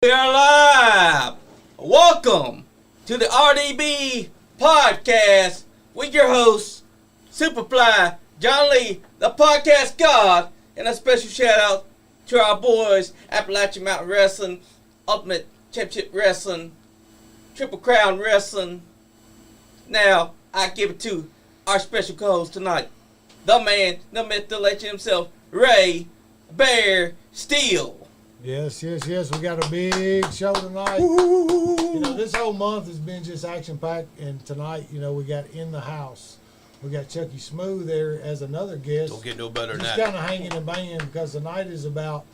We are live. Welcome to the RDB podcast with your hosts, Superfly, John Lee, the podcast god, and a special shout out to our boys, Appalachian Mountain Wrestling, Ultimate Championship Wrestling, Triple Crown Wrestling. Now, I give it to our special co-host tonight, the man, the myth, the legend himself, Ray Bear Steele. Yes. We got a big show tonight. You know, this whole month has been just action-packed, and tonight, you know, we got In the House. We got Chucky Smooth there as another guest. Don't get no better than Just that. kind of hanging and banging because tonight is about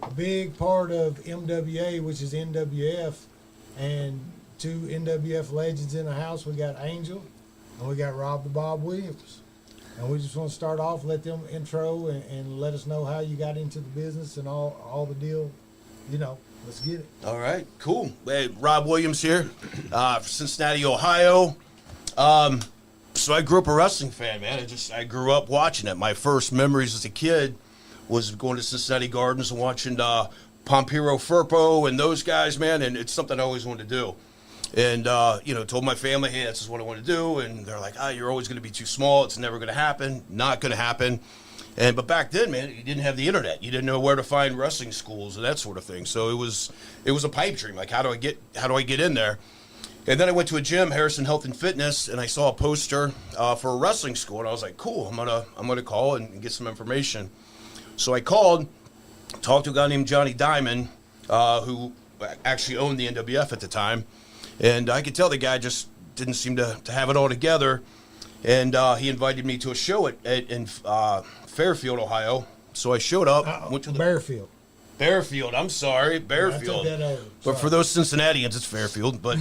a big part of MWA, which is NWF, and two NWF legends in the house. We got Angel, and we got Rob the Bob Williams. And we just want to start off, let them intro and let us know how you got into the business and all the deal. You know, let's get it. All right, cool. Hey, Rob Williams here, from Cincinnati, Ohio. So I grew up a wrestling fan, man. I grew up watching it. My first memories as a kid was going to Cincinnati Gardens and watching Pompiro Firpo and those guys, man. And it's something I always wanted to do. And, told my family, hey, this is what I want to do. And they're like, you're always going to be too small. It's never going to happen. Not going to happen. But back then, man, you didn't have the internet. You didn't know where to find wrestling schools and that sort of thing. So it was a pipe dream. Like, how do I get in there? And then I went to a gym, Harrison Health and Fitness, and I saw a poster for a wrestling school. And I was like, cool, I'm gonna call and get some information. So I called, talked to a guy named Johnny Diamond, who actually owned the NWF at the time. And I could tell the guy just didn't seem to have it all together. And he invited me to a show in Fairfield, Ohio. So I showed up. Went to the Bearfield. I'm sorry, Bearfield. But for those Cincinnatians, it's Fairfield. But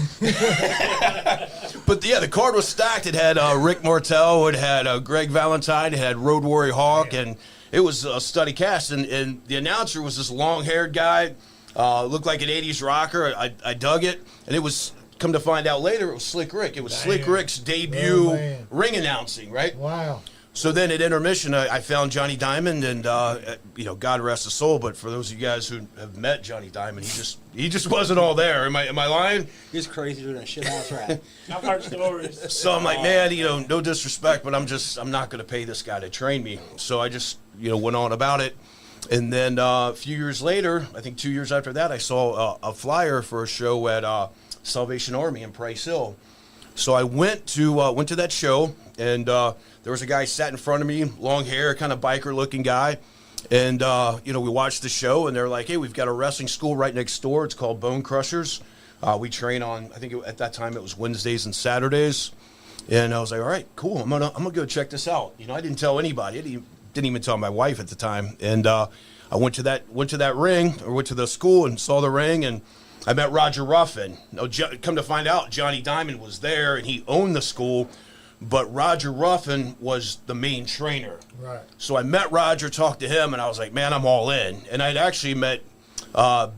but yeah, the card was stacked. It had Rick Martel. It had Greg Valentine. It had Road Warrior Hawk. And it was a study cast. And the announcer was this long-haired guy. Looked like an 80s rocker. I dug it. And it was... Come to find out later, it was Slick Rick. It was Slick Rick's debut ring announcing, right? Wow. So then at intermission, I found Johnny Diamond, and God rest his soul. But for those of you guys who have met Johnny Diamond, he just wasn't all there. Am I lying? He's crazier than a shithouse rat. I've heard stories. So I'm like, man, no disrespect, but I'm not going to pay this guy to train me. So I just went on about it. And then a few years later, I think 2 years after that, I saw a flyer for a show at Salvation Army in Price Hill. So I went to that show, and there was a guy sat in front of me, long hair, kind of biker-looking guy. And, we watched the show, and they're like, hey, we've got a wrestling school right next door. It's called Bone Crushers. We train on, at that time it was Wednesdays and Saturdays. And I was like, all right, cool. I'm gonna go check this out. I didn't tell anybody. I didn't even tell my wife at the time. And I went to that ring, or went to the school and saw the ring, and I met Roger Ruffen. Now, come to find out, Johnny Diamond was there, and he owned the school, but Roger Ruffen was the main trainer. Right. So I met Roger, talked to him, and I was like, man, I'm all in. And I'd actually met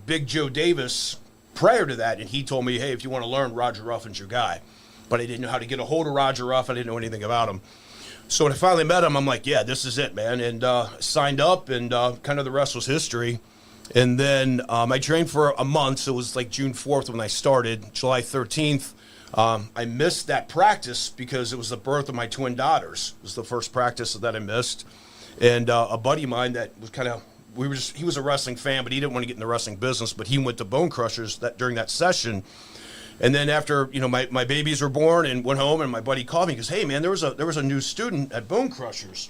Big Joe Davis prior to that, and he told me, hey, if you want to learn, Roger Ruffen's your guy. But I didn't know how to get a hold of Roger Ruffen. I didn't know anything about him. So when I finally met him, I'm like, yeah, this is it, man. And signed up, and kind of the rest was history. And then I trained for a month, so it was like June 4th when I started. July 13th, I missed that practice because it was the birth of my twin daughters. It was the first practice that I missed. And a buddy of mine that was he was a wrestling fan, but he didn't want to get in the wrestling business, but he went to Bone Crushers during that session. And then after, my babies were born and went home, and my buddy called me, he goes, hey, man, there was a new student at Bone Crushers.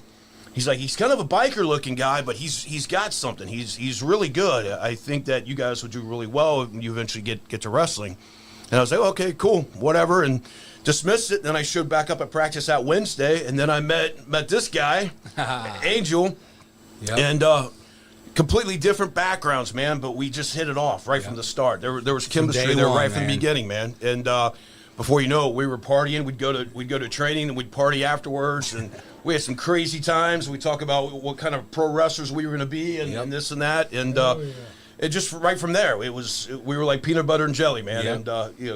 He's like, he's kind of a biker-looking guy, but he's got something. He's really good. I think that you guys would do really well when you eventually get to wrestling. And I was like, okay, cool, whatever, and dismissed it. Then I showed back up at practice that Wednesday, and then I met this guy, Angel, and completely different backgrounds, man, but we just hit it off right from the start. There was chemistry there right from the beginning, man. And before you know it, we were partying. We'd go to training, and we'd party afterwards, and we had some crazy times. We talk about what kind of pro wrestlers we were going to be, and this and that, and it just right from there. We were like peanut butter and jelly, man, and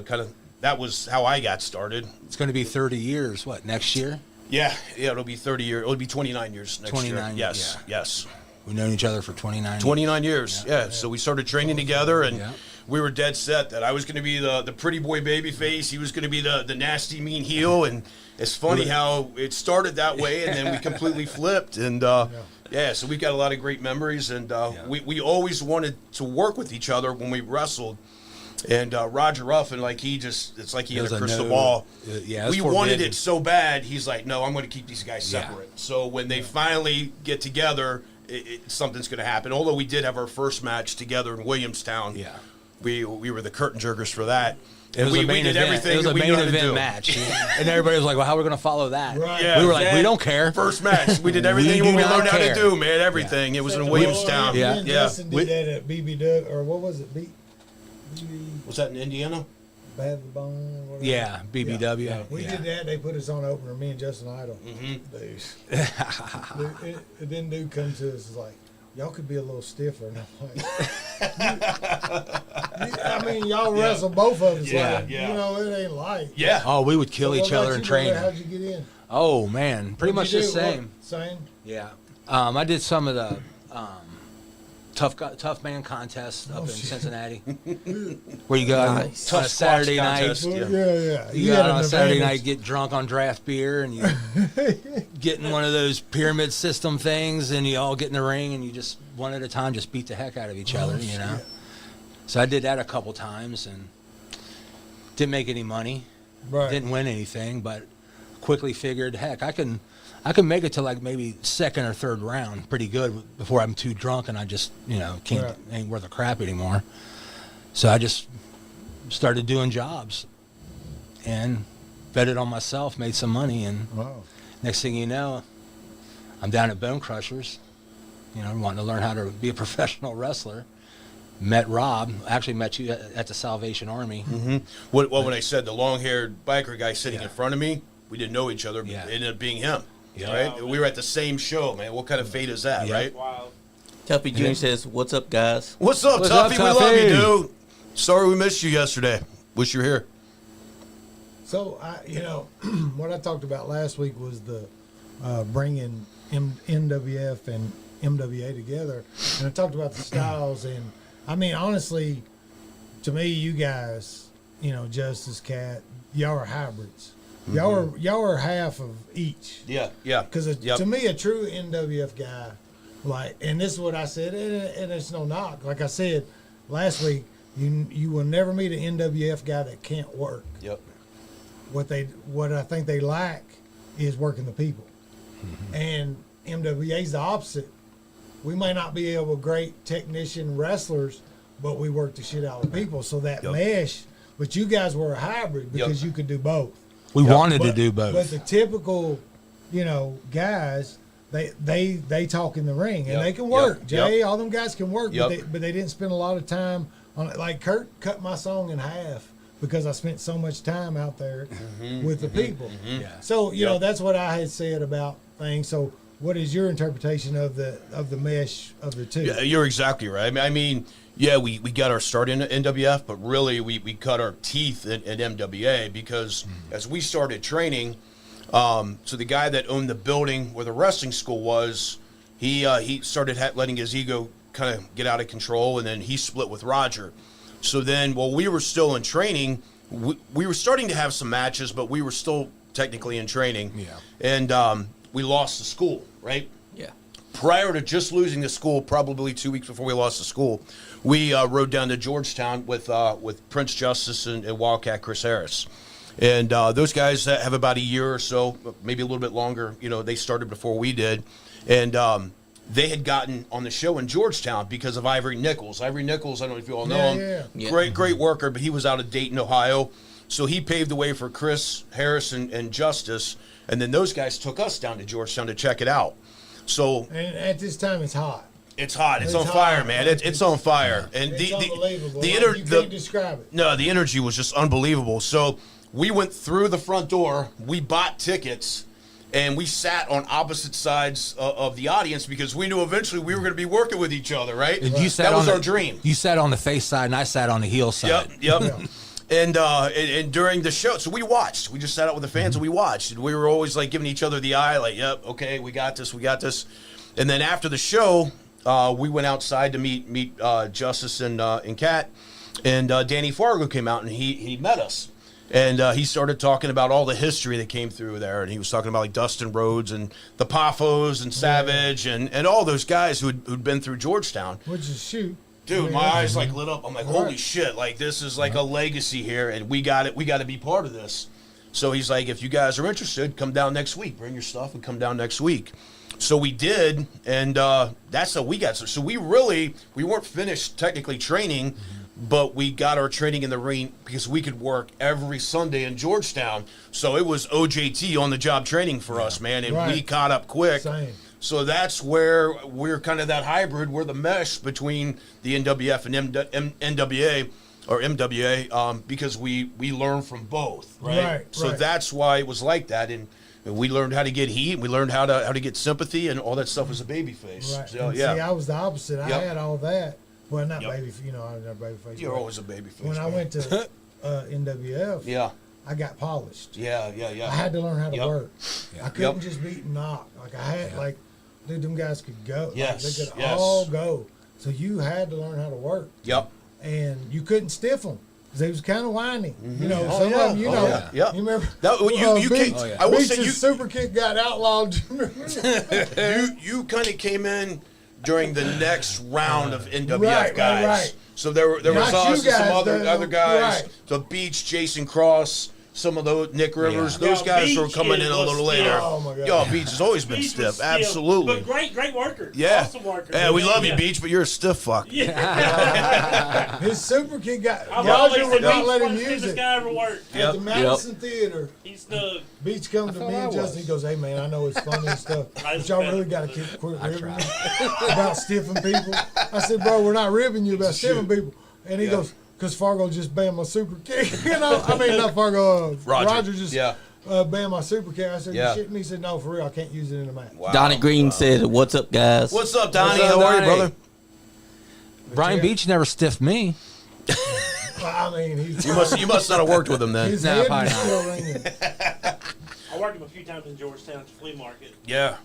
kind of that was how I got started. It's going to be 30 years. What, next year? Yeah, it'll be 30 years. It'll be 29 years next year. 29. Yes. We've known each other for 29 years. 29 years. Yeah. So we started training together, and we were dead set that I was going to be the pretty boy baby face. He was going to be the nasty mean heel. And it's funny how it started that way, and then we completely flipped. And so we've got a lot of great memories. And we always wanted to work with each other when we wrestled. And Roger Ruffen, it's like he had a crystal ball. We wanted it so bad. He's like, no, I'm going to keep these guys separate. So when they finally get together, something's going to happen. Although we did have our first match together in Williamstown. We were the curtain jerkers for that. It was a main event. It was a main event match, and everybody was like, "Well, how are we going to follow that?" Right. Yeah, we were like, "We don't care." First match, we did everything we learned how to do, man. Everything. It was in Williamstown. Me and Justin did that at BB or what was it? Was that in Indiana? Bad the Bone. Whatever. Yeah, BBW. We did that. They put us on opener. Me and Justin Idol. Then dude comes to us is like, y'all could be a little stiffer. And I'm like, I mean, y'all wrestle both of us. Like, you know, it ain't light. Yeah. Oh, we would kill each other in training. How'd you get in? Oh man, pretty much the same. Same. Yeah. I did some of the tough man contest up in Cincinnati, where you go on a Saturday night. Contest, You go on a Saturday night, get drunk on draft beer, and you get in one of those pyramid system things, and you all get in the ring, and you just one at a time just beat the heck out of each other, you know. So I did that a couple times, and didn't make any money, didn't win anything, but quickly figured, heck, I can make it to like maybe second or third round pretty good before I'm too drunk and I just, ain't worth a crap anymore. So I just started doing jobs and bet it on myself, made some money, and next thing you know, I'm down at Bone Crushers, wanting to learn how to be a professional wrestler. Met Rob. Actually met you at the Salvation Army. Mm-hmm. Well, when I said the long-haired biker guy sitting in front of me, we didn't know each other, but it ended up being him. Yeah. Right? We were at the same show, man. What kind of fate is that, right? Wow. Tuffy Jr. says, "What's up, guys?" What's up, Tuffy? We love you, dude. Sorry we missed you yesterday. Wish you were here. So, what I talked about last week was the bringing NWF and MWA together. And I talked about the styles. And, I mean, honestly, to me, you guys, Justice, Cat, y'all are hybrids. Y'all are half of each. Yeah. Because to me, a true NWF guy, and this is what I said, and it's no knock. Like I said last week, you will never meet an NWF guy that can't work. Yep. What I think they lack is working the people. And MWA's the opposite. We may not be able great technician wrestlers, but we work the shit out of people. So that mesh, but you guys were a hybrid because you could do both. We wanted to do both. But the typical, guys, they talk in the ring and they can work. Jay, all them guys can work, but they didn't spend a lot of time on it. Like Kurt cut my song in half because I spent so much time out there with the people. Yeah. So that's what I had said about things. So what is your interpretation of the mesh of the two? Yeah, you're exactly right. I mean, we got our start in NWF, but really we cut our teeth at MWA because as we started training, so the guy that owned the building where the wrestling school was, he started letting his ego kind of get out of control, and then he split with Roger. So then while we were still in training, we were starting to have some matches, but we were still technically in training. Yeah. And we lost the school, right? Yeah. Prior to just losing the school, probably 2 weeks before we lost the school, we rode down to Georgetown with Prince Justice and Wildcat Chris Harris. And those guys have about a year or so, maybe a little bit longer. They started before we did. And they had gotten on the show in Georgetown because of Ivory Nichols. Ivory Nichols, I don't know if you all know him. Yeah. Great worker, but he was out of Dayton, Ohio. So he paved the way for Chris Harris and Justice. And then those guys took us down to Georgetown to check it out. So and at this time, it's hot. It's hot. It's on fire, man. It's on fire. And it's unbelievable. You can't describe it. No, the energy was just unbelievable. So we went through the front door. We bought tickets, and we sat on opposite sides of the audience because we knew eventually we were going to be working with each other, right? That was our dream. You sat on the face side, and I sat on the heel side. Yep. And during the show, so we watched. We just sat out with the fans and we watched. And we were always like giving each other the eye, like, yep, okay, we got this. And then after the show, we went outside to meet Justice and Kat. And Danny Fargo came out and he met us. And he started talking about all the history that came through there. And he was talking about like Dustin Rhodes and the Poffos and Savage and all those guys who'd been through Georgetown. Which is shoot. Dude, my eyes like lit up. I'm like, holy shit, like this is like a legacy here, and we got to be part of this. So he's like, if you guys are interested, come down next week. Bring your stuff and come down next week. So we did, and that's how we got. So we weren't finished technically training, but we got our training in the ring because we could work every Sunday in Georgetown. So it was OJT on the job training for us, man, and we caught up quick. Same. So that's where we're kind of that hybrid. We're the mesh between the NWF and NWA or MWA because we learn from both, right? So that's why it was like that, and we learned how to get heat. We learned how to get sympathy and all that stuff as a babyface. Right. So, See, I was the opposite. I had all that. Well, not baby. You know, I was not babyface. You're always a babyface. When I went to NWF, I got polished. Yeah. I had to learn how to work. I couldn't just beat and knock. Like I had dude, them guys could go. Yes. Like, they could all go. So you had to learn how to work. Yep. And you couldn't stiff them. Because they was kind of whiny. You know, Oh, some yeah. of them, you Oh, know. yeah. Yep. You remember? You Beach, I will say Beach's super kick got outlawed. you kind of came in during the next round of NWF guys. Right. So there was Not us you and some guys, other guys. right. The Beach, Jason Cross, some of those Nick Rivers. Those Yeah, guys were Beach coming in a was little stiff. later. Oh, my God. Yo, Beach has always been Beach stiff. was stiff, Absolutely. But great worker. Yeah. Awesome worker. Yeah, we love you, Beach, but you're a stiff fuck. Yeah. His super kick got. I've Roger always would said not Beach let him was the use stiffest it. guy ever worked. At the Madison Theater, He's snug. Beach comes to me and Justin. He goes, "Hey man, I know it's funny and stuff, but y'all really got to quit ribbing me about stiffing people." I said, "Bro, we're not ribbing you about stiffing people." And he goes, "Cause Fargo just banned my super kick." You know, I mean not Fargo. Roger just banned my super kick. I said, "You shitting me?" He said, "No, for real, I can't use it in the match." Wow. Donnie Green said, "What's up, guys?" What's up, Donnie? What's up, How are you, Donnie? brother? Brian Beach never stiffed me. I mean, You must not have worked with him then. his Nah, head probably was not. still ringing. I worked him a few times in Georgetown at the flea market. Yeah.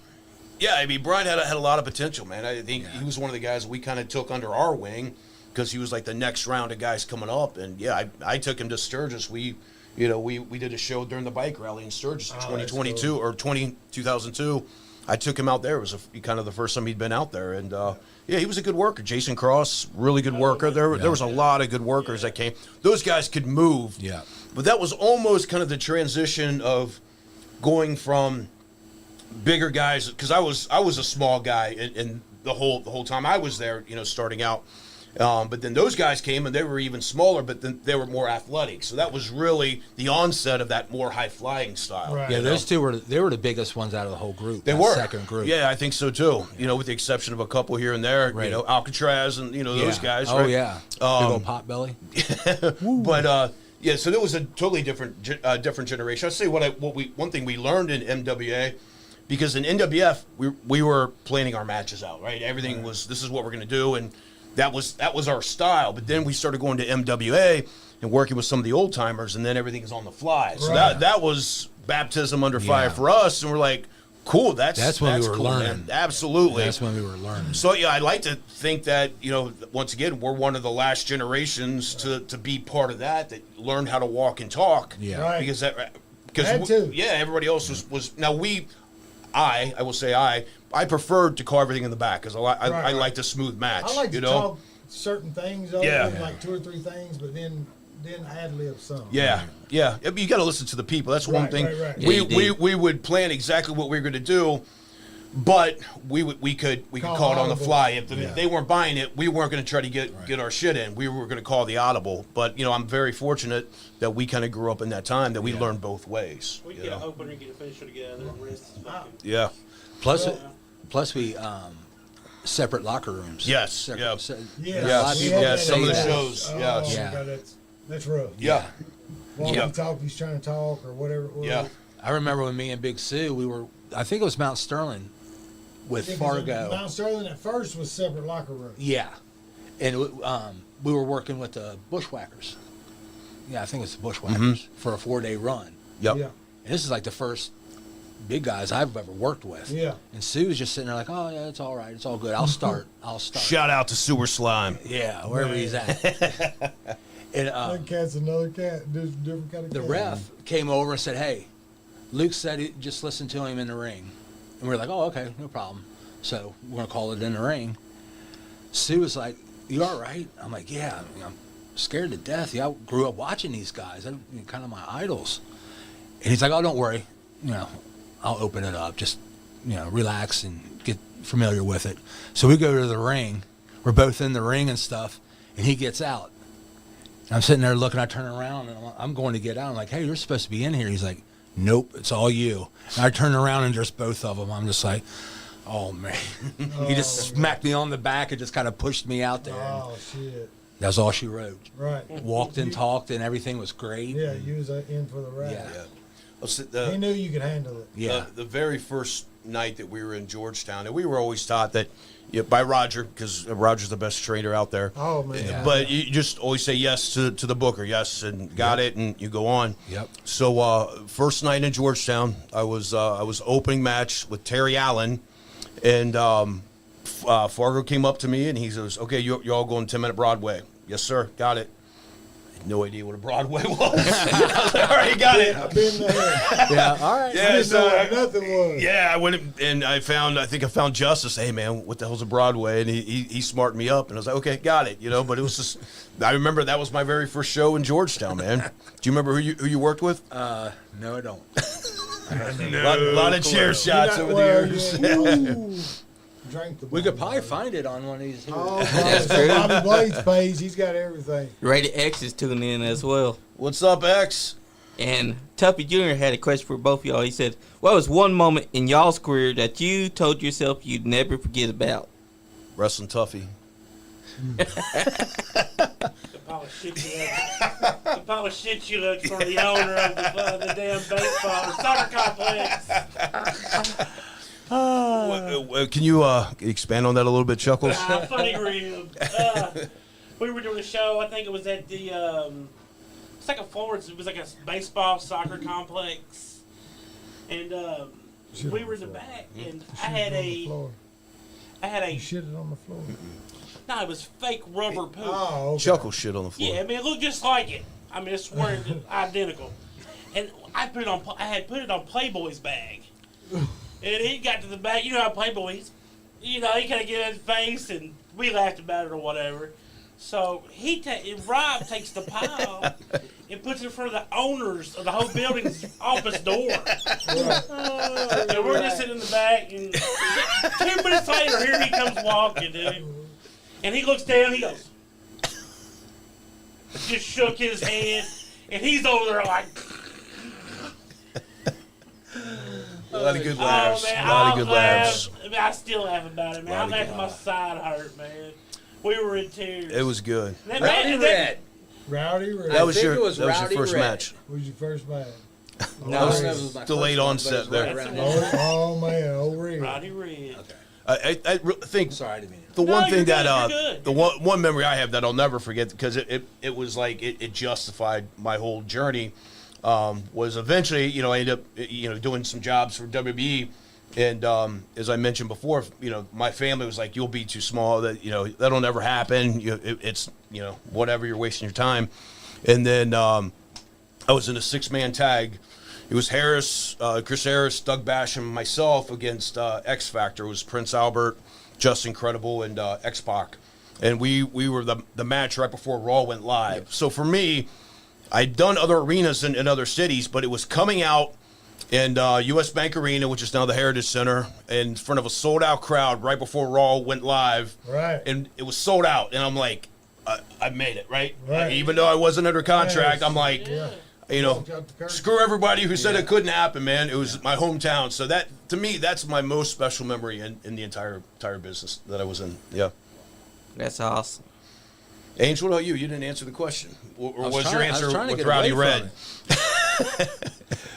I mean, Brian had a lot of potential, man. I think he was one of the guys we kind of took under our wing because he was like the next round of guys coming up. And I took him to Sturgis. We did a show during the bike rally in Sturgis in 2022 or 2002. I took him out there. It was kind of the first time he'd been out there, and he was a good worker. Jason Cross, really good worker. There was a lot of good workers that came. Those guys could move. Yeah. But that was almost kind of the transition of going from bigger guys, because I was a small guy and the whole time I was there, starting out. But then those guys came and they were even smaller, but then they were more athletic. So that was really the onset of that more high flying style. Right. Yeah, those two were the biggest ones out of the whole group. They that were second group. Yeah, I think so too. With the exception of a couple here and there. Right. Alcatraz and those guys. Oh right? yeah. Big old pot belly. But so there was a totally different generation. I'd say one thing we learned in MWA, because in NWF we were planning our matches out, right? Everything was, this is what we're going to do, and that was our style. But then we started going to MWA and working with some of the old timers, and then everything is on the fly. So that was baptism under fire for us, and we're like, cool. That's when we were cool, learning. Man. Absolutely. That's when we were learning. So I like to think that once again we're one of the last generations to be part of that learned how to walk and talk. Yeah. Right. Because Had to. everybody else was now I will say I preferred to call everything in the back because I like the smooth match. I like to talk certain things over, like 2 or 3 things, but then ad lib some. Yeah. I mean, you got to listen to the people. That's one thing. Right. We would plan exactly what we were going to do, but we could call it on the fly. If they weren't buying it, we weren't going to try to get our shit in. We were going to call the audible. But I'm very fortunate that we kind of grew up in that time that we learned both ways. We get a opener and get a finisher together, and the rest is fucking. Yeah. Plus we separate locker rooms. Yes. Separate, Yeah. a lot of people Some of the say that. shows. Oh, Yeah. God, that's rough. Yeah. Walkie-talkie's trying to talk or whatever it was. Yeah. I remember when me and Big Sue, I think it was Mount Sterling with Yeah, 'cause Fargo. Mount Sterling at first was separate locker rooms. Yeah. And we were working with the Bushwhackers. Yeah, I think it's the Bushwhackers for a 4-day run. Yep. Yeah. And this is like the first big guys I've ever worked with. Yeah. And Sue was just sitting there like, oh yeah, it's all right, it's all good. I'll start. Shout out to Sewer Slime. Yeah, wherever he's at. And That cat's another cat, different kind of the cat. ref came over and said, hey, Luke said just listen to him in the ring. And we are like, oh, okay, no problem. So we're going to call it in the ring. Sue was like, you all right? I'm like, yeah, I'm scared to death. Yeah, I grew up watching these guys. They're kind of my idols. And he's like, oh, don't worry. I'll open it up. Just, relax and get familiar with it. So we go to the ring. We're both in the ring and stuff. And he gets out. And I'm sitting there looking. I turn around, and I'm going to get out. I'm like, hey, you're supposed to be in here. He's like, nope, it's all you. And I turn around, and there's both of them. I'm just like, oh, man. He just smacked me on the back and just kind of pushed me out there. Oh, shit. That's all she wrote. Right. Walked and talked, and everything was great. Yeah, you was in for the ride. Yeah. He knew you could handle it. Yeah. The very first night that we were in Georgetown, and we were always taught that by Roger, because Roger's the best trainer out there. Oh, man. Yeah. But you just always say yes to the booker, yes, and got it, and you go on. Yep. So first night in Georgetown, I was opening match with Terry Allen, and Fargo came up to me and he says, "Okay, you all going 10-minute Broadway?" "Yes, sir." "Got it." I had no idea what a Broadway was. I was like, "All right, got it." I've been there. Yeah, all right. I Yeah, didn't know so what nothing was. yeah, I went and I think I found Justice. "Hey, man, what the hell's a Broadway?" And he smartened me up, and I was like, "Okay, got it." But it was just, I remember that was my very first show in Georgetown, man. Do you remember who you worked with? No, I don't. A lot of chair shots over the years. Drank the We could bottle. probably find it on one of these. Oh, That's Bobby, true. Bobby Blade's page. He's got everything. Rated X is tuning in as well. What's up, X? And Tuffy Jr. had a question for both of y'all. He said, what was one moment in y'all's career that you told yourself you'd never forget about? Wrestling Tuffy. The pile of shit you looked for the owner of the damn baseball or soccer complex. Can you expand on that a little bit, Chuckles? Funny rib. We were doing a show. I think it was at the second floor. It was like a baseball soccer complex, and we were in the back. And I had a You shitted on the floor. no, it was fake rubber poop. Oh, okay. Chuckles shit on the floor. Yeah, I mean it looked just like it. I mean, I swear it's identical. And I had put it on Playboy's bag. And he got to the back, how Playboy's, he kind of get in his face, and we laughed about it or whatever. So Rob takes the pile and puts it in front of the owners of the whole building's office door. And we're just sitting in the back, and 2 minutes later, here he comes walking, dude. And he looks down, he goes, just shook his head, and he's over there like, A lot of good laughs. man, A lot of I good laughed. laughs. I mean, I still laugh about it, man. I Lot of laughed good till my side hurt, man. We were in tears. It was good. That Rowdy man- Red. Rowdy Red. That was think your it was Rowdy first Red. match. was your first match. No, That was my Delayed first one, onset but it there. was right around Oh man, old Red. Roddy Red. I think Sorry, I didn't mean it. the No, one you're thing good, that you're good. the one memory I have that I'll never forget, because it was like it justified my whole journey, was eventually I ended up doing some jobs for WBE, and as I mentioned before, my family was like, "You'll be too small, that'll never happen, it's whatever, you're wasting your time." And then I was in a 6-man tag. It was Harris, Chris Harris, Doug Basham, myself against X Factor. It was Prince Albert, Justin Credible, and X-Pac. And we were the match right before Raw went live. So for me, I'd done other arenas in other cities, but it was coming out in U.S. Bank Arena, which is now the Heritage Center, in front of a sold-out crowd right before Raw went live. Right. And it was sold out. And I'm like, I made it, right? Right. Even though I wasn't under contract, Yes. I'm like, Yeah. you Got the curtain. screw everybody who said it couldn't happen, man. It was my hometown. So that, to me, that's my most special memory in the entire business that I was in. Yeah. That's awesome. Angel, what about you? You didn't answer the question. Or was your I was answer trying to with get Rowdy away Red? from it.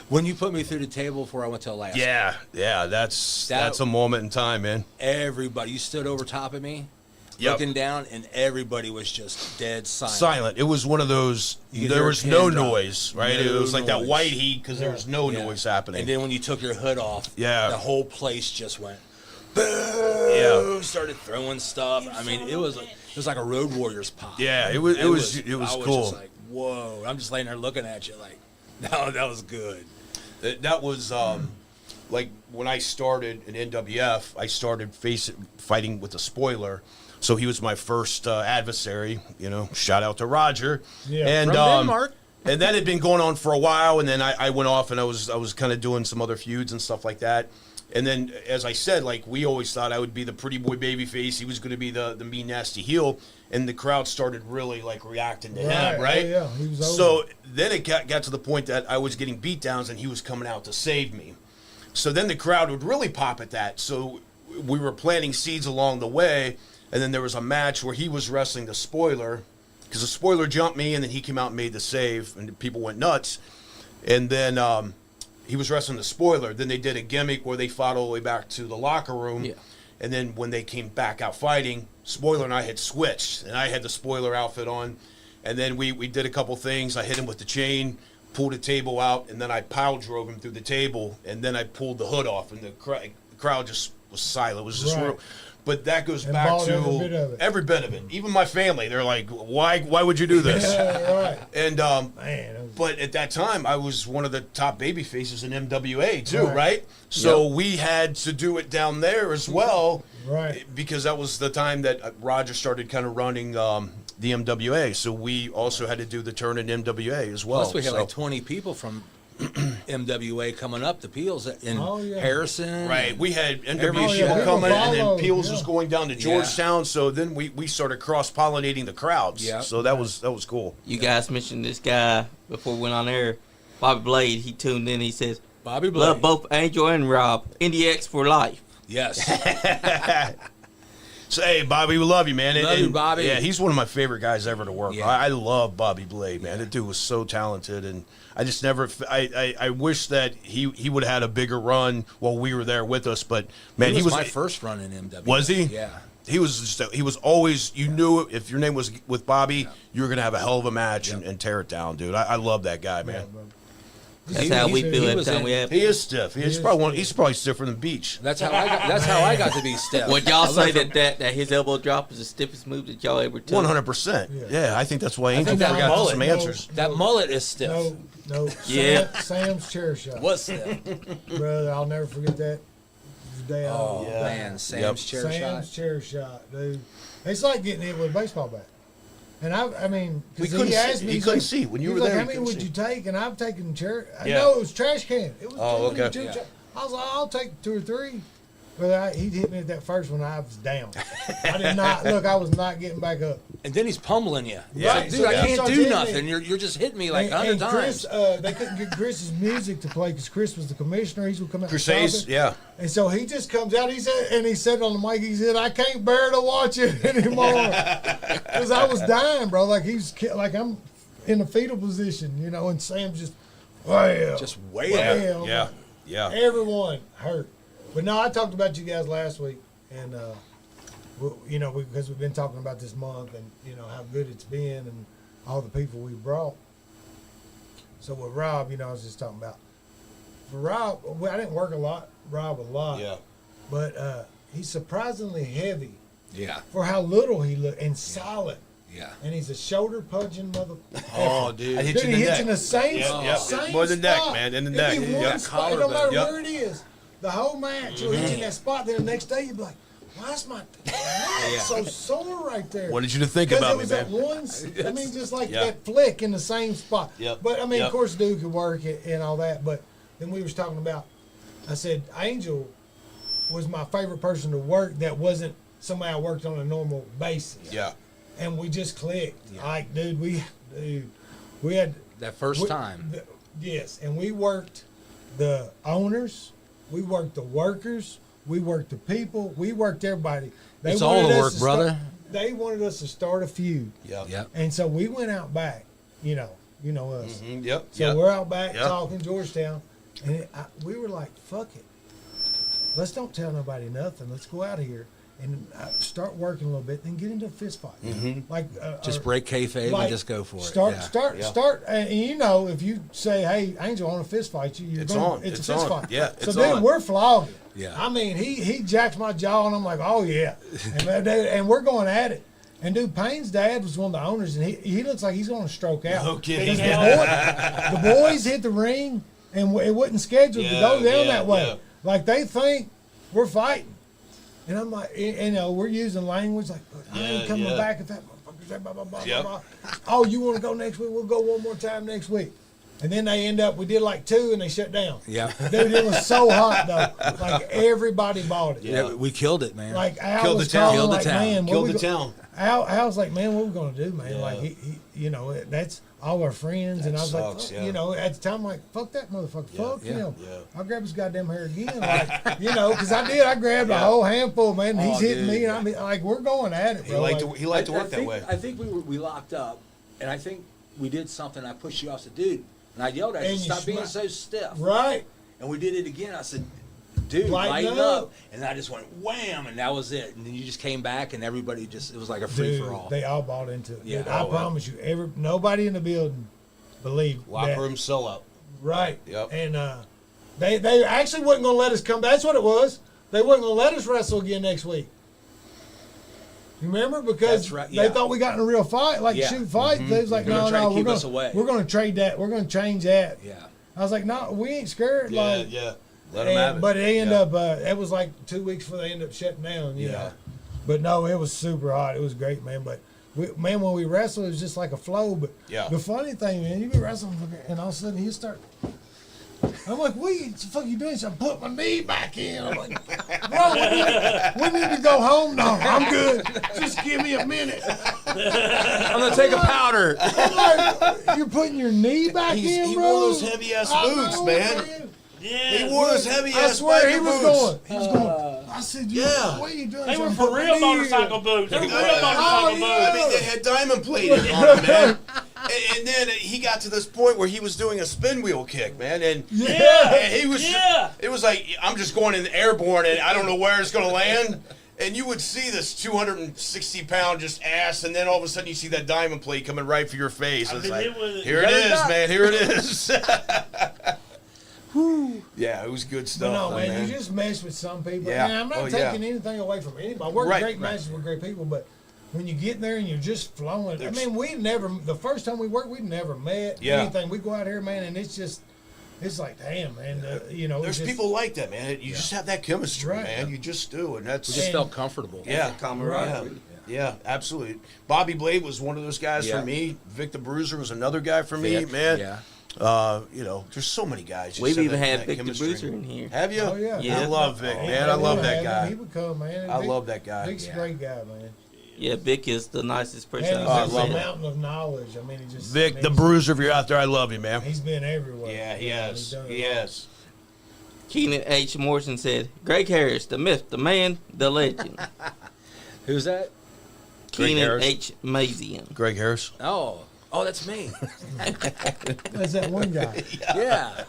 When you put me through the table before I went to Alaska. Yeah, that's a moment in time, man. Everybody, you stood over top of me. looking down, and everybody was just dead silent. Silent. It was one of those. You There hear a was pin no drop. noise, right? No It was like that noise. white heat because there was no Yeah. noise happening. And then when you took your hood off, Yeah. the whole place just went. Boo! Started throwing stuff. I mean, it was like a Road Warriors pop. Yeah, it was I cool. was just like, whoa! I'm just laying there looking at you like, no, that was good. That was like when I started in NWF. I started fighting with the Spoiler, so he was my first adversary. You know, shout out to Roger. Yeah. And From Denmark. And that had been going on for a while, and then I went off and I was kind of doing some other feuds and stuff like that. And then, as I said, like we always thought I would be the pretty boy babyface. He was going to be the mean, nasty heel, and the crowd started really like reacting to him, right? Oh, yeah, he was over. So then it got to the point that I was getting beat downs, and he was coming out to save me. So then the crowd would really pop at that. So we were planting seeds along the way, and then there was a match where he was wrestling the Spoiler, because the Spoiler jumped me, and then he came out and made the save, and people went nuts. And then he was wrestling the Spoiler. Then they did a gimmick where they fought all the way back to the locker room. Yeah. And then when they came back out fighting, Spoiler and I had switched, and I had the Spoiler outfit on. And then we did a couple things. I hit him with the chain, pulled the table out, and then I pile drove him through the table, and then I pulled the hood off, and the crowd just was silent. It was just Right. real. But that goes And back bought to every bit of it. Even my family, they're like, why would you do this? Yeah, right. And Man, that was- but at that time, I was one of the top baby faces in MWA too, Right. right? So we had to do it down there as well, Right. Because that was the time that Roger started kind of running the MWA. So we also had to do the turn in MWA as well. Plus, we had So- like 20 people from MWA coming up to Peels in Oh, yeah. Harrison. Right, we had NWA Everybody- people people coming, and then followed, Peels yeah. was going down to Georgetown. So then we started cross pollinating the crowds. Yeah. So that was cool. You guys mentioned this guy before we went on air, Bobby Blade. He tuned in. He says, Bobby Blade. "Love both Angel and Rob. NDX for life." Yes. So hey, Bobby, we love you, man. Love you, Bobby. Yeah, he's one of my favorite guys ever to work. Yeah. I love Bobby Blade, man. That dude was so talented, and I just never. I wish that he would have had a bigger run while we were there with us. But man, he was my first run in MWA. Was he? Yeah. He was just. He was always. You knew if your name was with Bobby, you were gonna have a hell of a match and tear it down, dude. I love that guy, man. That's how we feel every time we have. He is stiff. He's probably stiffer than Beach. That's how I got to be stiff. Would y'all I say went that his elbow drop is the stiffest move that y'all ever took? 100%. Yeah, I think that's why Angel think that got mullet- some answers. That mullet is stiff. No. Yeah. Sam's chair shot. What's stiff? Brother, I'll never forget that. The day Oh I man, Sam's chair Sam's shot. chair shot, dude. It's like getting hit with a baseball bat. And I mean, We because couldn't he asked see- me, he he's couldn't like- see. When you he were was there, like, he how many couldn't would see. you take? And I've taken chair. Yeah. No, it was trash can. It was Oh, two okay. cha- I was like, I'll take 2 or 3. But he hit me at that first one. I was down. I did not look. I was not getting back up. And then he's pummeling you. Yeah. Like, dude, So I he can't starts do hitting nothing. me. You're just hitting me like 100 and Chris, times. they couldn't get Chris's music to play because Chris was the commissioner. He would come out. Chris and Hayes, stop it. yeah. And so he just comes out. He said on the mic, he said, "I can't bear to watch it anymore," because I was dying, bro. Like like I'm in a fetal position, and Sam's just, well, Just way well, Yeah. Everyone hurt. But no, I talked about you guys last week, and because we've been talking about this month and how good it's been and all the people we brought. So with Rob, I was just talking about. For Rob, I didn't work Rob a lot. Yeah. But he's surprisingly heavy Yeah. for how little he looked and solid. Yeah. And he's a shoulder punching mother. Oh, dude. I hit Dude, you in he the hits neck. in the same, Yep. same More than neck, spot. man. In the It'd neck. be one Yep. spot. It don't matter Yep. where it is. The whole match, you'll hit you in that spot. Then the next day, you'll be like, why's my neck so sore right there? What did you think Because about it me, was man? that one, just like Yeah. that flick in the same spot. Yep. But, I mean, Yep. of course, Duke could work it and all that. But then we was talking about, I said, Angel was my favorite person to work that wasn't somebody I worked on a normal basis. Yeah. And we just clicked. Like, dude, we had That first time. Yes, and we worked the owners, we worked the workers, we worked the people, we worked everybody. It's all wanted the us work, to brother. They wanted us to start a feud, Yep. Yep. and so we went out back. You know us. Mhm, Yep. So Yep. we're out back Yep. talking Georgetown, and we were like, "Fuck it, let's don't tell nobody nothing. Let's go out here." and start working a little bit, then get into a fist fight. Like Just break kayfabe and just go for it. Start. And you know, if you say, "Hey, Angel, I want to fist fight you," it's a fist fight. Yeah, so then we're flogging. Yeah. I mean, he jacks my jaw, and I'm like, "Oh yeah," and we're going at it. And dude, Payne's dad was one of the owners, and he looks like he's going to stroke out. No kidding. The boys hit the ring, and it wasn't scheduled to go down that way. Yeah. Like they think we're fighting. And I'm like, you know, we're using language like, I ain't coming back if that motherfucker said blah, blah, blah, blah, blah. Oh, you want to go next week? We'll go one more time next week. And then they end up, we did like 2 and they shut down. Yeah. Dude, it was so hot though. Like everybody bought it. Yeah, we killed it, man. Like Al Killed was the town. calling Killed the like, town. man, Killed the town. Al's like, man, what we going to do, man? Yeah. Like, he, you know, that's all our friends. And I was sucks, like, yeah. you know, at the time, I'm like, fuck that motherfucker. Fuck him. Yeah. I'll grab his goddamn hair again. Like, you know, because I grabbed a whole handful, man. And he's hitting me. And I mean, like, we're going at it, bro. He liked to work that way. I think we locked up, and I think we did something. I pushed you off. I said, dude, and I yelled at you, And you stop being smacked- so stiff. Right. And we did it again. I said, dude, Lighten lighten up. up. And I just went wham, and that was it. And then you just came back, and everybody just, it was like a free for all. They all bought into it. Yeah. Dude, I promise you, nobody in the building believed Locker that. room sellout. Right. Yep. And they actually wasn't going to let us come. That's what it was. They wasn't going to let us wrestle again next week. You remember? Because That's right, they yeah. thought we got in a real fight, like Yeah. shoot fight. They was like, They're gonna try to we're keep us gonna away. we're gonna trade that. We're gonna change that. Yeah. I was like, no, we ain't scared. Yeah, like, yeah. Let them have it. But they ended Yeah. up. It was like 2 weeks before they ended up shutting down. You Yeah. know. But no, it was super hot. It was great, man. But when we wrestled, it was just like a flow. But Yeah. the funny thing, man, you be wrestling, and all of a sudden he start. I'm like, what the fuck you doing? So I put my knee back in. I'm like, bro, we need to go home now. I'm good. Just give me a minute. I'm going to take a powder. I'm like, you're putting your knee back in, He bro? wore those heavy ass I boots, know, man. Yeah. He wore those heavy I ass swear he biker was boots. going. He was going. I said, Yeah. what are you doing? They So were I'm for putting real my knee motorcycle in. boots. They were real Yeah. motorcycle Oh, yeah. I boots. mean, they had diamond plated on him, man. And then he got to this point where he was doing a spin wheel kick, man, and he was. Yeah. It was like I'm just going in the airborne, and I don't know where it's going to land. And you would see this 260-pound just ass, and then all of a sudden you see that diamond plate coming right for your face. It's mean, like, it was- here it is, man. Here it is. Yeah, it was good But stuff, no, though, man, you just mess with some people. Yeah. And I'm not Oh, yeah. taking anything away from anybody. I work Right, great right. matches with great people, but when you get in there and you're just flowing, There's- I mean, the first time we worked, we never met. Yeah. Anything. We go out here, man, and it's like, damn, man, you know. There's it's just, people like that, man. You just have that chemistry, Right. man. You just do, and that's We just felt comfortable. yeah, camaraderie. yeah, absolutely. Bobby Blade was one of those guys Yeah. for me. Vic the Bruiser was another guy for me, Vic, man. yeah. You know, there's so many guys. just We've have even that- had that Vic the chemistry. Bruiser in here. Have you? Oh, yeah. Yeah. I love Vic, Oh, man. I love that He guy. would come, man. I Vic- love that guy. Vic's a great guy, man. Yeah, Vic is the nicest person And I've he's I ever just love a him. met. mountain of knowledge. I mean, he just Vic the Bruiser, if you're out there, I love you, man. He's been everywhere. Yeah, he You know, has. he's done it He all. has. Keenan H. Morrison said, Greg Harris, the myth, the man, the legend. Who's that? Greg Keenan Harris. H. Mazian. Greg Harris. Oh, that's me. That's that one guy. Yeah.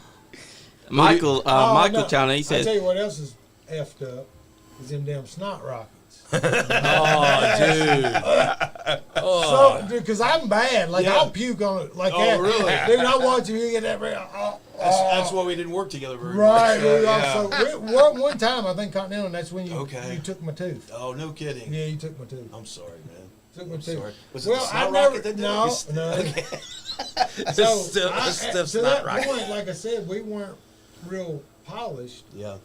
Michael Oh, Michael no. China, he I tell said, you what else is effed up is them damn snot rockets. Oh, dude. So, dude, because I'm bad. Like, Yeah. I'll puke on it like Oh, that. really? Dude, I watch you get that. That's why we didn't work together very Right, much. dude. Yeah. So, one time, I think Continental, and that's when you took my tooth. Oh, no kidding. Yeah, you took my tooth. I'm sorry, man. Took my I'm tooth. sorry. Was it Well, the I snot never. rocket that did No, it? no. Stiff to snot that rocket. point, like I said, we weren't real polished, Yeah.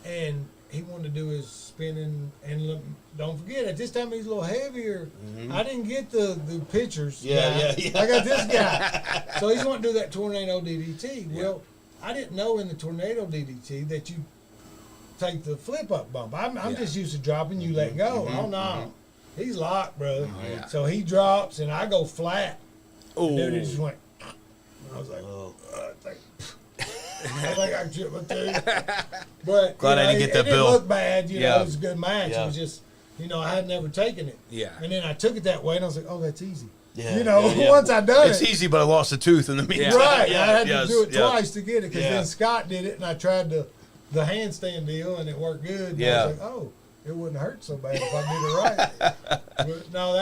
and he wanted to do his spinning. And look, don't forget, at this time he's a little heavier. I didn't get the pictures. Mm-hmm. Yeah, guy. yeah. I got this guy. So he's wanting to do that tornado DDT. Well, I didn't know in the tornado DDT that you take the flip up bump. I'm just used to dropping, you let go. Oh no, he's locked, brother. yeah. So he drops and I go flat. Oh. Dude, it just went. I was like, Oh. I think I chipped my tooth. But Glad I didn't get that it didn't bill. look bad. You know, Yeah. it was a good match. Yeah. It was just, I had never taken it. Yeah. And then I took it that way, and I was like, oh, that's easy. Yeah, You know, yeah, yeah. once I done It's it. easy, but I lost a tooth in the meantime. Right. Yeah, I had yes, to do it yeah. twice to get it because Yeah. then Scott did it, and I tried the handstand deal, and it worked good. And I Yeah. was like, oh. it wouldn't hurt so bad if I did it right. But no,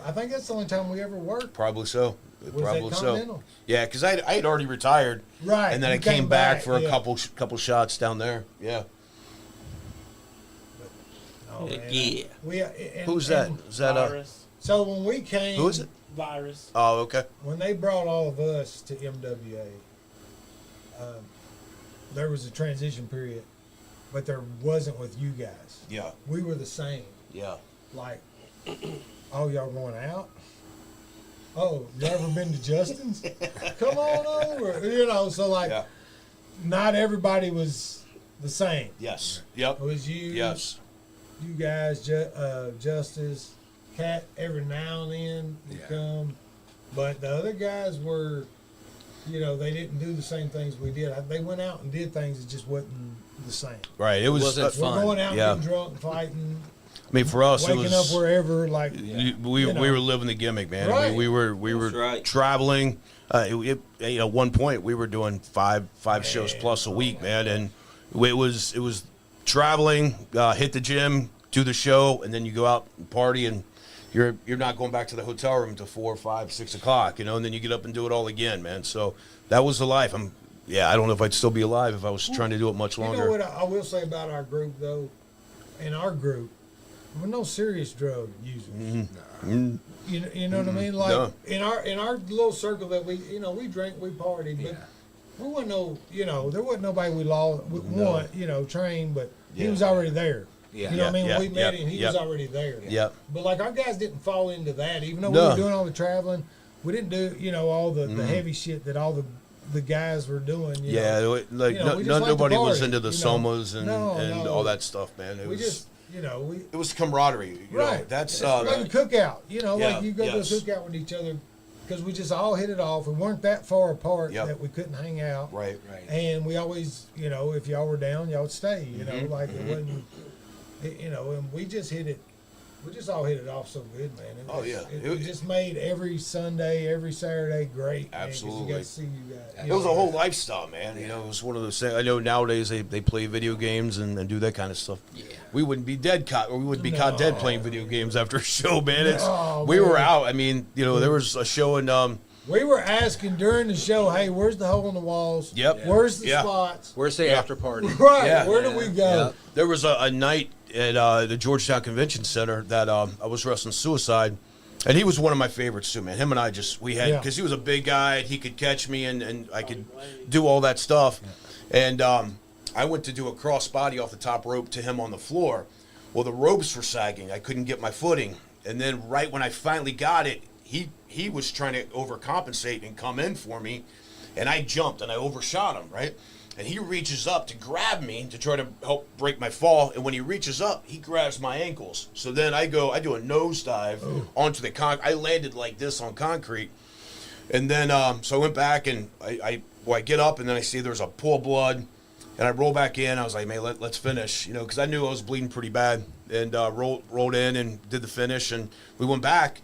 I think that's the only time we ever worked. Probably so. Was Probably that so. Continental? Yeah, because I had already retired. Right. And then you I came back for a yeah. couple shots down there. Yeah. Oh, man. Yeah. Who's that? Is that Virus. So when we came, who is it? Virus. Oh, okay. when they brought all of us to MWA, there was a transition period, but there wasn't with you guys. Yeah. We were the same. Yeah. Like, oh, y'all going out? Oh, you ever been to Justin's? Come on over. You know, so like, Yeah. not everybody was the same. Yes. Yep. It was you, Yes. you guys, Justice, Cat. Every now and then would come, but the other guys were, you know, they didn't do the same things we did. They went out and did things that just wasn't the same. Right. It was. Wasn't fun. We're going out Yeah. and getting drunk and fighting, I mean, for us, waking it was. up wherever. Like, We you know. were living the gimmick, man. Right. We were That's right. traveling. At one point, we were doing five shows plus a week, man, and it was traveling, hit the gym, do the show, and then you go out and party, and you're not going back to the hotel room till 4, 5, 6 o'clock, you know, and then you get up and do it all again, man. So that was the life. I don't know if I'd still be alive if I was trying to do it much longer. You know what I will say about our group, though? In our group, we're no serious drug users. Mm-hmm. You know what I mean? Like No. in our little circle that we drink, we party, but we wasn't there wasn't nobody we trained, but he Yeah. was already there. Yeah. You know what I mean? Yeah, When we met yeah, him, he yeah. was already there. Yep. But like our guys didn't fall into that, even though we No. were doing all the traveling, we didn't do all the heavy shit that all the guys were doing. You Yeah, know? like You know, we just like to nobody was party, into the you know. somas and No. all that stuff, man. We just It was camaraderie. You know, right. that's It's like a cookout. Yeah, Like you go yes. to a cookout with each other because we just all hit it off. We weren't that far apart Yep. that we couldn't hang out. right. And we always, if y'all were down, y'all would stay. Mm-hmm. Like it wasn't, and we just hit it. We just all hit it off so good, man. Oh, yeah. It just made every Sunday, every Saturday great. Man, 'cause Absolutely. you got to see you guys. It was a whole lifestyle, man. You know, it was one of those things. I know nowadays they play video games and do that kind of stuff. Yeah. We wouldn't be caught dead playing video games after a show, man. We were out. I mean, there was a show in We were asking during the show, hey, where's the hole in the walls? Yep. Where's the Yeah. spots? Where's the after party? Right. Yeah. Where do we go? there was a night at the Georgetown Convention Center that I was wrestling Suicide, and he was one of my favorites too, man. Him and I because he was a big guy, he could catch me and I could do all that stuff, and I went to do a cross body off the top rope to him on the floor. Well, the ropes were sagging, I couldn't get my footing, and then right when I finally got it, he was trying to overcompensate and come in for me, and I jumped and I overshot him, right? And he reaches up to grab me to try to help break my fall. And when he reaches up, he grabs my ankles. So then I do a nosedive onto the concrete. I landed like this on concrete. And then, so I went back and I get up and then I see there's a pool of blood. And I roll back in. I was like, man, let's finish, because I knew I was bleeding pretty bad. And rolled in and did the finish. And we went back.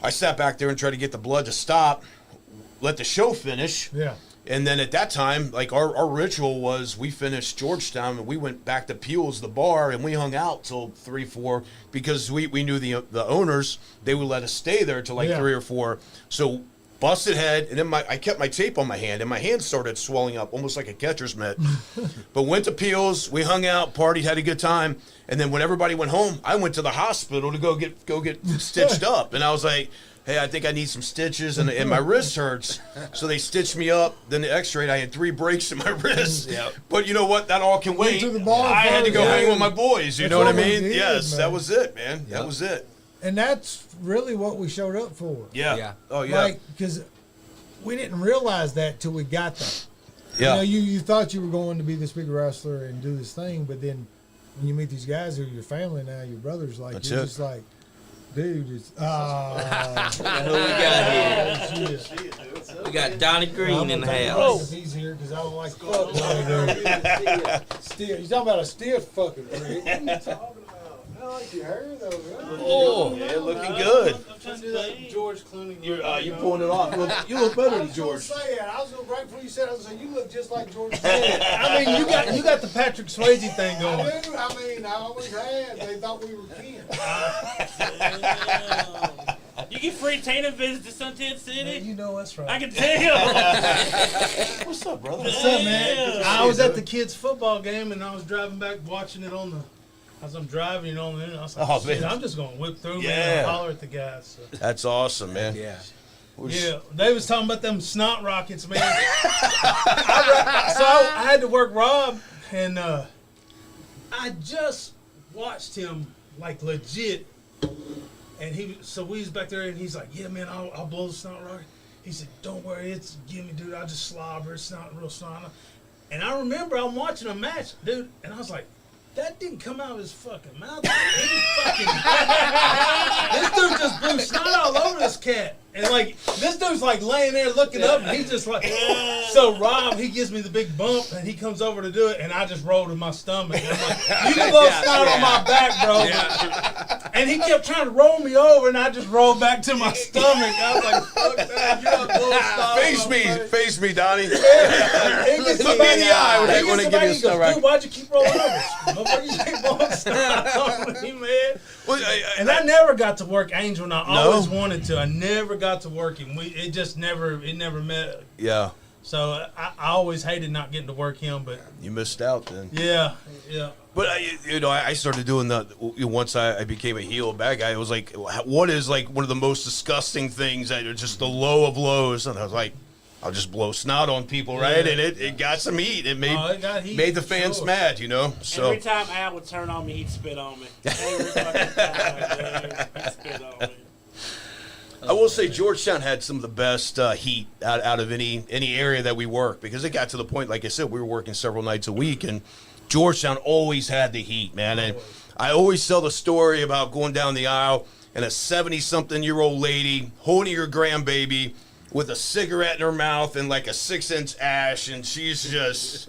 I sat back there and tried to get the blood to stop, let the show finish. Yeah. And then at that time, like our ritual was we finished Georgetown and we went back to Peel's, the bar, and we hung out till 3, 4 because we knew the owners, they would let us stay there till like 3 or 4. So busted head, and then I kept my tape on my hand, and my hand started swelling up almost like a catcher's mitt. But went to Peel's, we hung out, partied, had a good time, and then when everybody went home, I went to the hospital to go get stitched up, and I was like, hey, I think I need some stitches, and my wrist hurts. So they stitched me up. Then the x-rayed, I had 3 breaks in my wrist. Yep. But you know what? That all can wait. To the bar I had to go first. hang with my boys. You That's know what I what we mean? did, Yes, man. that was it, man. That was it. And that's really what we showed up for. Yeah. Yeah. Oh, yeah. Like, because we didn't realize that till we got there. yeah. You thought you were going to be this big wrestler and do this thing, but then when you meet these guys who are your family now, your brothers, like, That's you're it. just like, dude, it's, Who we got here? shit. We got Donnie Green in the house. Oh, he's here because I don't like fucking. Stiff. He's talking about a stiff fucking prick. I like your hair though. Oh, yeah, looking good. I'm trying to do that George Clooney. You're pulling it off. You look better than George. I was gonna right before you said. I was gonna say you look just like George. I mean, you got the Patrick Swayze thing going. I mean, I always had. They thought we were kin. You get free Tina visits to Sunset City. Man, you know that's right. I can tell. What's up, brother? What's up, man? Yeah. I was at the kids' football game and I was driving back watching it as I'm driving, you know, and I was like, Oh, shit, man. I'm just gonna whip through, Yeah. man, and holler at the guys. So. That's awesome, man. Yeah. Yeah, they was talking about them snot rockets, man. So I had to work Rob, and I just watched him like legit, and we was back there, and he's like, "Yeah, man, I'll blow the snot rocket." He said, "Don't worry, it's give me, dude. I'll just slobber. It's not real snot." And I remember I'm watching a match, dude, and I was like, that didn't come out of his fucking mouth. He fucking this dude just blew snot all over this cat. And like this dude's like laying there looking up and he's just like so Rob, he gives me the big bump and he comes over to do it and I just rolled in my stomach. And I'm like, you can blow snot on my back, bro. Yeah. And he kept trying to roll me over and I just rolled back to my stomach. I was like, fuck that, you're not blowing snot. Face me, Donnie. Look me in the eye when they give you a snot rocket. Dude, why'd you keep rolling over? Motherfucker, you keep blowing snot over me, man. Well, And I never got to work Angel, and I always wanted to. I never got to work him. It never met. Yeah. So I always hated not getting to work him, but You missed out then. yeah. But I started doing once I became a heel bad guy. It was like, what is like one of the most disgusting things that are just the low of lows? And I was like, I'll just blow snot on people, right? Yeah. And it got some heat. It made It got heat, made the for fans sure. mad, you know. So Every time Al would turn on me, he'd spit on me. Every fucking time, he'd spit on me. I will say Georgetown had some of the best heat out of any area that we worked, because it got to the point, like I said, we were working several nights a week, and Georgetown always had the heat, man. And I always tell the story about going down the aisle and a 70-something-year-old lady holding her grandbaby with a cigarette in her mouth and like a 6-inch ash, and she's just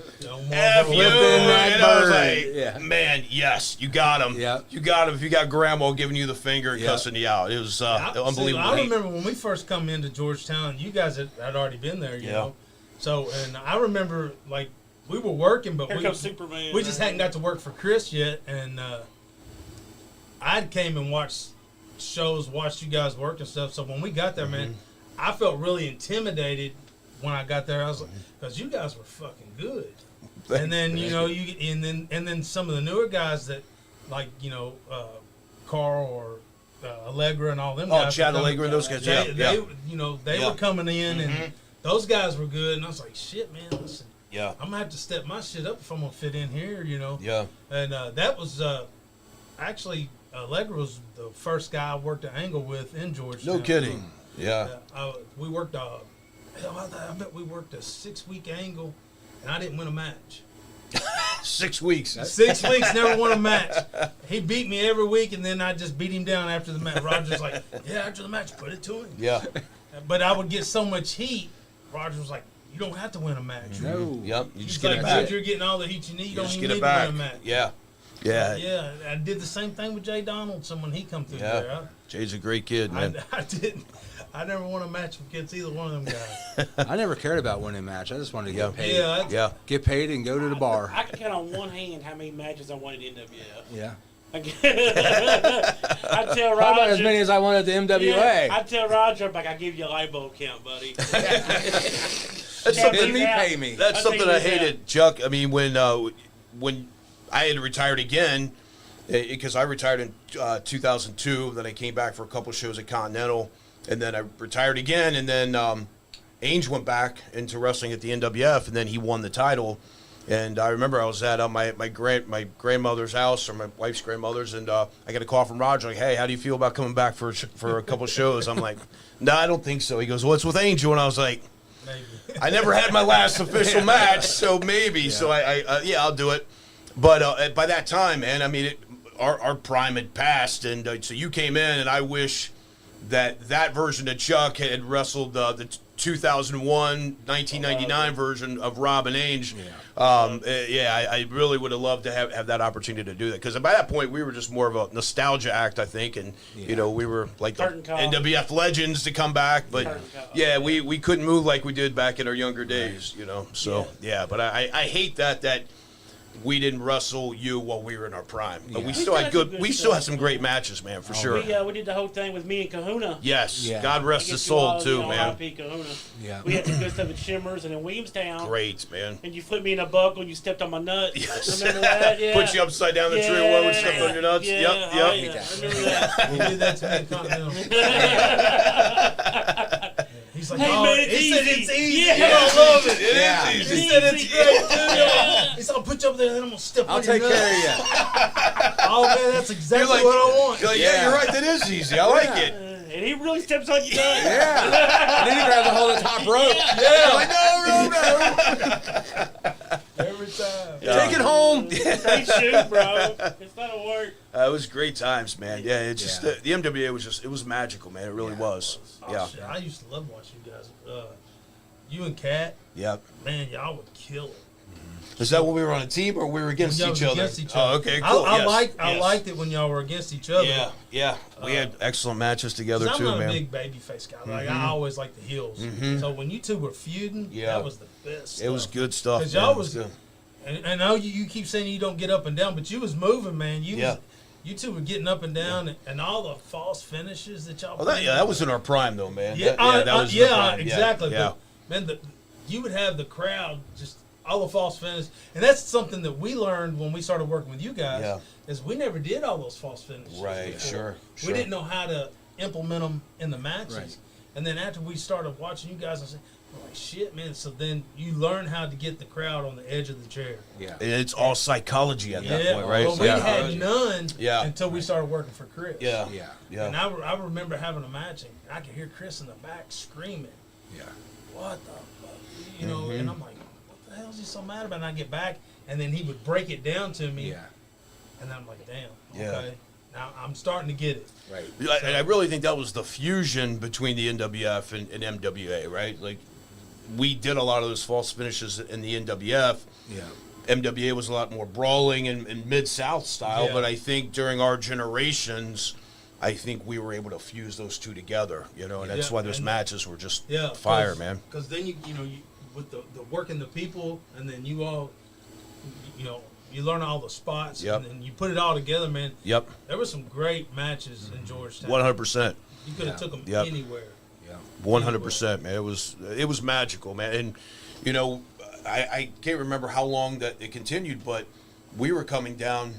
F you. And I was like, man, yes, you got him. Yeah. You got him. If you got grandma giving you the finger and cussing you out, it was unbelievable. I remember when we first come into Georgetown, you guys had already been there, you know. So, and I remember, like, we were working, but Here comes Superman. we just hadn't got to work for Chris yet, and I came and watched you guys work and stuff. So when we got there, man, I felt really intimidated when I got there. I was like, because you guys were fucking good. And then and then some of the newer guys that, like, Carl or Allegra and all them guys. Oh, Chad Allegra and those guys. They were coming in and those guys were good. And I was like, shit, man, listen. Yeah. I'm gonna have to step my shit up if I'm gonna fit in here, you know. Yeah. And that was actually Allegra was the first guy I worked at Angle with in Georgetown. No kidding. Yeah. We worked I bet we worked a 6-week Angle, and I didn't win a match. 6 weeks. 6 weeks, never won a match. He beat me every week, and then I just beat him down after the match. Roger's like, yeah, after the match, put it to him. Yeah. But I would get so much heat. Roger was like, you don't have to win a match. No. Yep. You just He's get like, it back. dude, you're getting all the heat you need. You don't Just even get need it back. to win a match. Yeah. Yeah. Yeah, I did the same thing with Jay Donaldson when he come through there. Yeah. Jay's a great kid, man. I never won a match against either one of them guys. I never cared about winning a match. I just wanted to get paid. Yeah, Yeah. Get paid and go to the bar. I can count on one hand how many matches I won at NWF. Yeah. I tell Roger. How about as many as I won at the MWA? Yeah, I tell Roger, like, I give you a light bulb count, buddy. That's Didn't something. he pay me? That's I something think I he's hated, Chuck. I mean, when I had retired again, because I retired in 2002, then I came back for a couple shows at Continental, and then I retired again, and then Ainge went back into wrestling at the NWF, and then he won the title. And I remember I was at my grandmother's house, or my wife's grandmother's, and I got a call from Roger, like, hey, how do you feel about coming back for a couple shows? I'm like, no, I don't think so. He goes, well, it's with Angel, and I was like, Maybe. I never had my last official match, so maybe. Yeah. So I'll do it. But by that time, man, I mean, our prime had passed, and so you came in, and I wish that version of Chuck had wrestled the 2001, 1999 version of Rob and Ainge. I really would have loved to have that opportunity to do that, because by that point we were just more of a nostalgia act, I think, and you know, we were like the NWF legends to come back, but we couldn't move like we did back in our younger days, you know. So but I hate that we didn't wrestle you while we were in our prime, but we still had some great matches, man, for sure. We did the whole thing with me and Kahuna. Yes, God rest his soul too, man. R.I.P. Kahuna. Yeah, we had some good stuff at Shimmers and in Williamstown. Great, man. And you flipped me in a buckle and you stepped on my nuts. Yes. Remember that? Yeah. Put you upside down the tree and stepped on your nuts. Yeah. Yep. Oh, yeah. Remember that? He did that to me in Continental. He's like, hey, oh, man, he said it's easy. Yeah. You don't love it. It is easy. He said it's great, too. He said, I'll put you up there and then I'm going to step on your nuts. I'll take care of you. Oh, man, that's exactly what I want. You're like, you're right. That is easy. I like it. And he really steps on your nuts. Yeah. And then he grabs a hold of the top rope. Like, no. Every time. Take it home. Straight shoot, bro. It's not a work. It was great times, man. Yeah, it's just the MWA was magical, man. It really was. Oh, shit. I used to love watching you guys. You and Kat. Yep. Man, y'all would kill it. Is that when we were on a team or we were against each other? Against each other. Oh, okay, cool. I liked it when y'all were against each other. Yeah. We had excellent matches together too, man. I'm not a big babyface guy. Like I always like the heels. So when you two were feuding, that was the best. It was good stuff. Because y'all was good. And I know you keep saying you don't get up and down, but you was moving, man. You two were getting up and down, and all the false finishes that y'all. That was in our prime, though, man. Yeah, that was in our prime. Exactly. Yeah. But, man, you would have the crowd just all the false finishes, and that's something that we learned when we started working with you guys. Yeah. Is we never did all those false finishes. Right. Before. Sure. We didn't know how to implement them in the matches, Right. and then after we started watching you guys, I said, like, shit, man. So then you learn how to get the crowd on the edge of the chair. Yeah. And it's all psychology at that point, right? Well, we had none until we started working for Chris. Yeah. And I remember having a match, and I could hear Chris in the back screaming. Yeah. What the fuck? You know, and I'm like, what the hell is he so mad about? And I get back, and then he would break it down to me. Yeah. And then I'm like, damn, okay. Now I'm starting to get it. Right. And I really think that was the fusion between the NWF and MWA, right? Like, we did a lot of those false finishes in the NWF. Yeah. MWA was a lot more brawling and Mid-South style, but I think during our generations, I think we were able to fuse those two together, you know, and that's why those matches were just fire, man. Because then you with the working the people, and then you all, you learn all the spots, and then you put it all together, man. Yep. There were some great matches in Georgetown. 100%. You could have took them anywhere. 100%, man. It was magical, man. And you know, I can't remember how long that it continued, but we were coming down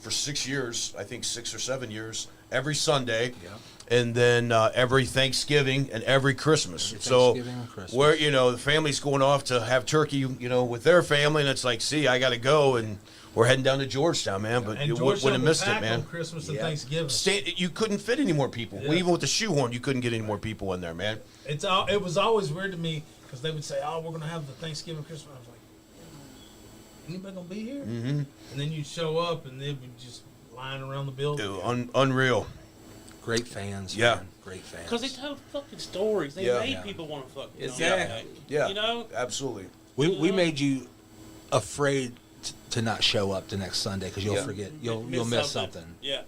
for 6 years, I think 6 or 7 years, every Sunday, and then every Thanksgiving and every Christmas. Where the family's going off to have turkey, with their family, and it's like, see, I got to go, and we're heading down to Georgetown, man. But you wouldn't have missed it, man. On Christmas and Thanksgiving, you couldn't fit any more people. Yeah. Even with the shoehorn, you couldn't get any more people in there, man. It was always weird to me because they would say, "Oh, we're gonna have the Thanksgiving Christmas." I was like, "Anybody gonna be here?" Mm-hmm. And then you'd show up, and they'd be just lying around the building. Dude, unreal. Great fans. Yeah. Man. Great fans. Because they told fucking stories. They made people want to fucking. Exactly. Yeah. Absolutely. We made you afraid to not show up the next Sunday because you'll forget. You'll miss something. Yeah.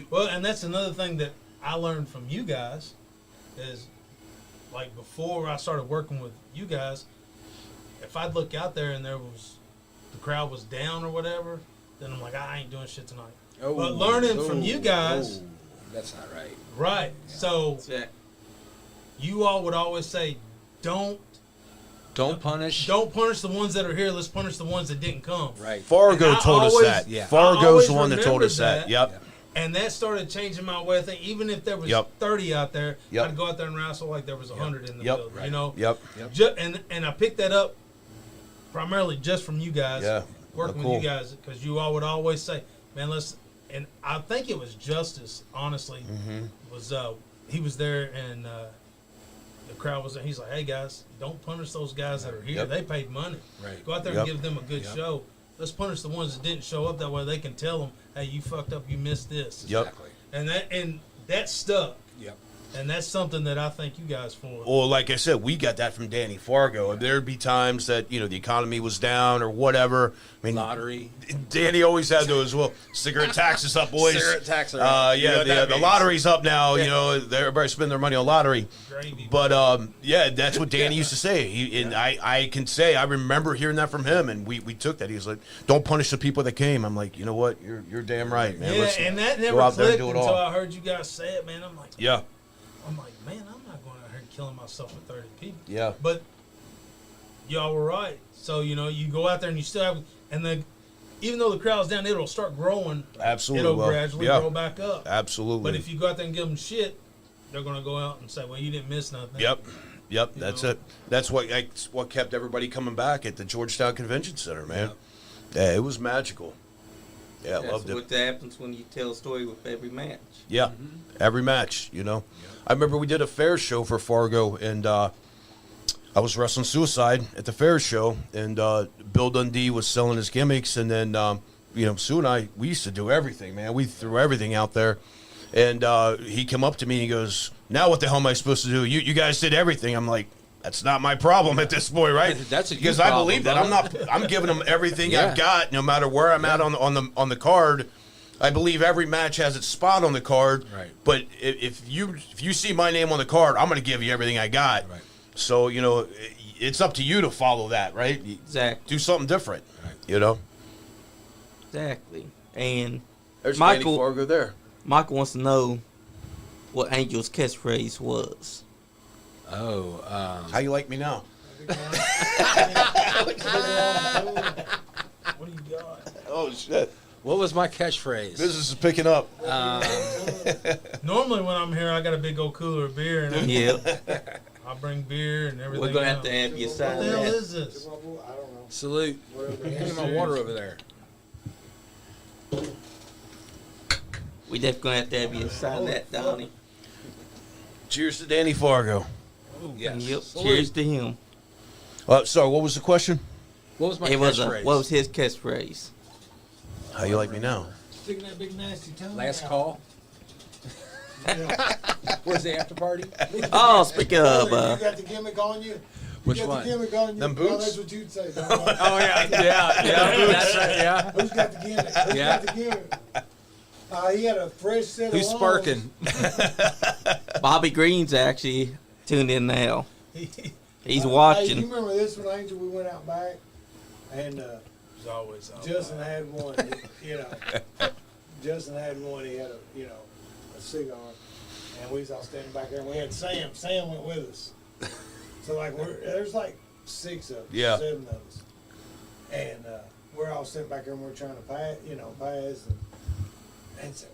Well, and that's another thing that I learned from you guys is, like, before I started working with you guys, if I'd look out there and the crowd was down or whatever, then I'm like, I ain't doing shit tonight. But learning from you guys, that's not right. Right. So you all would always say, don't punish the ones that are here. Let's punish the ones that didn't come. Right. Fargo told us that. Yeah. Fargo's the one that told us that. Yep. And that started changing my way of thinking. Even if there was 30 out there, I'd go out there and wrestle like there was 100 in the building. Right. You know. Yep. And I picked that up primarily just from you guys. Yeah. Working with you guys, because you all would always say, "Man, let's." And I think it was Justice. Honestly, was he was there and. The crowd was there. He's like, "Hey guys, don't punish those guys that are here. They paid money. Right. Go out there and give them a good show. Let's punish the ones that didn't show up. That way they can tell them, hey, you fucked up. You missed this." Exactly. And that stuck. Yep. And that's something that I thank you guys for. Well, like I said, we got that from Danny Fargo. There'd be times that, the economy was down or whatever. I mean, Lottery. Danny always had those. Well, cigarette tax is up, boys. Cigarette tax are up. The lottery's up now. Everybody spend their money on lottery. Gravy. But that's what Danny used to say. And I can say I remember hearing that from him, and we took that. He was like, "Don't punish the people that came." I'm like, you know what? You're damn right, man. Yeah, Let's and that go never out there and clicked do it until all. I heard you guys say it, man. I'm like, Yeah, man, I'm not going out here killing myself with 30 people. yeah. But y'all were right. So, you go out there and you still have, and even though the crowd's down, it'll start growing. Absolutely. It'll gradually grow back up. Absolutely. But if you go out there and give them shit, they're going to go out and say, well, you didn't miss nothing. Yep, that's it. That's what kept everybody coming back at the Georgetown Convention Center, man. Yeah, it was magical. Yeah, I That's loved it. what happens when you tell a story with every match. Yeah, every match, I remember we did a fair show for Fargo, and I was wrestling Suicide at the fair show, and Bill Dundee was selling his gimmicks, and then, Sue and I, we used to do everything, man. We threw everything out there. And he came up to me and he goes, "Now what the hell am I supposed to do? You guys did everything." I'm like, "That's not my problem at this point, right?" Because I believe that I'm giving them everything I've got, no matter where I'm at on the card. I believe every match has its spot on the card. Right. But if you see my name on the card, I'm going to give you everything I got. Right. So it's up to you to follow that, right? Exactly. Do something different. Right. Exactly. And There's Michael- Danny Fargo there. Michael wants to know what Angel's catchphrase was. Oh, How you like me now? What do you got? Oh shit! what was my catchphrase? Business is picking up. Normally when I'm here, I got a big old cooler of beer, and Yep. I bring beer and everything. We're going to have else. to have you What sign the hell that. is this? I don't know. Salute. Give me my water over there. We definitely going to have you sign that, Donnie. Cheers to Danny Fargo. Yes. Yep. Salute. Cheers to him. Sorry, what was the question? What was my It was catchphrase? what was his catchphrase? How you like me now? Sticking that big nasty tongue Last out. call. Where's the after party? Oh, speaking of, You got the gimmick on you? Which you got one? the gimmick on you? Them Oh, boots? that's what you'd say. Don. Oh yeah, That's right, yeah. Who's got the gimmick? Who's Yeah. got the gimmick? He had a fresh set Who's of lungs. sparking? Bobby Green's actually tuned in now. He's Hey, you watching. remember this one, Angel? We went out back, and There's always Justin had one. Justin had one. He had a cigar, and we was all standing back there. And we had Sam. Sam went with us. So there's like 6 of us, Yeah. 7 of us, and we're all sitting back there and we're trying to pass, and said,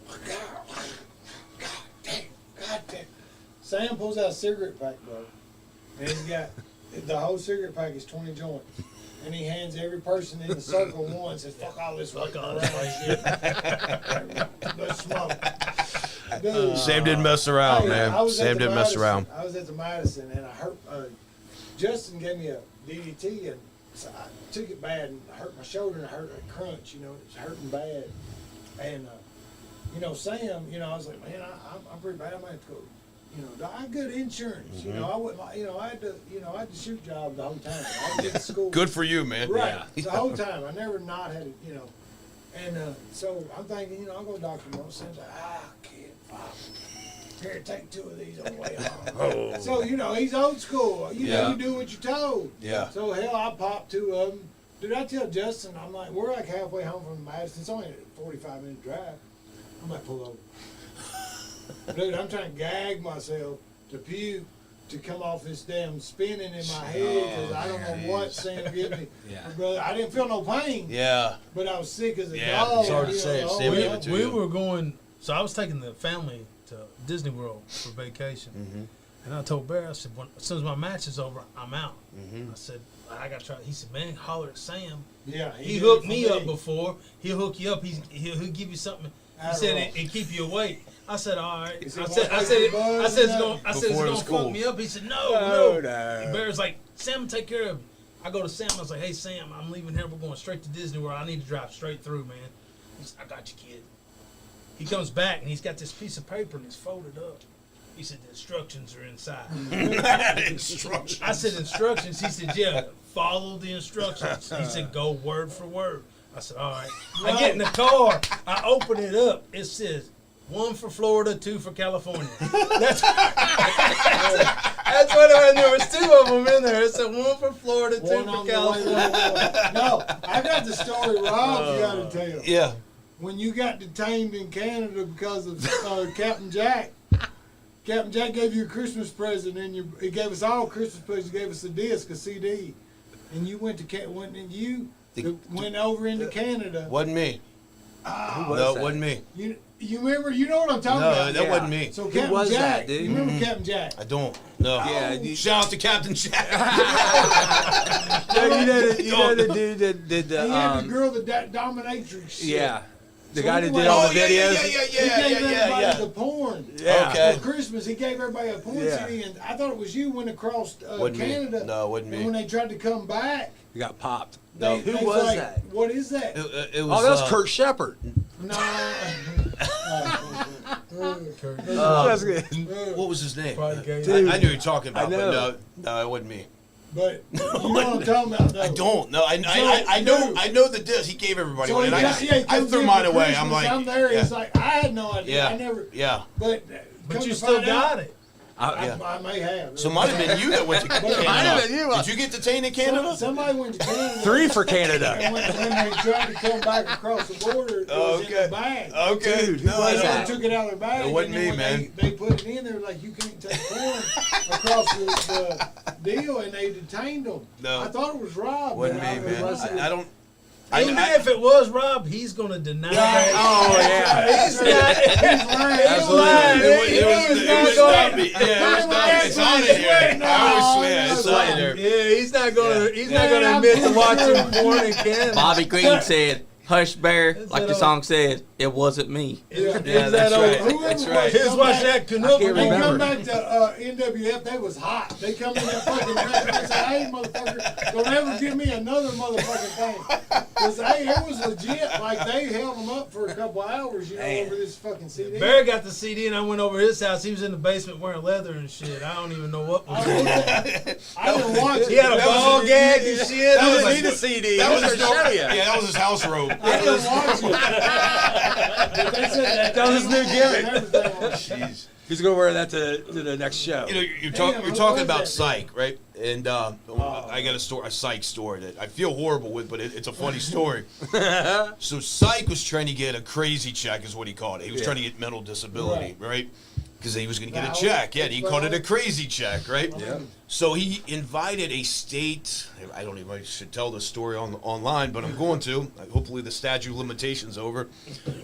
God damn. Sam pulls out a cigarette pack, bro, and he's got the whole cigarette pack is 20 joints. And he hands every person in the circle one and says, "Fuck all this fucking around shit. Let's smoke." Dude, Sam didn't mess around, hey, man. I was at Sam the didn't mess Madison. around. I was at the Madison and I hurt. Justin gave me a DDT and so I took it bad and hurt my shoulder and I hurt a crunch. It was hurting bad. And Sam, I was like, man, I'm pretty bad. I might have to go. I had good insurance. I wouldn't. I had the shoot job the whole time. I did school. Good for you, man. Right. The whole time. I never not had it, And so I'm thinking, I'll go to Dr. Moore. Sam's like, kid, fuck. Here, take 2 of these on the way home. So, he's old school. You do what you're told. Yeah. So, hell, I popped 2 of them. Dude, I tell Justin, I'm like, we're like halfway home from Madison. It's only a 45-minute drive. I'm like, pull over. Dude, I'm trying to gag myself to puke to come off this damn spinning in my head because I don't know what Sam gave me. Yeah. But brother, I didn't feel no pain, Yeah. but I was sick as a Yeah, dog. it's hard to say. the whole Sam way gave home. it to we you. were going. So I was taking the family to Disney World for vacation, and I told Bear, I said, as soon as my match is over, I'm out. I said, I got to try. He said, man, holler at Sam. Yeah, He did hooked it for me up before. He'll hook you up. He'll give you something. He said it keep you awake. I said, all right. Is I it said, one it's buzz going. I said it's Before it gonna was cool. fuck me up. He said, no. No. Bear's like, Sam will take care of you. I go to Sam. I was like, hey Sam, I'm leaving here. We're going straight to Disney World. I need to drive straight through, man. He said, I got you, kid. He comes back and he's got this piece of paper and it's folded up. He said, the instructions are inside. Instructions. I said, instructions? He said, yeah, follow the instructions. He said, go word for word. I said, all right. I get in the car. I open it up. It says, 1 for Florida, 2 for California. That's what I knew. There was 2 of them in there. It said 1 for Florida, 2 for California. No, I got the story Rob's got to tell. Yeah. When you got detained in Canada because of Captain Jack, Captain Jack gave you a Christmas present, and he gave us all Christmas presents. He gave us a disc, a CD, and you went over into Canada. Wasn't me. was It wasn't me. You remember? You know what I'm talking about? That wasn't me. So Who Captain was Jack, that, dude? you remember Captain Jack? I don't. No. Yeah. Shout out to Captain Jack. You know the dude that did He had the girl, the dominatrix. Shit. yeah. The So guy that anyway- did all the yeah, videos. He gave everybody the porn. Yeah. Okay. For Christmas, he gave everybody a porn Yeah. CD, and I thought it was you went across Wasn't me. Canada. No, it wasn't And me. when they tried to come back, He got popped. they, Who they was like, that? What is that? It was. Oh, that was Kurt Shepard. No. That's good. What was his name? Probably gave Dude. I knew you were talking about, I know. but no, it wasn't me. But you know what I'm talking about, though. I don't. No, I So, know the disc. He gave everybody So one, he and got, I comes threw in mine for away. Christmas, I'm like, I'm there. yeah, It's like I had no idea. yeah, I never. yeah. But But you still got it. I may have. So it might have been you that went to Canada. Might have been you. Did you get detained in Canada? Somebody went to Canada. 3 for Canada. And when they tried to come back across the border, it was in the bag. Okay. Dude, who No, was I They that? don't. took it out of their bag. It wasn't and then me, when man. They put it in there like you can't take porn across the deal, and they detained them. No. I thought it was Rob. Wasn't but me, man. I don't. Even if it was Rob, he's going to deny that. Oh, yeah. He's lying. He's lying. It was not me. Yeah, it's on it here. I always swear, it's on there. Yeah, he's not going to. He's not going to admit to watching porn in Canada. Bobby Green said, "Hush, Bear," like the that song said. It wasn't me. Is Yeah, that that's old? right. Whoever That's was right. Here's come watch back- that Canuck. can't They remember. come back to NWF, they was hot. They come in that fucking restaurant and say, hey, motherfucker, don't ever give me another motherfucking thing. Because, hey, it was legit. Like, they held them up for a couple hours, over this fucking CD. Barry got the CD and I went over his house. He was in the basement wearing leather and shit. I don't even know what was going on. I didn't watch it. He had a ball gag and shit. That was Need a CD. That was He's his gonna show you. Yeah, that was his house robe. I didn't watch it. But they said That was his new gimmick. and everything on it. Jeez. He's going to wear that to the next show. You know, you're who talking was about that? Psych, right? And I got a Psych story that I feel horrible with, but it's a funny story. So Psych was trying to get a crazy check, is what he called it. He was trying to get mental disability, right? Because he was going to get a check. Yeah, he called it a crazy check, right? Yeah. So he invited a state. I don't even know if I should tell this story online, but I'm going to. Hopefully the statute of limitations over.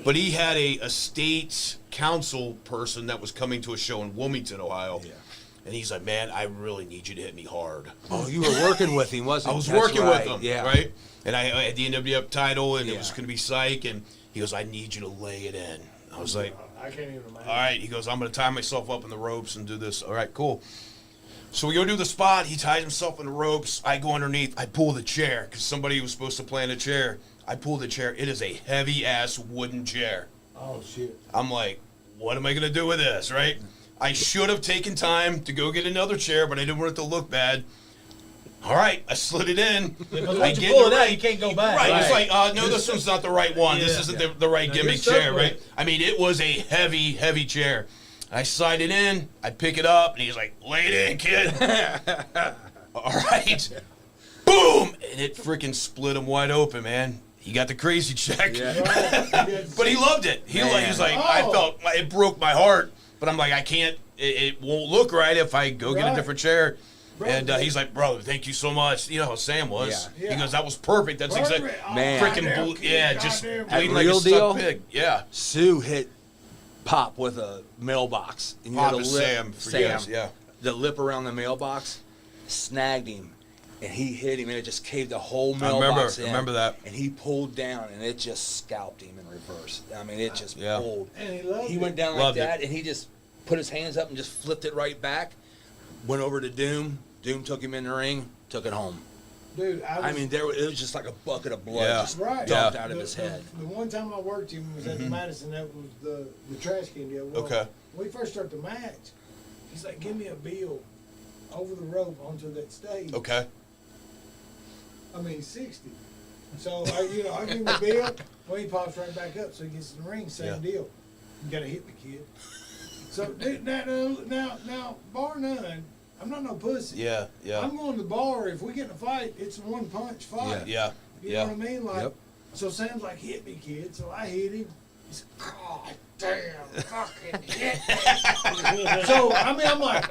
But he had a state council person that was coming to a show in Wilmington, Ohio. Yeah. And he's like, man, I really need you to hit me hard. Oh, you were working with him, wasn't I you? was That's working right. with him, Yeah. right? And I had the NWF title, and it was Yeah. going to be Psych. And he goes, I need you to lay it in. I was like, I can't even imagine. all right. He goes, I'm going to tie myself up in the ropes and do this. All right, cool. So we go do the spot. He ties himself in the ropes. I go underneath. I pull the chair because somebody was supposed to play in a chair. I pull the chair. It is a heavy-ass wooden chair. Oh, shit. I'm like, what am I going to do with this, right? I should have taken time to go get another chair, but I didn't want it to look bad. All right, I slid it in. Because I once you get pull in it the out, you can't go back. Right, it's like, no, this one's not the right one. This Yeah. isn't the right No, gimmick you're stuck chair, with right? it. I mean, it was a heavy, heavy chair. I slide it in, I pick it up, and he's like, lay it in, kid. All right. Boom! And it freaking split him wide open, man. He got the crazy check. But he loved it. He was like, I felt, it broke my heart, but I'm like, I can't, it won't look right if I go get a different chair. And he's like, brother, thank you so much. You know how Sam was. Yeah. He goes, that was perfect. That's exactly, Man. freaking, just bleeding like Real a stuck deal? pig. Yeah. Sue hit Pop with a mailbox. And you Pop know the is lip- Sam for years, yeah. The lip around the mailbox snagged him, and he hit him, and it just caved the whole mailbox in. remember that. And he pulled down, and it just scalped him in reverse. I mean, it just Yeah. pulled. And he loved He it. went down like Loved it. that, and he just put his hands up and just flipped it right back. Went over to Doom. Doom took him in the ring, took it home. Dude, I mean, it was just like a bucket of blood Yeah. just right. dumped Yeah. out of his head. The one time I worked him was at the Madison. That was the trash can deal. Well, Okay. When we first started the match, He's like, give me a bill over the rope onto that stage. Okay. I mean, 60. So, I give him a bill. Well, he pops right back up, so he gets in the ring, same deal. You got to hit me, kid. So, dude, now, bar none, I'm not no pussy. Yeah. I'm going to the bar. If we get in a fight, it's a one-punch fight. Yeah. You know what I mean? Like, Yep. So Sam's like, hit me, kid. So I hit him. He's like, God damn, fucking hit me. So, I mean, I'm like,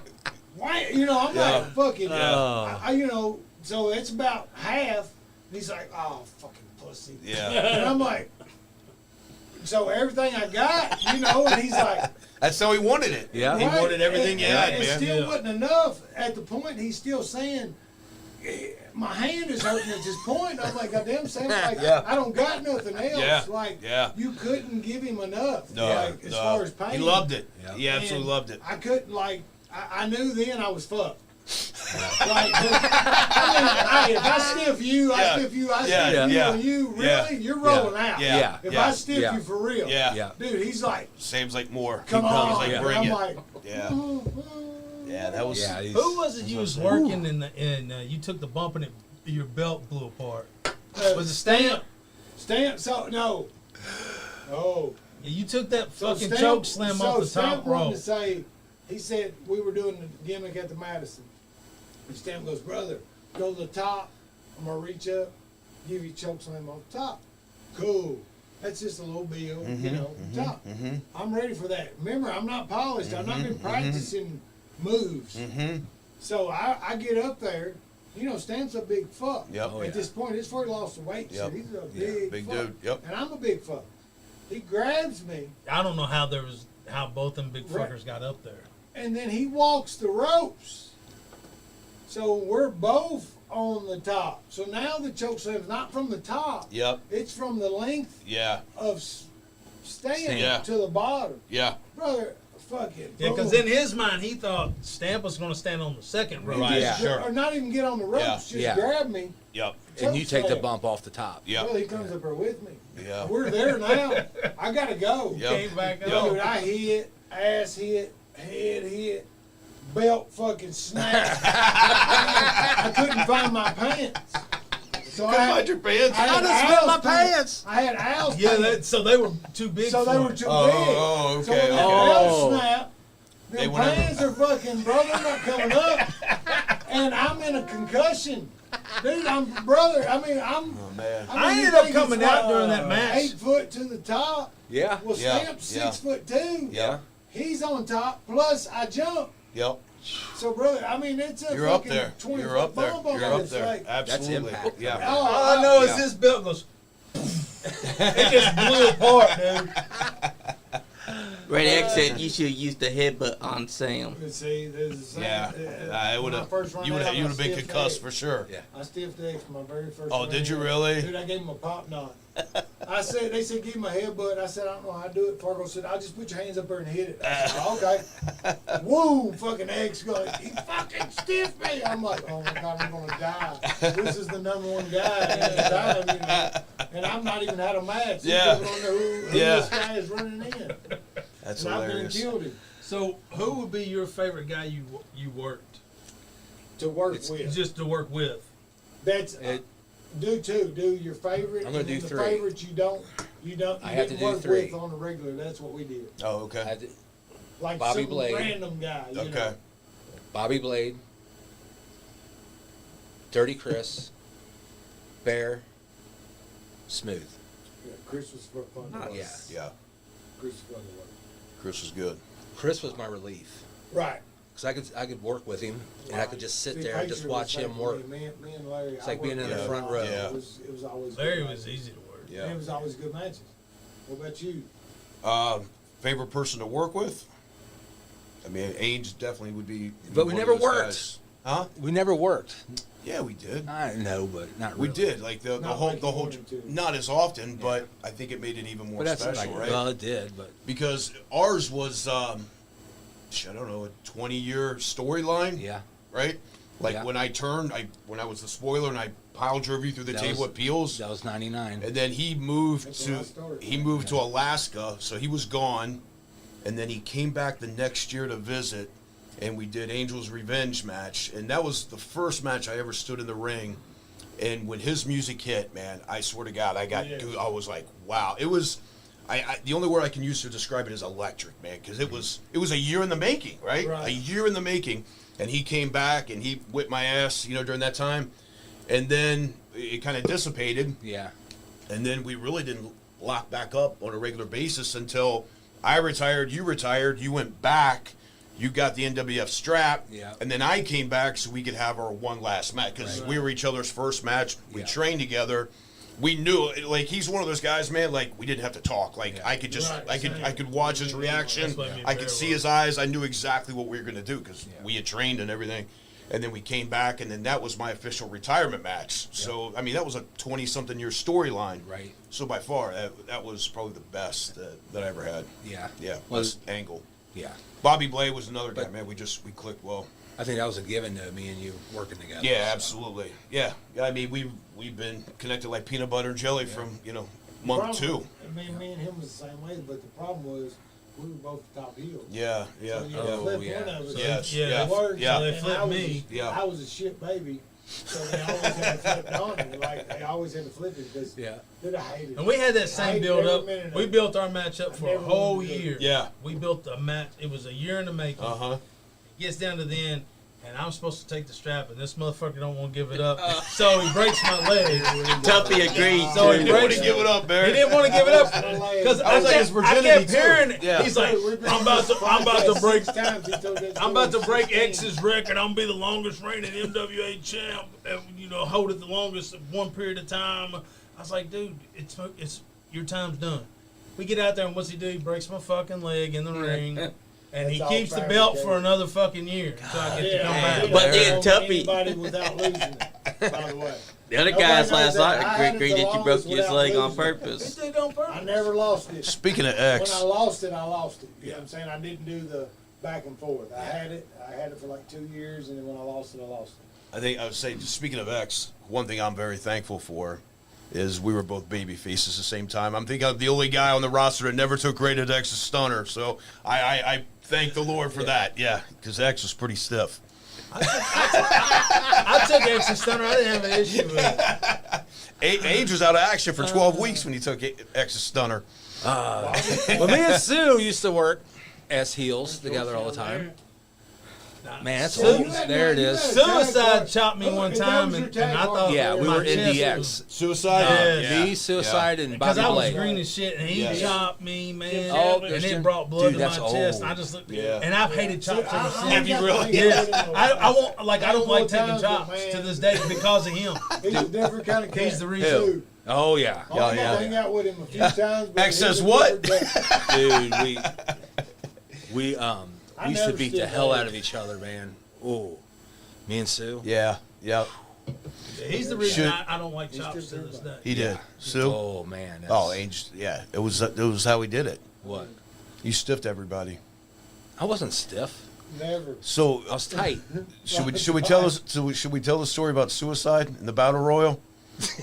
why? I'm like, fucking, so it's about half. And he's like, oh, fucking pussy. Yeah. And I'm like, so everything I got, and he's like, That's how he wanted it. Yeah. He wanted everything he had, It man. still wasn't enough. At the point, he's still saying, my hand is hurting at this point. I'm like, goddamn, Sam, like, I don't got nothing else. Yeah. Like, Yeah. you couldn't give him enough. No, like, as far as pain. He loved it. Yeah. He absolutely And loved it. I couldn't, like, I knew then I was fucked. Like, I mean, hey, if I stiff you, I stiff you, I stiff you, and you, really? You're rolling out. Yeah. If I stiff you for real. Yeah. Dude, he's like, Sam's like more. come on. He's like, And bring I'm it. like, Yeah, that was. Yeah, Who was it you was working and you took the bump and your belt blew apart? Was it Stamp? Stamp, so, no. Oh. Yeah, you took that So fucking Stamp- choke slam so off the Stamp top wanted rope. to say, he said we were doing the gimmick at the Madison. And Stamp goes, brother, go to the top. I'm going to reach up, give you a choke slam off the top. Cool. That's just a little bill, top. I'm ready for that. Remember, I'm not polished. I've not been practicing moves. So I get up there. Stamp's a big fuck. Yep. At this point, it's before he lost the weight. Yep. Shit. He's a big fuck. dude. Yep. And I'm a big fuck. He grabs me. I don't know how both them big Right. fuckers got up there. And then he walks the ropes. So we're both on the top. So now the choke slam's not from the top. Yep. It's from the length Yeah. of Stamp Yeah. to the bottom. Yeah. Brother, fucking. Yeah, because in his mind he thought Stamp was going to stand on the second rope. Right. Just, Sure. Or not even get on the ropes. Yeah. Just Yeah. grab me. Yep. And you take the slam. bump off the top. Yep. Well, he comes up there with me. Yeah. We're there now. I got to go. Yep. Came back Yep. up. Dude, I hit, ass hit, head hit, belt fucking snapped. I couldn't find my pants. So Couldn't find your pants? I had Al's pants. I had Al's Yeah, pants. so they were too big So for they him. were too Oh, big. oh, So okay, when that okay. belt snapped, They the went over. pants are fucking, bro, they're not coming up. And I'm in a concussion. Dude, I'm Oh man. I you ended up think coming it's out during that match. 8 foot to the top. Yeah. Well, Yeah, Stamp's yeah. 6'2". Yeah. He's on top. Plus, I jump. Yep. So, brother, it's a You're up fucking there. 20 You're up there. bump on You're up this there. thing. Absolutely. impact. Yeah. Oh, All I know is Yeah. this belt goes. It just blew apart, dude. Red X said you should use the headbutt on Sam. See, there's the same. Yeah. It would when I have. first run You would out, have I been stiffed concussed the for X. sure. Yeah. I stiffed the X my very first. Oh, run did you out. really? Dude, I gave him a pop knot. They said give him a headbutt. I said I don't know how to do it. Fargo said I'll just put your hands up there and hit it. I said, okay. Woo, fucking X going. He fucking stiffed me. I'm like, oh my god, I'm gonna die. This is the #1 guy and he's dying, and I'm not even had a match. Yeah. He doesn't know who Yeah. this guy is running in. That's And I've been hilarious. killed him So, who would be your favorite guy you worked? to work with. Just to work with. That's do two. Do your favorite. I'm gonna and do then three. The favorites you don't. I have to didn't do work three. with on the regular. That's what we did. Oh, okay. Like Bobby some Blade. random guy. You Okay. know. Bobby Blade, Dirty Chris, Bear, Smooth. Yeah, Chris was fun to work. Yeah. Yeah. Chris was fun to work. Chris was good. Chris was my relief Right. because I could work with him and I could just sit See, there and just Patriot watch was him like work. Me and Larry. It's I like being worked in the with front him. row. Yeah. It was always. Larry good was matches. easy to work. Yeah. And it was always good matches. What about you? Favorite person to work with? I mean, age definitely would be. But we one of never those worked. guys. Huh? We never worked. Yeah, we did. I know, but not We really. did like the Not whole like you wanted to. not as often, but I think it made it even more But that's special, like, right? well, it did, but Because ours was I don't know, a 20-year storyline, yeah. right? Like Yeah. when I turned, when I was the spoiler and I pile drove you through the That table was- at Peels, That was 99. and then he moved That's to when I started. to Alaska, so he was gone, and then he came back the next year to visit, and we did Angel's Revenge match, and that was the first match I ever stood in the ring. And when his music hit, man, I swear to God, I was like, wow. It was, the only word I can use to describe it is electric, man, because it was a year in the making, right? A year in the making, and he came back and he whipped my ass, during that time, and then it kind of dissipated. Yeah. And then we really didn't lock back up on a regular basis until I retired, you went back. You got the NWF strap, and then I came back so we could have our one last match because we were each other's first match. We trained together. We knew, like, he's one of those guys, man. Like, we didn't have to talk. Like, I could just, I could watch his reaction. I could see his eyes. I knew exactly what we were going to do because we had trained and everything. And then we came back, and then that was my official retirement match. So, I mean, that was a 20-something year storyline. Right. So by far, that was probably the best that I ever had. Yeah. Yeah. Was Angle. Yeah. Bobby Blade was another guy, man. We clicked well. I think that was a given to me and you working together. Yeah, absolutely. Yeah. I mean, we've been connected like peanut butter and jelly from, month two. Me and him was the same way, but the problem was we were both top heels. Yeah. So you flip one of us. Yes. It worked, Yeah. so They then flipped me. I was a shit baby. So they always had to flip it on me. Like, they always had to flip it because I hated it. And we had that I same hated build every up. minute of We it. built our match up for a never whole wanted to do it. year. Yeah. We built a match. It was a year in the making. Uh-huh. It gets down to the end, and I'm supposed to take the strap, and this motherfucker don't want to give it up. So he breaks my leg. Tuffy agreed. So He he didn't want breaks to give it up, He Barry. didn't want to give it up because I was like his virginity, I kept too. hearing. Yeah. He's like, I'm about to break. I'm about to break X. X's record. I'm gonna be the longest reigning MWA champ. And, hold it the longest one period of time. I was like, dude, it's your time's done. We get out there and what's he do? He breaks my fucking leg in the ring. And he That's keeps all the belt for fabricated. another fucking year. So I get to come back. But then Tuffy- Anybody without losing it, by the way. The other Nobody guys knows last that. night I had it agreed the that you broke longest his without leg on losing it. He purpose. did it on purpose. I never lost it. Speaking of When X, I lost it, I lost it. You know what I'm saying? I didn't do the back and forth. I had it for like 2 years, and then when I lost it, I lost it. I think I would say, speaking of X, one thing I'm very thankful for is we were both baby faces at the same time. I'm thinking I'm the only guy on the roster that never took rated X's stunner. So I thank the Lord for that. Yeah, because X was pretty stiff. I took extra stunner. I didn't have an issue with it. Age was out of action for 12 weeks when he took X's stunner. Well, me and Sue used to work as heels together all the time. Man, that's Sue- old. There it is. Suicide chopped me one time, and I thought Yeah, we my were in chest DX. was- Suicide? Yeah. Me, Suicide, and Because Bobby I was Blade. green as shit, and he Yes. chopped me, man, Oh, and Christian. it brought blood Dude, to my that's chest. old. And I just looked, Yeah. and I've hated chops ever since. Have you really? Yeah, I won't like. I don't like taking Handful of chops times, to man. this day because of him. He's a different kind of cat. He's the reason. Dude, Oh, yeah. I hang out with him a few times. but X he's says a what? different cat. Dude, we used to never beat the stood hell that. out of each other, man. Oh, me and Sue. Yeah. He's the reason Should- I don't like chops to this day. He did. Sue? Oh man. Oh, Age. Yeah. It was how we did it. What? You stiffed everybody. I wasn't stiff. Never. So I was tight. should we tell us? Should we tell the story about Suicide in the Battle Royal?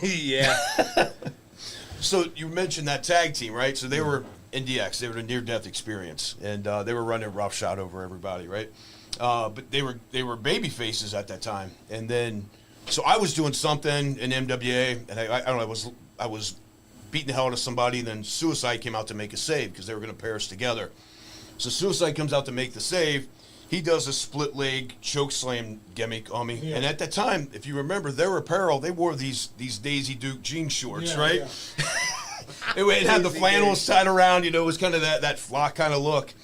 Yeah. So you mentioned that tag team, right? So they were in DX. They were a near-death experience, and they were running roughshod over everybody, right? But they were baby faces at that time, and then so I was doing something in MWA, and I don't know, I was beating the hell out of somebody, and then Suicide came out to make a save because they were going to pair us together. So Suicide comes out to make the save. He does a split leg choke slam gimmick on me, Yeah. and at that time, if you remember, their apparel, they wore these Daisy Duke jean shorts, Yeah, right? yeah. It had the flannels tied around, it was kind of that flock kind of look.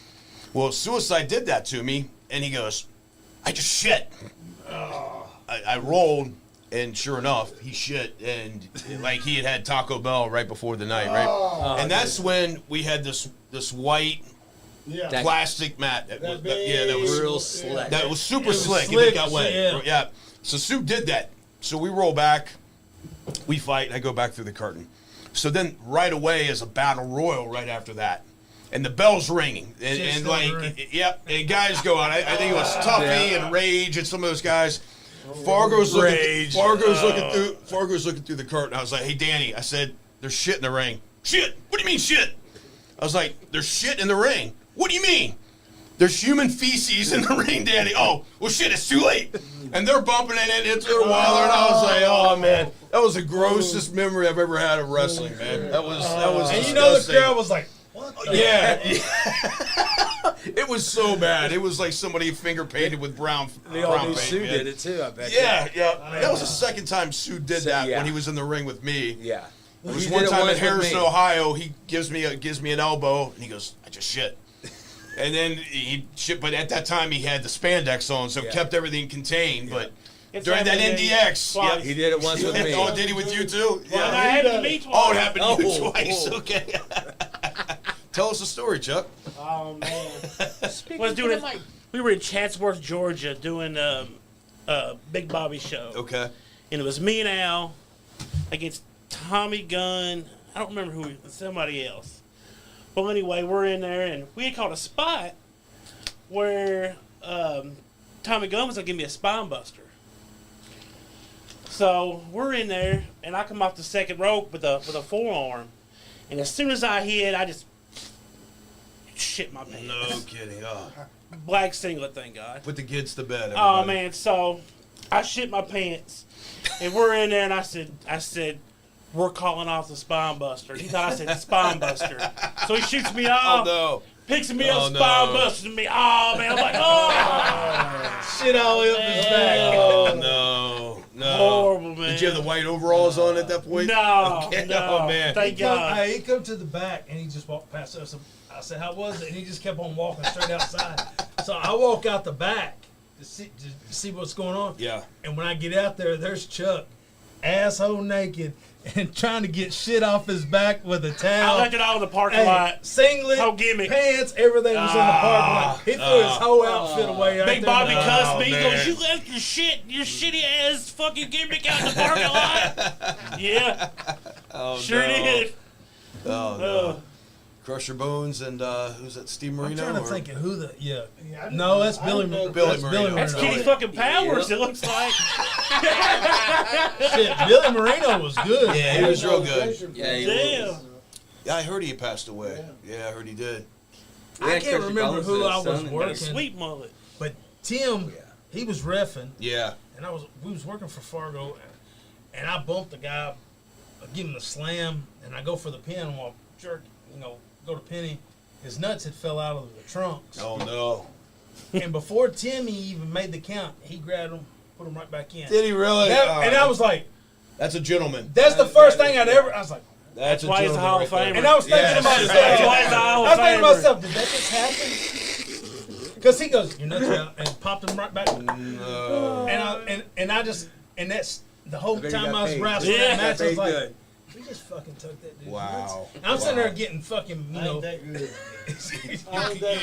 Well, Suicide did that to me, and he goes, I just shit. I rolled, and sure enough, he shit, and like he had Taco Bell right before the night, right? Oh, And that's when we had this white yeah. That- plastic mat. That was, that was Real slick. that was super It was slick. slick, It got wet. yeah. Yeah. So Sue did that. So we roll back, we fight, and I go back through the curtain. So then right away is a battle royal right after that. And the bell's ringing. And, Shit's and still like, ringing. yep, and guys go out. I think it was Tuffy Yeah. and Rage and some of those guys. Fargo's looking, Rage. Fargo's looking through the curtain. I was like, hey, Danny, I said, there's shit in the ring. Shit? What do you mean shit? I was like, there's shit in the ring. What do you mean? There's human feces in the ring, Danny. Oh, well, shit, it's too late. And they're bumping it into their Wilder, and I was like, oh, man. That was the grossest memory I've ever had of wrestling, man. That was And disgusting. you know the crowd was like, what the Yeah. It was so bad. It was like somebody finger painted with brown They all brown knew paint, Sue man. did it too, I bet. Yeah. That was the second time Sue did that yeah. when he was in the ring with me. Yeah. It was He one did it time in once with Harrison, me. Ohio. He gives me an elbow, and he goes, "I just shit." And then he shit, but at that time he had the spandex on, so it kept everything contained. But It's during that happened to me NDX, twice. He did it once with me. Oh, did he with you too? Well, Yeah. that happened to me twice. Oh, it happened to you Oh, twice. oh. Okay. Tell us the story, Chuck. Oh man. We were in Chatsworth, Georgia, doing Big Bobby show. Okay. And it was me and Al against Tommy Gunn. I don't remember who, somebody else. Well, anyway, we're in there, and we had caught a spot where Tommy Gunn was going to give me a spine buster. So we're in there, and I come off the second rope with a forearm. And as soon as I hit, I just shit my pants. No kidding. Oh. Black singlet, thank God. Put the kids to bed. Oh everybody. man, so I shit my pants, and we're in there, and I said, we're calling off the spine buster. He thought I said spine buster, so he shoots me Oh off, no. picks me Oh, up, no. spine busters me. Oh man, I'm like, oh, shit all the way up his back? Oh no. No. horrible man. Did you have the white overalls on at that point? No, Okay. no. Oh man. Thank God. He come to the back and he just walked past us. I said, "How was it?" And he just kept on walking straight outside. So I walk out the back to see what's going on. Yeah. And when I get out there, there's Chuck, asshole naked, and trying to get shit off his back with a I towel. left it all in the parking Hey, lot. singlet, Whole gimmick. pants, everything was in the parking lot. He threw his whole outfit away. Right Big there. Bobby cussed me. He man. goes, "You left your shitty ass fucking gimmick out in the parking lot." Yeah, Oh sure no. did. Oh no. Crusher Bones and who's that? Steve Marino? I'm trying to or- think of who the No, that's Billy. Billy That's Marino. That's no. Kitty fucking Powers. It looks like. Shit, Billy Marino was good. Yeah, he was real good. Yeah, he Damn. was. Yeah, I heard he passed away. Yeah, I heard he did. We I had can't Crusher remember Bones' who I son was and- working, Sweet mullet. but Tim, he was reffing, Yeah. and we was working for Fargo, and I bumped the guy, I give him the slam, and I go for the pin while jerk, go to Penny. His nuts had fell out of the trunks, Oh no. and before Timmy even made the count, he grabbed him, put him right back in. Did he really? And I was like, That's a gentleman. that's the first thing I'd ever. I was like, That's why he's a Hall of Famer. and I was thinking to myself, That's why he's a Hall I of was thinking to Famer. myself, did that just happen? Because he goes, your nuts are out, and popped him right back. No. And I just, and that's the whole bet he time got I was paid. wrestling Yeah. that match. I was Paid like, good. we just fucking took that dude's Wow. nuts. And I'm sitting there getting fucking, You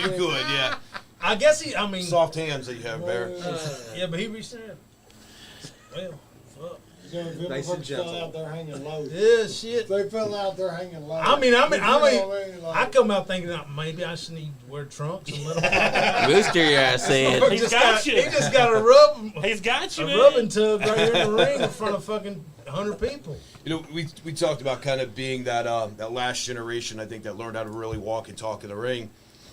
could, yeah. I guess I mean, Soft hands that you have, Bear. yeah, but he reached there. Well, fuck. Nice and gentle. Fell out there hanging low. Yeah, shit. They fell out there hanging low. I mean, like, I come out thinking that maybe I should need to wear trunks and let him. Rooster, your ass said. He's got you. He just got a He's got you, man. rubbing tub right here in the ring in front of fucking 100 people. You know, we talked about kind of being that that last generation, I think, that learned how to really walk and talk in the ring.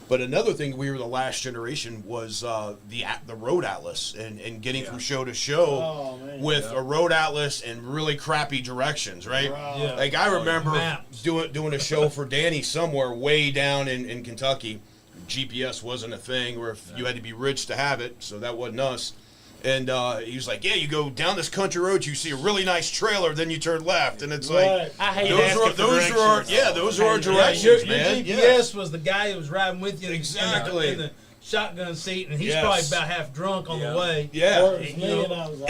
But another thing, we were the last generation was the road atlas and getting from show to show with a road atlas and really crappy directions, right? Yeah. Like I remember Maps. doing a show for Danny somewhere way down in Kentucky. GPS wasn't a thing, or if you had to be rich to have it, so that wasn't us. And he was like, "Yeah, you go down this country road, you see a really nice trailer, then you turn left, and it's like I hate those asking are for those are our directions. those are our Your directions, man. GPS was the guy who was riding with you Exactly. in the shotgun seat, and he's Yes. probably about half drunk on the way. Yeah. Or it was me and I was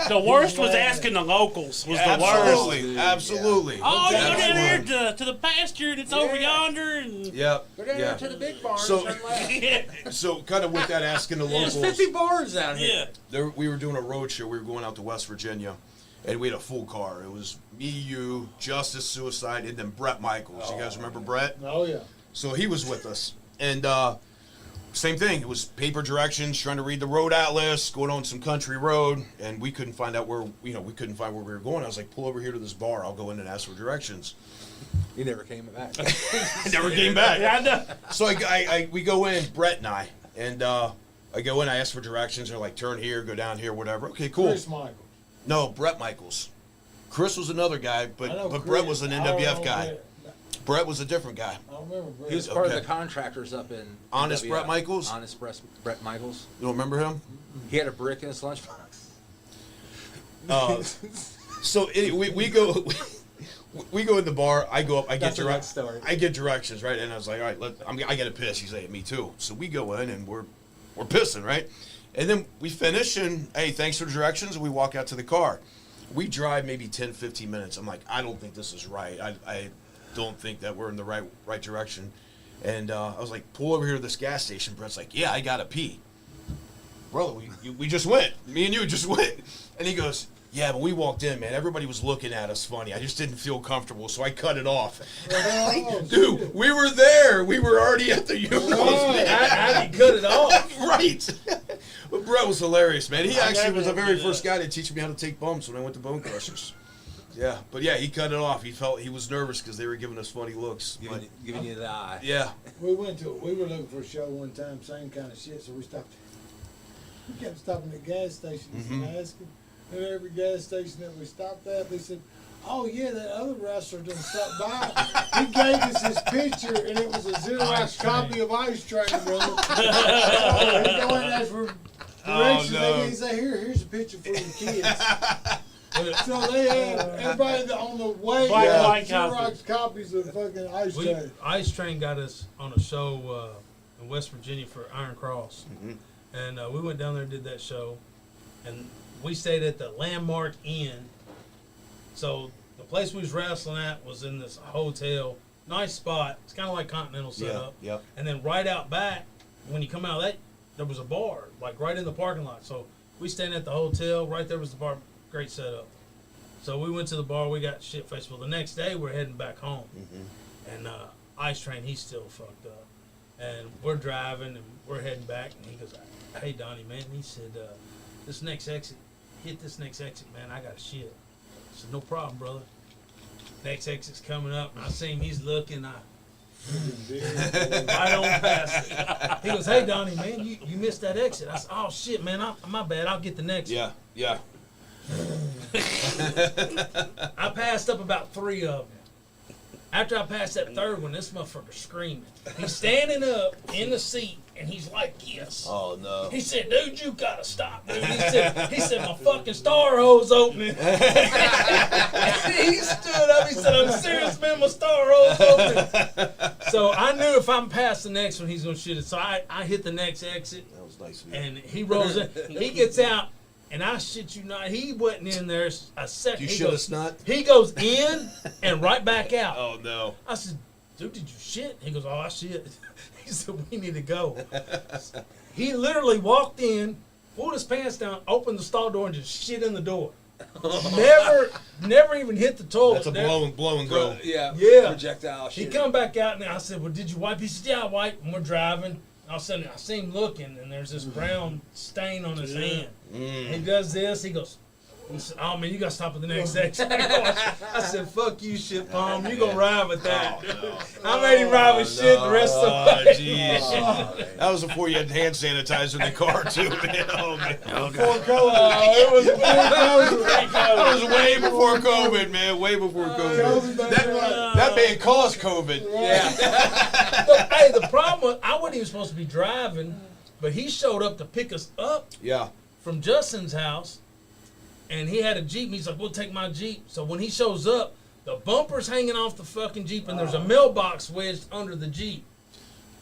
The worst was asking the locals. Was the worst. Absolutely, absolutely. Oh, you go down Absolutely. there to the pasture and it's over yonder. And Yep. Go down Yeah. there to the big barn. So- turn left. yeah, So kind of with that asking the There's locals, 50 barns down here. yeah. we were doing a road show. We were going out to West Virginia, and we had a full car. It was me, you, Justice, Suicide, and then Brett Michaels. You guys remember Brett? Oh, yeah. So he was with us, and same thing. It was paper directions, trying to read the road atlas, going on some country road, and we couldn't find out where, we couldn't find where we were going. I was like, pull over here to this bar. I'll go in and ask for directions. He never came back. Never came back. Yeah, I know. So we go in, Brett and I go in, I ask for directions. They're like, turn here, go down here, whatever. Okay, cool. Chris Michael. No, Brett Michaels. Chris was another guy, I but know Brett Chris. was an I don't NWF know guy. Brett. Brett was a different guy. I don't remember Brett. He was part of Okay. the contractors up in Honest NWF. Brett Michaels? Honest Brett Michaels. You don't remember him? He had a brick in his lunchbox. So we go we go in the bar. I go up. I get That's a good story. I get directions, right? And I was like, all right, I get a piss. He's like, me too. So we go in and we're pissing, right? And then we finish and hey, thanks for the directions. And we walk out to the car. We drive maybe 10, 15 minutes. I'm like, I don't think this is right. I don't think that we're in the right direction. And I was like, pull over here to this gas station. Brett's like, yeah, I gotta pee. Brother, we just went. Me and you just went. And he goes, yeah, but we walked in, man. Everybody was looking at us funny. I just didn't feel comfortable, so I cut it off. Oh, Dude, shit. we were there. We were already at the urinals, man. How did he cut it off? Right. But Brett was hilarious, man. He actually was the never very did first that. guy to teach me how to take bumps when I went to Bone Crushers. Yeah, but yeah, he cut it off. He was nervous because they were giving us funny looks. But, Giving you the eye. yeah. We were looking for a show one time, same kind of shit, so we stopped. We kept stopping at gas stations and asking. And every gas station that we stopped at, they said, oh yeah, that other wrestler done stopped by. He gave us his picture, and it was a Xerox copy of Ice Train, brother. So he go in and ask for directions. no. He say, here's a picture for your kids. So they had everybody on the way Black and had white Xerox copies of fucking Ice Train. Ice Train got us on a show in West Virginia for Iron Cross, and we went down there and did that show, and we stayed at the Landmark Inn. So the place we was wrestling at was in this hotel, nice spot. It's kind of like Continental setup. Yep. And then right out back, when you come out of that, there was a bar, like right in the parking lot. So we stayed at the hotel, right there was the bar, great setup. So we went to the bar, we got shit faced. Well, the next day we're heading back home, and Ice Train, he's still fucked up, and we're driving and we're heading back, and he goes, "Hey Donnie, man," he said, "This next exit, hit this next exit, man. I got shit." I said, "No problem, brother." Next exit's coming up, and I see him. He's looking. Right on past it. He goes, "Hey Donnie, man, you missed that exit." I said, "Oh shit, man, my bad. I'll get the next one." Yeah. I passed up about 3 of them. After I passed that third one, this motherfucker's screaming. He's standing up in the seat, and he's like this. Oh, no. He said, "Dude, you gotta stop, dude." He said, "My fucking star hole's opening." He stood up. He said, "I'm serious, man. My star hole's opening." So I knew if I'm past the next one, he's gonna shoot it. So I hit the next exit, That was nice of you. and he rolls in. He gets out, and I shit you not, he wasn't in there a second. You He should have goes- snot. He goes in and right back out. Oh, no. I said, "Dude, did you shit?" He goes, "Oh, I shit." He said, "We need to go." He literally walked in, pulled his pants down, opened the stall door, and just shit in the door. Never even hit the toilet. That's a Never- blow and go. Yeah. Yeah. Projectile He shit. come back out, and I said, "Well, did you wipe?" He said, "Yeah, I wiped." And we're driving. All of a sudden, I see him looking, and there's this brown stain on his hand. He does this. He goes, he said, "Oh, man, you got to stop at the next exit." I said, "Fuck you, shit palm. You going to ride with that." I made him ride with shit the rest of the way. Jeez. That was before you had hand sanitizer in the car, too, man. Oh, man. Before COVID. It was before That was way before COVID, man. Way before COVID. That man caused COVID. But, hey, the problem was, I wasn't even supposed to be driving, but he showed up to pick us up Yeah. from Justin's house, and he had a Jeep. He's like, "We'll take my Jeep." So when he shows up, the bumper's hanging off the fucking Jeep, and there's a mailbox wedged under the Jeep.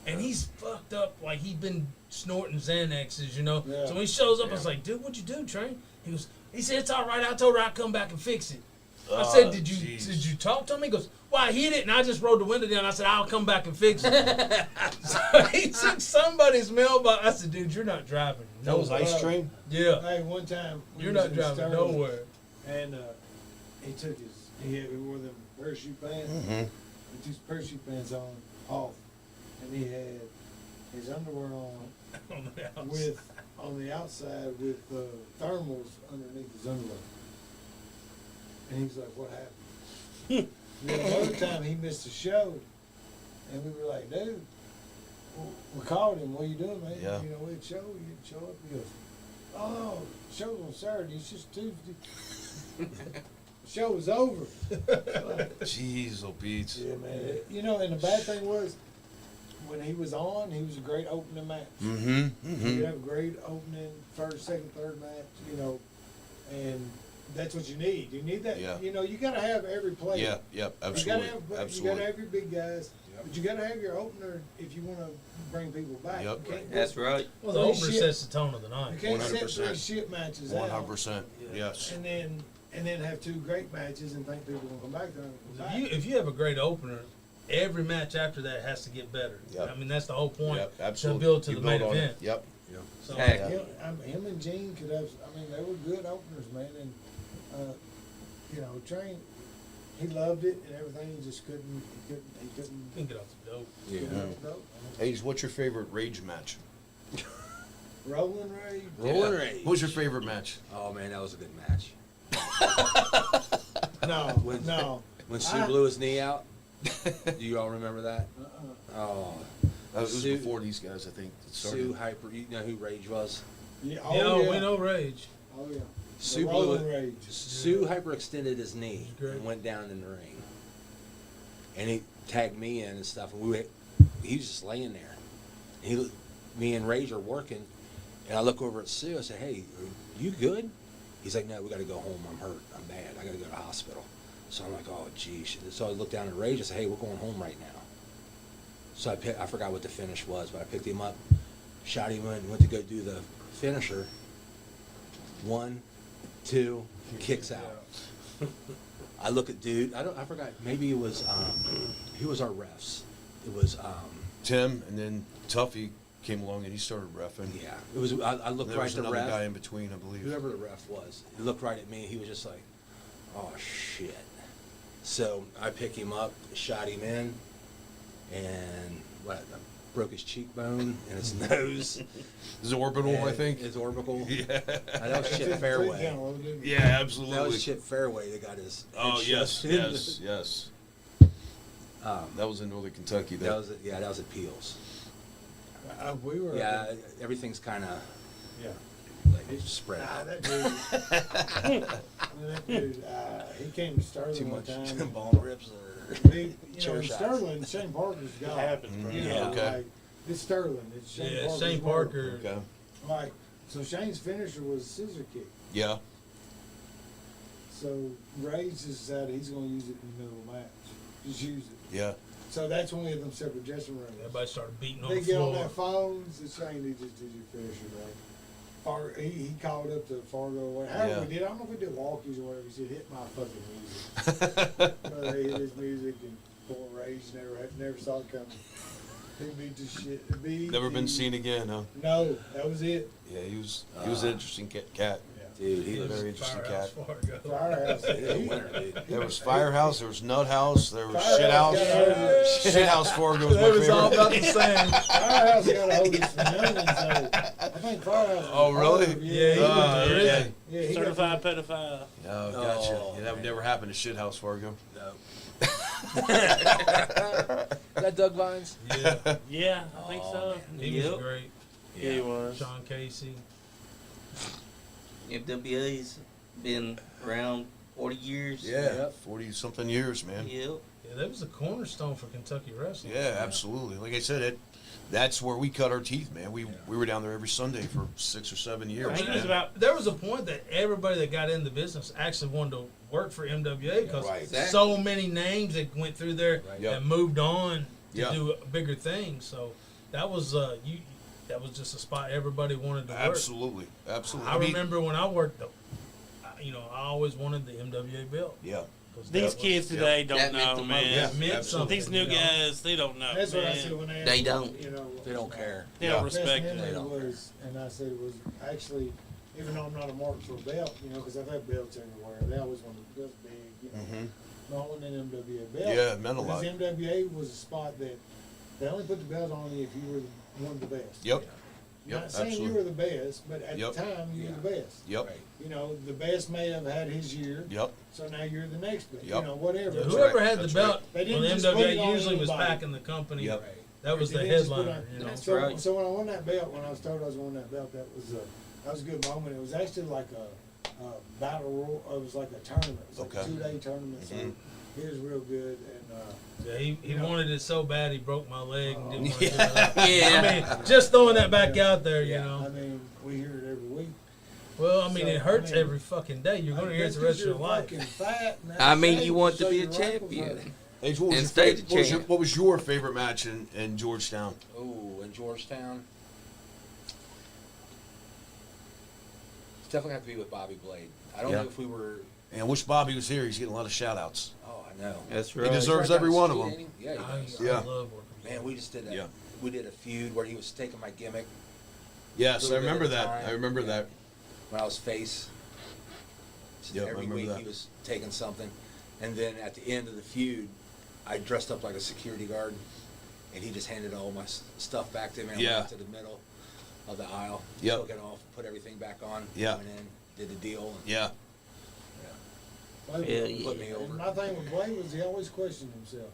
And he's fucked up like he'd been snorting Xanaxes, you know. Yeah. So when he shows up, I was like, "Dude, what'd you do, Train?" He said, "It's all right. I told her I'd come back and fix it." I said, "Did you talk to him?" He goes, "Well, I hit it, and I just rolled the window down." I said, "I'll come back and fix it." So he took somebody's mailbox. I said, "Dude, you're not driving." That was nowhere." Ice Train? Yeah. Hey, one time we You're was not in driving Sterling, nowhere. and he wore them parachute pants. He took his parachute pants off, and he had his underwear on with on the outside with thermals underneath his underwear. And he was like, "What happened?" Then another time he missed a show, and we were like, "Dude, we called him. What are you doing, man? Yeah. You know, we had a show. You didn't show up." He goes, "Oh, show's on Saturday. It's just Tuesday." The show was over. Jeez, oh Pete. Yeah, man. You know, and the bad thing was, when he was on, he was a great opening match. Mm-hmm. You have a great opening, first, second, third match, you know, and that's what you need. You need that. Yeah. You know, you got to have every player. Yeah, You absolutely. got to have your big guys, but you got to have your opener if you want to bring people back. Yep. You can't, That's right. well, the Three opener shit. sets the tone of the you night. can't set 100%. 3 shit matches out 100%. Yes. and then have 2 great matches and think people will come back there. And come back. If you have a great opener, every match after that has to get better. Yep. I mean, that's the whole point. Yep, to absolutely. build to You the build main on it. event. Yep. So, Hey. Him and Gene could have. I mean, they were good openers, man. And you know, Train, he loved it and everything. He just couldn't. He couldn't. Couldn't get off the dope. Yeah. Get out the dope. Age, what's your favorite Rage match? Rolling Rage. Rolling Rage. What was your favorite match? Oh man, that was a good match. No, When- no. When Sue I- blew his knee out. Do you all remember that? Oh, It was Sue- before these guys, I think. that Sue started. Hyper. You know who Rage was? Yeah, Yeah, oh, yeah. we know Rage. Oh yeah. Sue The blew Rolling it. Rage. Sue hyperextended his knee Great. and went down in the ring. And he tagged me in and stuff, and he was just laying there. Me and Rage are working, and I look over at Sue. I said, "Hey, are you good?" He's like, "No, we got to go home. I'm hurt. I'm bad. I got to go to the hospital." So I'm like, "Oh, geez." So I looked down at Rage. I said, "Hey, we're going home right now." So I forgot what the finish was, but I picked him up, shot him in, went to go do the finisher. 1, 2, kicks out. I look at dude. I forgot. Maybe it was who was our refs? It was Tim, and then Tuffy came along and he started reffing. yeah. It was. I looked There right was at the another ref. guy in between, I believe. Whoever the ref was, he looked right at me. He was just like, "Oh shit." So I pick him up, shot him in, and I broke his cheekbone and his nose. Is it Orbital, I and think? his orbital. Yeah. That was Chip Please Fairway. download it. Yeah, absolutely. That was Chip Fairway that got his. Oh, head yes, shoved in. yes. Um, That was in Northern Kentucky. that was at Peels. We were. Yeah, everything's kind of Yeah. like spread out. That dude. That dude. He came to Sterling Too one much time. bone rips or Big, chair in shots. Sterling, Shane Parker's It guy. happens, bro. You Yeah, know, okay. like, it's Sterling. It's Shane Yeah, Parker's Shane work. Parker. Okay. Like, so Shane's finisher was a scissor kick. Yeah. So Rage decided he's going to use it in the middle of the match. Just use it. Yeah. So that's when we had them separate dressing rooms. Everybody started beating on They the get on floor. their phones and Shane, he just did your finisher, man. He called up to Fargo or whatever. However Yeah. we did, I don't know if we did walkies or whatever. He said, hit my fucking music. But he hit his music and poor Rage never saw it coming. He beat the shit. Never been seen again, huh? No, that was it. Yeah, he was an interesting cat. dude. He Very was interesting Firehouse cat. Fargo. Firehouse. he's a winner, dude. There was Firehouse, there was Nut House, there was Firehouse Shit got House. over- Shit House Fargo was my They was all favorite. about the same. Firehouse got a hold of some millions, so I think Firehouse. was Oh, really? over, Yeah, he went to prison. okay. Yeah, he got Certified pedophile. Oh, gotcha. Oh, Yeah, that would man. never happen to Shit House Fargo. No. Is that Doug Vines? Yeah, Yeah, I think Oh, so. man. he Yep. was great. Yeah, he was. Sean Casey. MWA's been around 40 years. Yeah, 40-something years, man. Yep. Yeah, that was a cornerstone for Kentucky wrestling. Yeah, absolutely. Like I said, that's where we cut our teeth, man. We were down there every Sunday for 6 or 7 years. I think it man. was about There was a point that everybody that got in the business actually wanted to work for MWA because Right. Exactly. so many names that went through there Right. Yep. and moved on to Yeah. do bigger things. So that was that was just a spot everybody wanted to work. Absolutely, absolutely. I mean, remember when I worked, I always wanted the MWA belt. Yeah, 'cause that these was- kids today don't That meant know, the man. most. It meant absolutely. something. These new you know? guys, they don't know. That's what I man. said when they They asked, don't. You know, They don't care. They don't Yeah. respect Best it. memory don't was, and I said it was actually, even though I'm not a mark for a belt, you know, because I've had belts everywhere. They always wanted the belts big, you know. Mhm. Not wanting an MWA belt. Yeah, it meant a lot. Because MWA was a spot that They only put the belt on you if you were one of the best. Yep. Yep. Not saying Absolutely. you were the best, but at Yep. the time you were the best. Yep. Right. You know, the best may have had his year. Yep. So now you're the next best. Yep. You know, whatever. That's Whoever right. had That's the belt They on didn't the just put it MWA on usually was anybody. backing the company. Yep. That was They the didn't just put headliner. on- You know. That's so, right. So when I won that belt, when I was told I was winning that belt, that was a good moment. It was actually like a battle royal. It was like a tournament. It was like a Okay. 2-day tournament. So it was real good. And Yeah, he wanted it so bad he broke my leg and didn't want to Yeah. give it up. Yeah. I mean, just throwing that back out there, you I know. mean, we hear it every week. Well, I mean, So, it hurts I mean, every fucking day. You're going to hear it That's the rest 'cause of your you're life. fucking fat and I mean, that's you want so to be a your rifles champion. hurt. Hey, what was, And your stay the favorite, champ. what was your favorite match in Georgetown? Oh, in Georgetown. Definitely have to be with Bobby Blade. I don't Yeah. know if we were. And I wish Bobby was here. He's getting a lot of shout outs. Oh, I know. That's He right. deserves He's right every down one the of street, them. ain't he? Yeah, I, he does. I Yeah. love working with Man, we just did that. Yeah. We did a feud where he was taking my gimmick Yes, I Little bit remember at a that. time. I remember Yeah. that. when I was face. So Yep, I every remember week that. he was taking something, and then at the end of the feud, I dressed up like a security guard, and he just handed all my stuff back to me. And Yeah. I went to the middle of the aisle, Yep. took it off, put everything back on, Yeah. went in, did the deal, and Yeah. Blade Yeah, was- yeah. put me over. And my thing with Blade was he always questioned himself.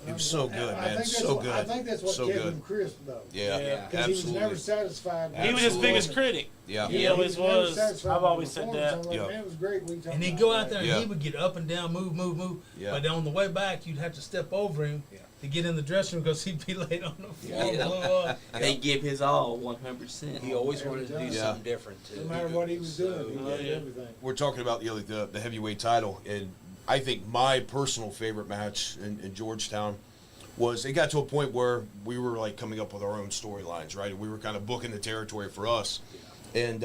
He was so good, I man. think that's So what- I good. think that's what So kept good. him crisp, though. Yeah. Yeah. Because he was Absolutely. never satisfied. with He was his Absolutely. biggest critic. Yeah. He Yeah, always never was. satisfied I've with always the said performance. that. I'm like, Yeah. man, it was great. We talking And he'd about go that. out there and Yeah. he would get up and down, move. Yeah. But then on the way back, you'd have to step over him Yeah. to get in the dressing room because he'd be laid on the floor. Yeah. blow up. They give his all 100%. He always Every wanted to do time. Yeah. something different. Too. No matter what he was doing, he So- did everything. We're talking about the heavyweight title, and I think my personal favorite match in Georgetown was it got to a point where we were like coming up with our own storylines, right? We were kind of booking the territory for us, and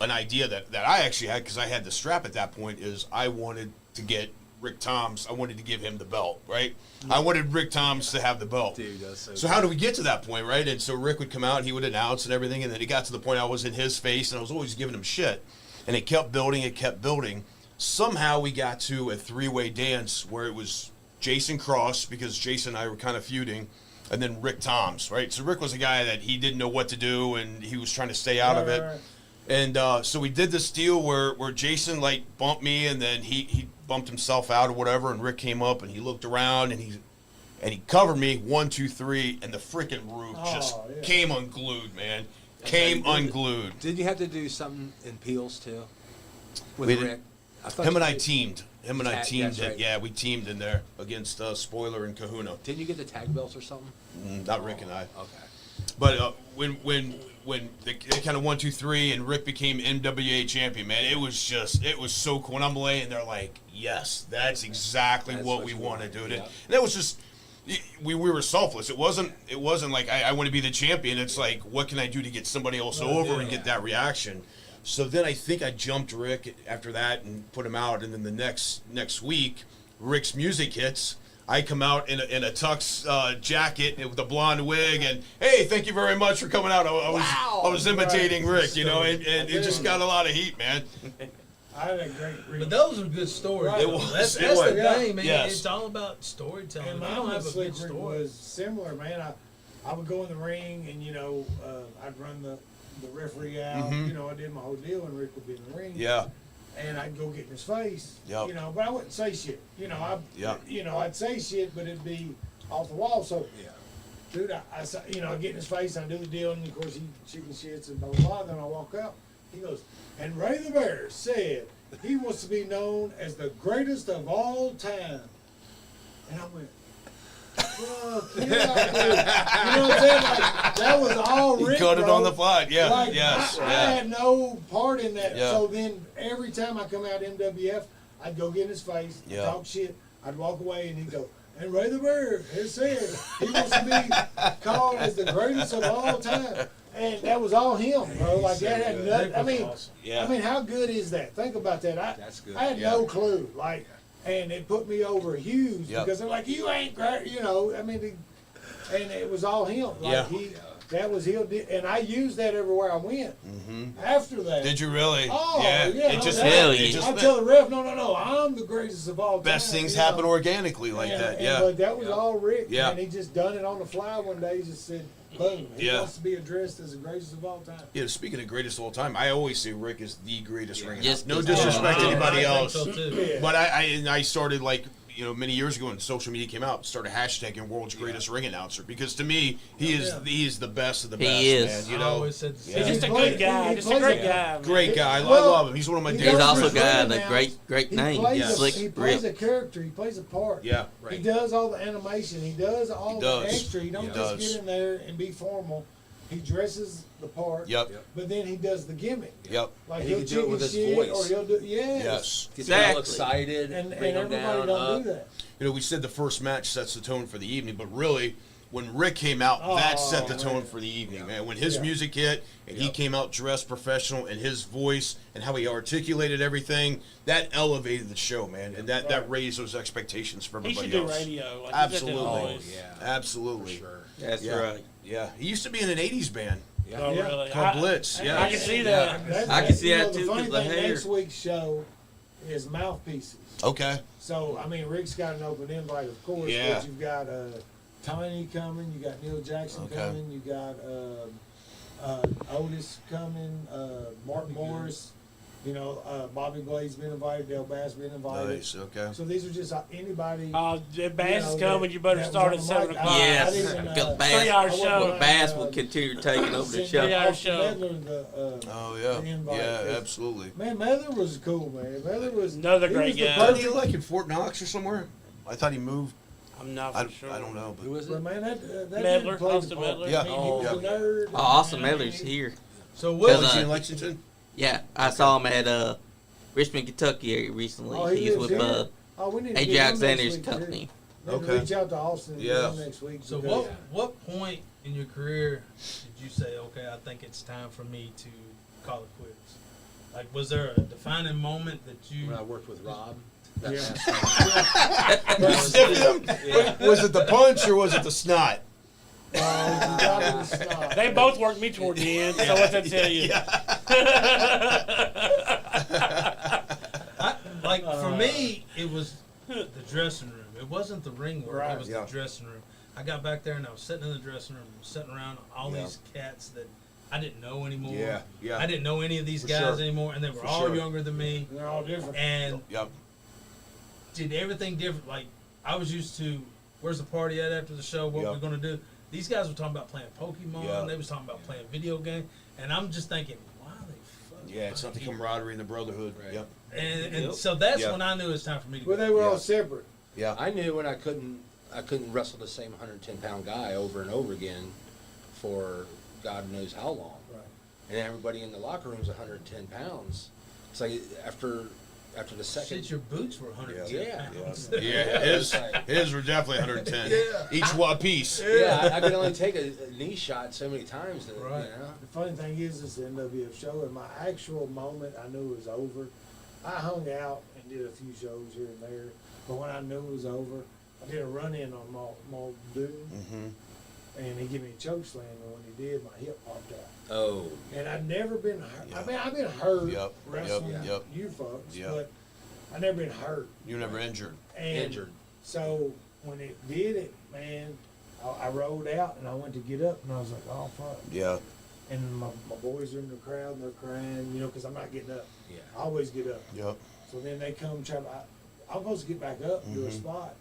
an idea that I actually had, because I had the strap at that point, is I wanted to get Rick Toms. I wanted to give him the belt, right? I wanted Rick Toms to have the belt. Dude, that's So how do we get to that point, right? And so Rick would come out and he would announce and everything, and then it got to the point I was in his face and I was always giving him shit. And it kept building. Somehow we got to a three-way dance where it was Jason Cross, because Jason and I were kind of feuding, and then Rick Toms, right? So Rick was a guy that he didn't know what to do and he was trying to stay out of it. Right. And so we did this deal where Jason like bumped me, and then he bumped himself out or whatever, and Rick came up and he looked around and he covered me 1, 2, 3, and the freaking roof just yeah. came unglued, man. Came unglued. Did you have to do something in Peels too? With We did- Rick? thought Him you and I did. teamed. That's it. right. Yeah, we teamed in there against Spoiler and Kahuna. Didn't you get the tag belts or something? Not Rick and I. Okay. But when they kind of 1, 2, 3, and Rick became MWA champion, man, it was so cool. And I'm laying there like, yes, that's exactly That's what what we you want to want, do. yeah. And that was just we were selfless. It wasn't like I want to be the champion. It's like, what can I do to get somebody else over and get that reaction? So then I think I jumped Rick after that and put him out, and then the next week, Rick's music hits. I come out in a tux jacket with a blonde wig, and hey, thank you very much for coming out. I was imitating Rick, and it just got a lot of heat, man. I had a great read. But those are good stories. Right. though. It was. That's It was. the thing, man. Yes. It's all about storytelling. And If you mine don't have with a good Slick Rick story. was similar, man. I would go in the ring and I'd run the referee out. I did my whole deal, and Rick would be in the ring. Yeah, And I'd go get in his face. Yep. But I wouldn't say shit. I'd say shit, but it'd be off the wall. So, dude, I get in his face, and I do the deal, and of course he chicken shits and blah blah blah. Then I walk out. He goes, and Ray the Bear said he wants to be known as the greatest of all time. And I went, fuck yeah, dude. You know what I'm saying? Like, that was all Rick, he cut it bro. on the fly. Yeah, Like, yes, I yeah. had no part in that. Yeah. So then every time I come out MWF, I'd go get in his face, Yeah. talk shit. I'd walk away, and he'd go, and Ray the Bear has said he wants to be called as the greatest of all time. And that was all him, bro. Like, that had nothing. I mean, Yeah. I mean, how good is that? Think about that. That's good. I had no clue. Like, and it put me over huge Yep. because they're like, you ain't great, I mean, and it was all him. Like, Yeah. he that was and I used that everywhere I went. After that. Did you really? Oh, yeah. yeah, It no just doubt. Hell it yeah. just I fit. tell the ref, no, I'm the greatest of all time. Best things you know. happen organically like that. Yeah. But that was all Rick. Yeah. And he just done it on the fly one day. He just said, boom. He Yeah. wants to be addressed as the greatest of all time. Yeah, speaking of greatest of all time, I always say Rick is the greatest ring Yes, announcer. No yes. disrespect to anybody I think else. so, too. Yeah. But I started many years ago when social media came out, started hashtagging world's greatest ring announcer because to me he is the best of the He best. is. Man, you I know, always said the same. He's just a He good plays- guy. he Just a plays great it. guy. Man. great guy. I Well, love him. He's one of my he dear He's does also a friends. guy ring with a announce. great He name. plays, Yes. Slick he plays Rip. a character. He plays a part. Yeah, He does all the animation. He does all He the does. extra. He don't He just does. get in there and be formal. He dresses the part. Yep. But then he does the gimmick. Yep. Like And he he'll can do it chicken with his shit, voice. or he'll do Yes. Get Exactly. people excited, and bring them everybody down, don't up. do that. You know, we said the first match sets the tone for the evening, but really, when Rick came out, that set the Oh, tone man. for the evening, man. When his Yeah. music hit and he came out dressed professional and his voice and how he articulated everything, that elevated the show, man. And that raised those expectations for He everybody should do else. radio. Like Absolutely. Oh, yeah. Absolutely. For sure. That's Yeah. right. Yeah. He used to be in an 80s band Oh, Yeah. really? called Blitz. Yeah. I can see that. I can see you that know, too, The funny 'cause the thing, hair. next week's show is mouthpieces. Okay. So I mean, Rick's got an open invite, of course. Yeah. But you've got Tiny coming. You got Neil Jackson Okay. coming. You got Otis coming. Martin Morris. You know, Bobby Blade's been invited. Dale Bass been invited. Nice. Okay. So these are just anybody. If Bass you is know, coming, you better that start at was on the 7 mic. o'clock. Yes. I didn't, Got uh, 3-hour Bass. show. Bass will continue taking over the show. 3-hour Austin show. Medler, Oh, the yeah. invite. Yeah, absolutely. Man, Medler was cool, man. Medler was Another he great was the guy. Wasn't he perfect- like in Fort Knox or somewhere? I thought he moved. I'm not I, for sure. I don't know. Who But is But it? man, that Medler, dude played Austin the part. Medler. Yeah. I mean, he was Oh, a nerd. Oh, Austin and, I mean, Miller's here. So was what? Cause, he in Lexington? Yeah, I saw him at Richmond, Kentucky recently. Oh, he He's lives with here? Oh, we need to A.J. get him next Alexander's week, too. company. Need to Okay. reach out to Austin and Yeah. get him next week. So because- what point in your career did you say, okay, I think it's time for me to call it quits? Like, was there a defining moment that you? When I worked with Rob. Yeah. Was it the punch or was it the snot? You got it, it's not. They both worked me toward the end, so what's that tell you? Like for me, it was the dressing room. It wasn't the ring work. Right. It was Yeah. the dressing room. I got back there and I was sitting in the dressing room, sitting around all these cats that I didn't know anymore. Yeah, yeah. I didn't know any of these For guys sure. anymore, and they were For all sure. younger than me, They're all different. and Yep. did everything different. Like I was used to, where's the party at after the show? What Yeah. we're gonna do? These guys were talking about playing Pokemon. Yeah. They was talking about playing video games, and I'm just thinking, why are they fucking? Yeah, it's not the camaraderie and the brotherhood. Right. Yep. And Yep. so that's Yeah. when I knew it was time for me to Well, go. they were Yeah. all separate. Yeah. I knew when I couldn't wrestle the same 110-pound guy over and over again for God knows how long. Right. And everybody in the locker room's 110 pounds. It's like after the second. Shit, your boots were 110 Yeah. pounds. Yeah, his were definitely 110. Yeah. Each one piece. Yeah, I could only take a knee shot so many times. That, Right. You know? The funny thing is, it's the NWF show, and my actual moment, I knew it was over. I hung out and did a few shows here and there, but when I knew it was over, I did a run-in on Muldoon, Mm-hmm. and he gave me a choke slam, and when he did, my hip popped out. Oh. And I'd never been hurt. Yeah. I mean, I've been hurt Yep, wrestling yep. you folks, Yep. but I've never been hurt. You were never injured. And Injured. So when it did it, man, I rolled out and I went to get up, and I was like, oh, fuck. Yeah. And my boys are in the crowd and they're crying, you know, because I'm not getting up. Yeah. I always get up. Yep. So then they come try to, I'm supposed to get back up and do a Mhm. spot.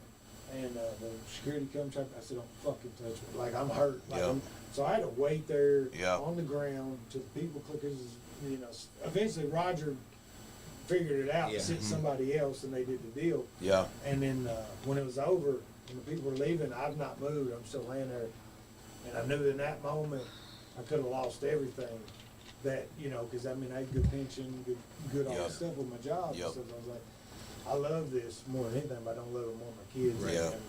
And the security come try to, I said, don't fucking touch me. Like, I'm hurt. Like, Yeah. so I had to wait there Yeah. on the ground till the people clickers, you know, eventually Roger figured it out, Yeah. sent Mhm. somebody else, and they did the deal. Yeah. And then when it was over, when the people were leaving, I've not moved. I'm still laying there. And I knew in that moment I could have lost everything. That, you know, because I mean, I had good pension, good all Yep. that stuff with my job. Yep. And stuff. I was like, I love this more than anything, but I don't love it more than my kids. Yeah. And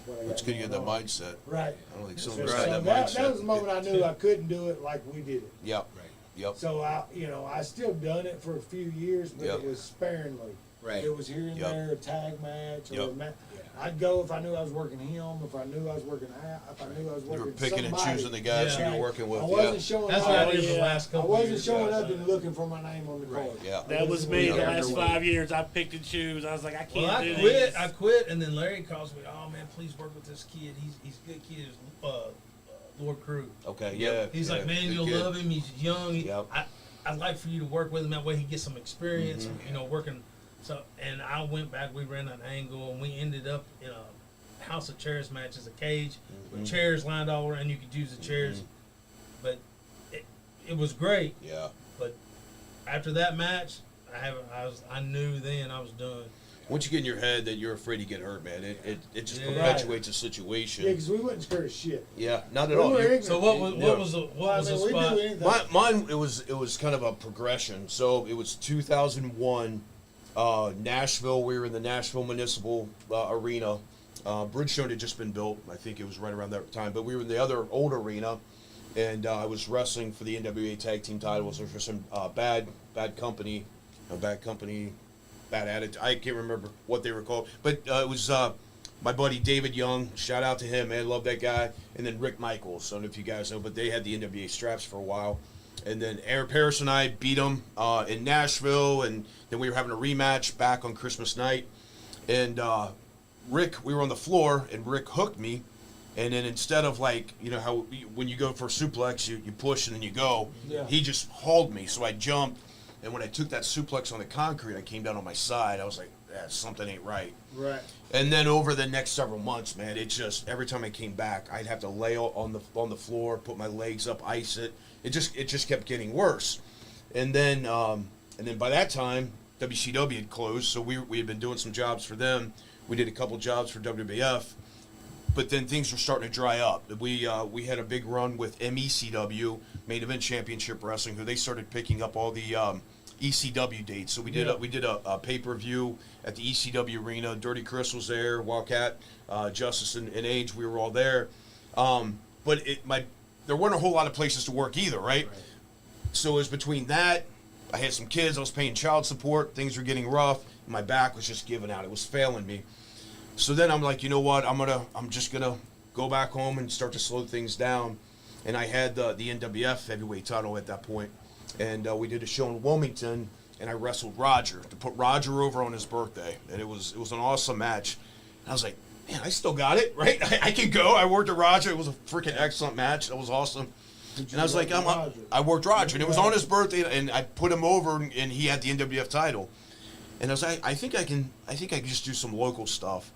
what I It's got good to get that going on. mindset. Right. I don't think So some guys that, have that mindset. that was the moment I knew I couldn't do it like we did it. Yep. Right. Yep. So I still done it for a few years, but Yep. it was sparingly. Right. It was here and Yep. there, a tag match or Yep. a match. I'd go if I knew I was working him, if I knew I was working out, if I knew I was You working were picking somebody. and choosing the guys Yeah. you were working with. I wasn't showing That's up. what I did the last I couple wasn't years. showing up and looking for my name on the card. Yeah. That was me the Yeah. last 5 years. I picked and choose. I was like, I can't Well, do I quit. this. I quit, and then Larry calls me. Oh man, please work with this kid. He's a good kid. Lord Crew. Okay. Yeah. He's yeah, like, man, good you'll kid. love him. He's young. Yep. I'd like for you to work with him. That way he gets some experience. Mm-hmm. Working. So, and I went back. We ran an angle, and we ended up in a house of chairs match as a cage Mm-hmm. with chairs lined all around. You could use the chairs, but it was great. Yeah. But after that match, I knew then I was done. Once you get in your head that you're afraid to get hurt, man, it just Yeah. perpetuates a situation. Yeah, because we wasn't scared of shit. Yeah, not at We all. were You- ignorant. So what was the we spot? do anything. Mine it was kind of a progression. So it was 2001, Nashville. We were in the Nashville Municipal Arena. Bridgestone had just been built. I think it was right around that time. But we were in the other old arena, and I was wrestling for the NWA Tag Team titles. There was for some bad company, bad attitude. I can't remember what they were called, but it was my buddy David Young. Shout out to him, man. Love that guy. And then Rick Michaels. I don't know if you guys know, but they had the NWA straps for a while. And then Eric Parrish and I beat them in Nashville, and then we were having a rematch back on Christmas night. And Rick, we were on the floor, and Rick hooked me. And then instead of how when you go for a suplex, you push and then you go, Yeah. he just hauled me. So I jumped, and when I took that suplex on the concrete, I came down on my side. I was like, something ain't right. Right. And then over the next several months, man, it just every time I came back, I'd have to lay on the floor, put my legs up, ice it. It just kept getting worse. And then by that time, WCW had closed, so we had been doing some jobs for them. We did a couple jobs for WWF, but then things were starting to dry up. We had a big run with MECW, Main Event Championship Wrestling, who they started picking up all the ECW dates. So we did a pay-per-view at the ECW arena. Dirty Chris was there, Wildcat, Justice and Age. We were all there. But there weren't a whole lot of places to work either, right? So it was between that. I had some kids. I was paying child support. Things were getting rough. My back was just giving out. It was failing me. So then I'm like, you know what? I'm just gonna go back home and start to slow things down. And I had the NWF heavyweight title at that point. And we did a show in Wilmington, and I wrestled Roger to put Roger over on his birthday. And it was an awesome match. And I was like, man, I still got it, right? I can go. I worked at Roger. It was a freaking excellent match. That was awesing. And I was like, I worked Roger, and it was on his birthday, and I put him over, and he had the NWF title. And I was like, I think I can just do some local stuff.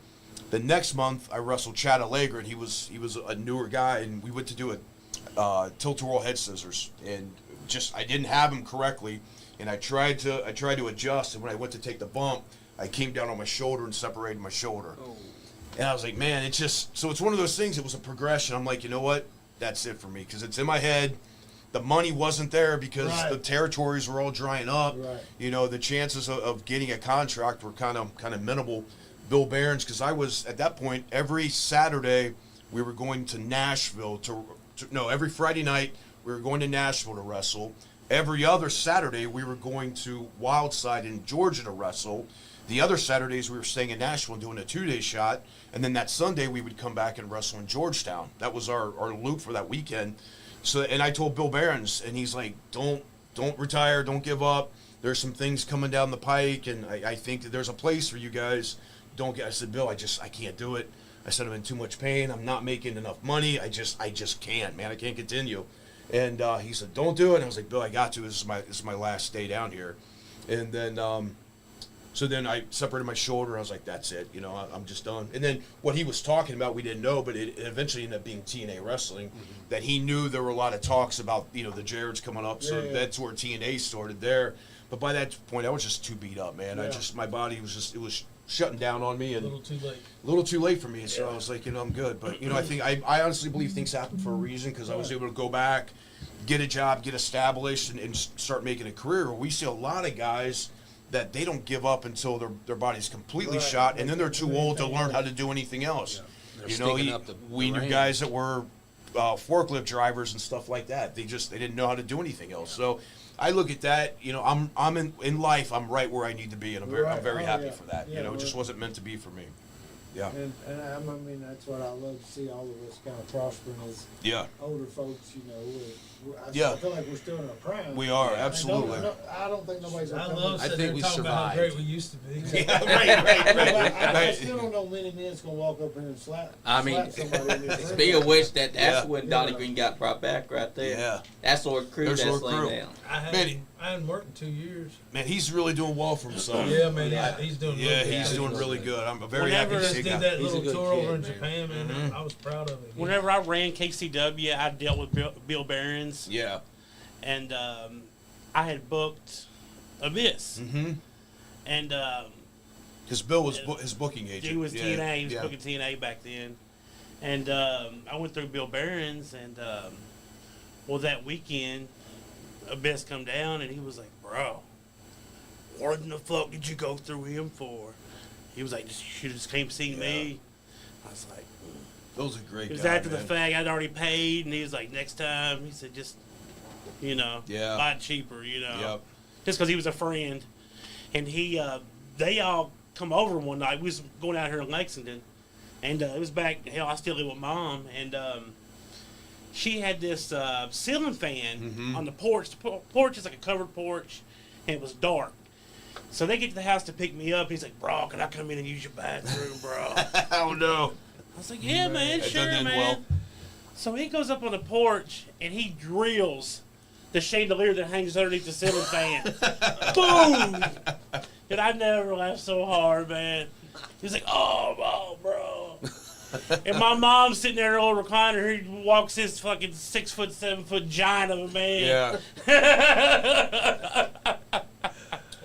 The next month, I wrestled Chad Allegra, and he was a newer guy, and we went to do a tilt-a-whirl head scissors, and I didn't have him correctly, and I tried to adjust, and when I went to take the bump, I came down on my shoulder and separated my shoulder. Oh. And I was like, man, it's one of those things. It was a progression. I'm like, you know what? That's it for me, because it's in my head. The money wasn't there because the territories were all drying up. Right. You know, the chances of getting a contract were kind of minimal. Bill Barron's, because I was at that point every Saturday we were going to Nashville every Friday night we were going to Nashville to wrestle. Every other Saturday we were going to Wildside in Georgia to wrestle. The other Saturdays we were staying in Nashville and doing a 2-day shot, and then that Sunday we would come back and wrestle in Georgetown. That was our loop for that weekend. So, and I told Bill Barron's, and he's like, don't retire, don't give up. There's some things coming down the pike, and I think that there's a place for you guys. I said, Bill, I can't do it. I said, I'm in too much pain. I'm not making enough money. I just can't, man. I can't continue. And he said, don't do it. And I was like, Bill, I got to. This is my last day down here. And then so then I separated my shoulder. I was like, that's it. You know, I'm just done. And then what he was talking about, we didn't know, but it eventually ended up being TNA Wrestling. Mm-hmm. That he knew there were a lot of talks about, the Jareds coming up. So that's where TNA started there. But by that point, I was just too beat up, man. Yeah. My body was it was shutting down on me. And A little too late. A little too late for me. So I was like, I'm good. But, I honestly believe things happen for a reason, because I was able to go back, get a job, get established, and start making a career. We see a lot of guys that they don't give up until their body's completely shot, and then they're too old to learn how to do anything else. Yeah. They're sticking up the we knew range. guys that were forklift drivers and stuff like that. They didn't know how to do anything else. So I look at that, I'm in life, I'm right where I need to be, and I'm very happy for that. Yeah, it just wasn't meant to be for me. Yeah. And I mean, that's what I love to see, all of us kind of prospering as Yeah. older folks, I Yeah. feel like we're still in our prime. We are, And absolutely. I don't think nobody's I gonna come love in- I sitting think there we talking about how survived. great we used to be. I still don't know many men's gonna walk up here and slap somebody in this Speaking of which, that's Yeah. when Donnie Green got brought back right there. Yeah. That's Lord Crew There's that's Lord laying Crew. down. I hadn't worked in 2 years. Man, he's really doing well for himself. Yeah, man, he's doing Yeah, really he's good. doing really good. I'm very Whenever happy to us see did that. that He's a little good tour over in kid, Japan, man, I was proud of him. Whenever I ran KCW, I dealt with Bill Behrens, Yeah. and I had booked Abyss, Mm-hmm. and Because Bill was his booking agent. he was Yeah, TNA. He was yeah. booking TNA back then, and I went through Bill Behrens, and well, that weekend, Abyss come down, and he was like, "Bro, what in the fuck did you go through him for?" He was like, "You should have just came see me." I was like, Bill's a great it was guy, after man. the fact. I'd already paid, and he was like, "Next time," he said, "just, Yeah. buy it cheaper, Yep. just because he was a friend." And they all come over one night. We was going out here in Lexington, and it was back. Hell, I still live with Mom, and she had this ceiling fan on the porch. The porch is like a covered porch, and it was dark. So they get to the house to pick me up. He's like, "Bro, can I come in and use your bathroom, bro?" Oh no. I was like, "Yeah, man, That sure, doesn't man." end well. So he goes up on the porch and he drills the chandelier that hangs underneath the ceiling fan. Boom! And I never laughed so hard, man. He's like, "Oh, bro." And my mom's sitting there in her little recliner. He walks this fucking 6 foot, 7 foot giant of a man. Yeah.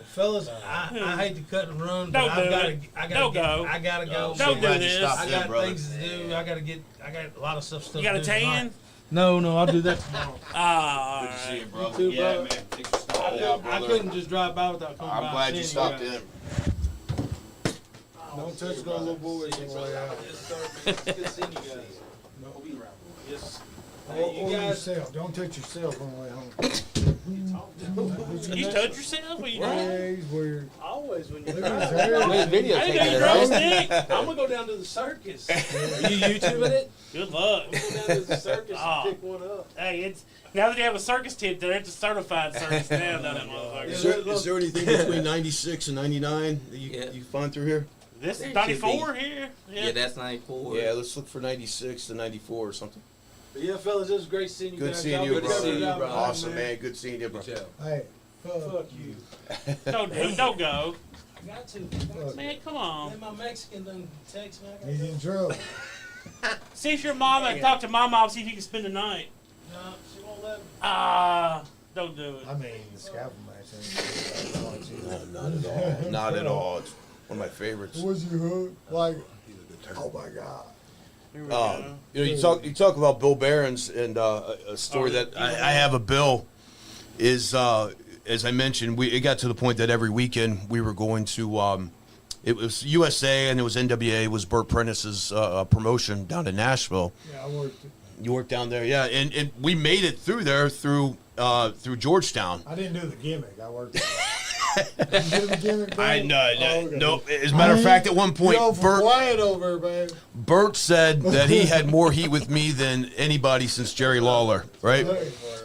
Fellas, I hate to cut and run, but Don't do it. I Don't go. gotta go. Don't do this. I got brother. things to do. I got a lot of stuff. You got a to do tan? tonight. No, I'll do that tomorrow. Ah, Good to see you, alright. brother. too, Yeah, bro. man. Thanks for stopping I out, brother. couldn't just drive by without coming by. I'm glad you and stopped seeing in. Don't touch no little boys on the way out. Yes, sir. It's good seeing you guys. Yes. Or yourself. Don't touch yourself on the way home. You touch yourself? What you doing? Yeah, he's weird. Always when you Look at his drive. hair. Wait, video I taking didn't it, know you right? drove stick. I'm gonna go down to the circus. Are you YouTubing it? Good luck. Go down to the circus Oh. and pick one up. Hey, it's now that they have a circus tent there, it's a certified circus now, down that motherfucker. Is there anything between 96 and 99 that you find through here? This There is should 94 here. Yeah, that's 94. Yeah, let's look for 96 to 94 or something. But yeah, fellas, it was great seeing you Good guys. seeing Y'all you, be careful brother. driving home, Awesome, man. Good seeing you, bro. Hey, Fuck you. Don't go. I got to. Man, come on. Then my Mexican done text me. I he's gotta in go. trouble. See if your mom and talk to my mom, see if you can spend the night. No, she won't let me. Ah, don't do it. I mean, the scalpel match. No, not at all. Not at all. It's one of my favorites. Was you hooked? Like, oh my God. Here we go. You talk about Bill Behrens, and a story that I have of Bill is as I mentioned, it got to the point that every weekend we were going to it was USA and it was NWA. It was Burt Prentice's promotion down in Nashville. Yeah, I worked it. You worked down there, yeah, and we made it through there through Georgetown. I didn't do the gimmick. I worked it. Did you do the gimmick, bro? I know. Oh, okay. No, as a matter of fact, at one point, Yo, Burt quiet over, man. Burt said that he had more heat with me than anybody since Jerry Lawler, right?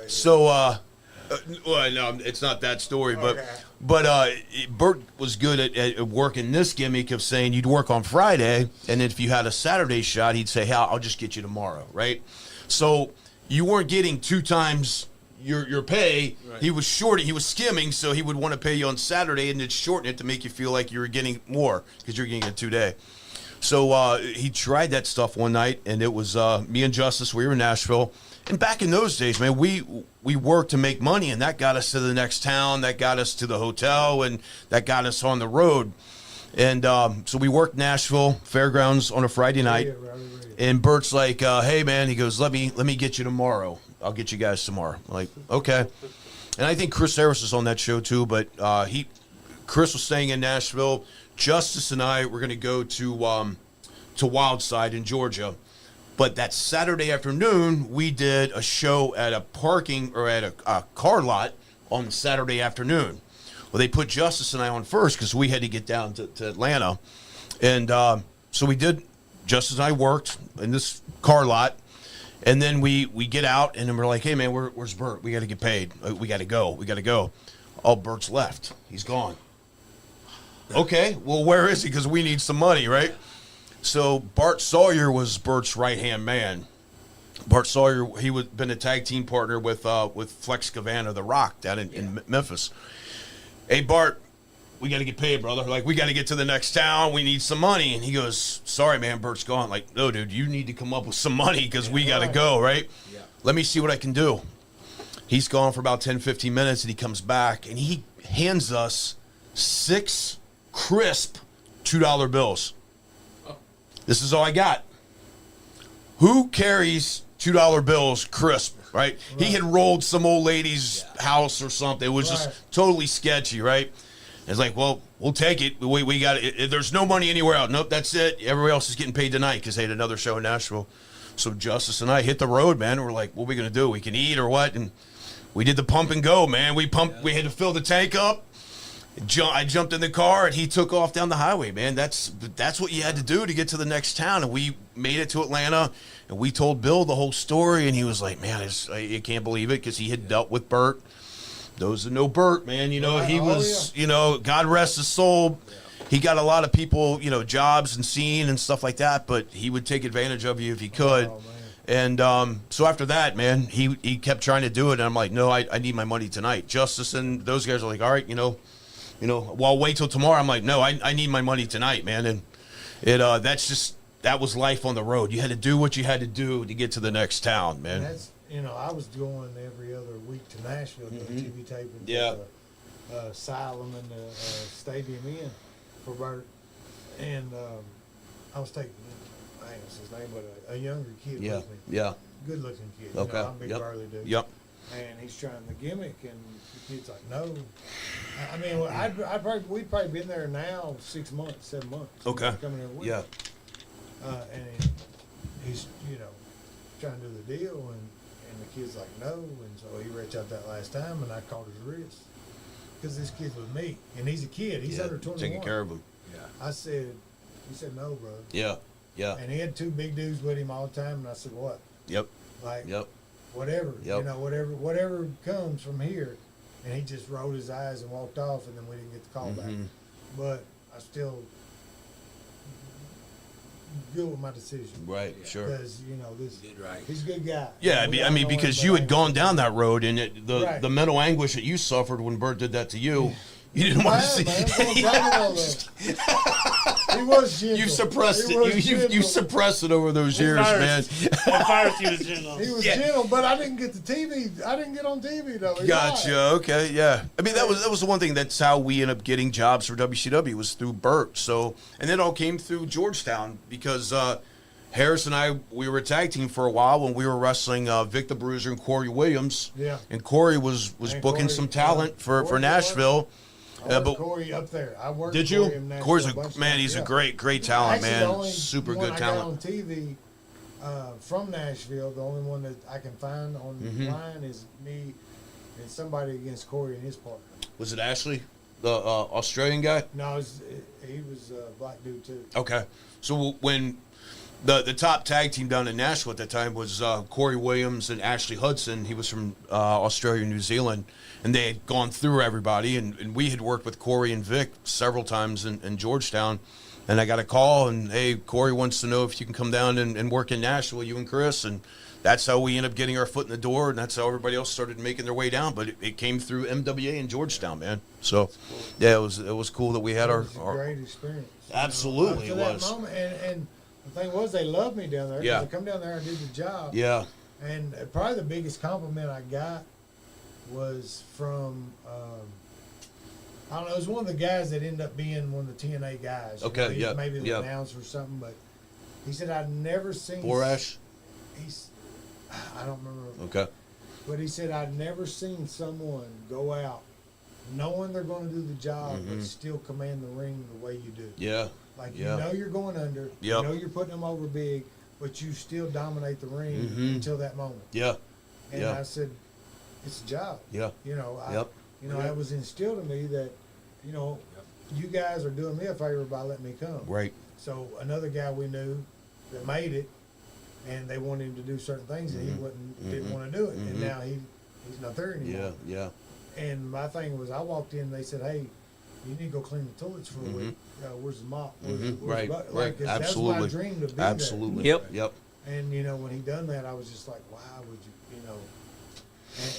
So, well, no, it's not that story, but Okay. Burt was good at working this gimmick of saying you'd work on Friday, and if you had a Saturday shot, he'd say, "Hey, I'll just get you tomorrow," right? So you weren't getting 2 times your pay. Right. He was skimming, so he would want to pay you on Saturday and then shorten it to make you feel like you were getting more because you're getting a 2-day. So he tried that stuff one night, and it was me and Justice. We were in Nashville, and back in those days, man, we worked to make money, and that got us to the next town, that got us to the hotel, and that got us on the road. And so we worked Nashville Fairgrounds on a Friday night, and Bert's like, "Hey, man," he goes, "Let me get you tomorrow. I'll get you guys tomorrow." I'm like, okay. And I think Chris Harris was on that show too, but Chris was staying in Nashville. Justice and I were going to go to Wildside in Georgia, But that Saturday afternoon, we did a show at a parking or at a car lot on Saturday afternoon. Well, they put Justice and I on first because we had to get down to Atlanta. And so we did, Justice and I worked in this car lot. And then we get out, and then we're like, hey, man, where's Bert? We got to get paid. We got to go. Oh, Bert's left. He's gone. Okay, well, where is he? Because we need some money, right? So Bart Sawyer was Bert's right-hand man. Bart Sawyer, he had been a tag team partner with Flex Gavanna, The Rock, down in Memphis. Hey, Bart, we got to get paid, brother. Like, we got to get to the next town. We need some money. And he goes, sorry, man, Bert's gone. Like, no, dude, you need to come up with some money because we got to go, right? Yeah. Let me see what I can do. He's gone for about 10, 15 minutes, and he comes back, and he hands us 6 crisp $2 bills. This is all I got. Who carries $2 bills crisp, right? He had rolled some old lady's house or something. It was just totally sketchy, right? It's like, well, we'll take it. We got it. There's no money anywhere else. Nope, that's it. Everybody else is getting paid tonight because they had another show in Nashville. So Justice and I hit the road, man. We're like, what are we going to do? We can eat or what? And we did the pump and go, man. We had to fill the tank up. I jumped in the car, and he took off down the highway, man. That's what you had to do to get to the next town. And we made it to Atlanta, and we told Bill the whole story, and he was like, man, I can't believe it because he had dealt with Bert. Those that know Bert, man, he was, God rest his soul. He got a lot of people, jobs and scene and stuff like that, but he would take advantage of you if he could. And so after that, man, he kept trying to do it, and I'm like, no, I need my money tonight. Justice and those guys are like, all right, well, I'll wait till tomorrow. I'm like, no, I need my money tonight, man. And that was life on the road. You had to do what you had to do to get to the next town, man. That's, I was going every other week to Nashville doing TV taping. Yeah. Asylum and the Stadium Inn for Bert. And I was taking, I ain't his name, but a younger kid with me. Yeah. Good looking kid. Okay. I'm a big burly dude. Yep. And he's trying the gimmick, and the kid's like, no. I mean, we've probably been there now 6 months, 7 months. Okay. Coming every week. Yeah. And he's, trying to do the deal, and the kid's like, no. And so he reached out that last time, and I caught his wrist. Because this kid's with me, and he's a kid. He's under 21. Taking care of him. Yeah. He said, no, bro. Yeah. Yeah. And he had 2 big dudes with him all the time, and I said, what? Yep. Like, whatever, whatever comes from here. And he just rolled his eyes and walked off, and then we didn't get the call back. But I still good with my decision. Right, sure. Because, he's a good guy. Yeah, I mean, because you had gone down that road, and the mental anguish that you suffered when Bert did that to you, you didn't want to see. He was gentle. You suppressed it. You suppressed it over those years, man. At first, he was gentle. He was gentle, but I didn't get the TV. I didn't get on TV though. Gotcha. Okay. Yeah. I mean, that was the one thing. That's how we ended up getting jobs for WCW was through Bert. So, and it all came through Georgetown because Harris and I, we were a tag team for a while when we were wrestling Vic the Bruiser and Corey Williams. Yeah. And Corey was booking some talent for Nashville. But Corey up there. I worked. Did you? Corey's he's a great talent, man. Super good talent. I got on TV from Nashville. The only one that I can find online is me and somebody against Corey and his partner. Was it Ashley, the Australian guy? No, he was a black dude too. Okay, so when the top tag team down in Nashville at that time was Corey Williams and Ashley Hudson. He was from Australia, New Zealand. And they had gone through everybody, and we had worked with Corey and Vic several times in Georgetown. And I got a call, and, hey, Corey wants to know if you can come down and work in Nashville, you and Chris. And that's how we ended up getting our foot in the door, and that's how everybody else started making their way down. But it came through MWA in Georgetown, man. So, yeah, it was cool that we had our great experience. Absolutely, it was. That moment, and the thing was, they loved me down there. Yeah. I come down there and did the job. Yeah. And probably the biggest compliment I got was from, I don't know, it was one of the guys that ended up being one of the TNA guys. Okay, yeah. Maybe the announcer or something, but he said, I'd never seen... Borash? I don't remember. Okay. But he said, I'd never seen someone go out knowing they're going to do the job, but still command the ring the way you do. Yeah. Like, you know you're going under, you know you're putting them over big, but you still dominate the ring until that moment. Yeah. And Yeah. I said, it's a job. Yeah. You know, Yep. It was instilled in me that, you know, you guys are doing me a favor by letting me come. Right. So another guy we knew that made it, and they wanted him to do certain things, and he didn't want to do it. And now he's not there anymore. Yeah. And my thing was, I walked in, and they said, hey, you need to go clean the toilets for a week. Where's the mop? Where's the Right. bucket? Right. 'Cause Absolutely. That's my dream to be Absolutely. Yep. Yep. there. And, you know, when he done that, I was just like, why would you, you know.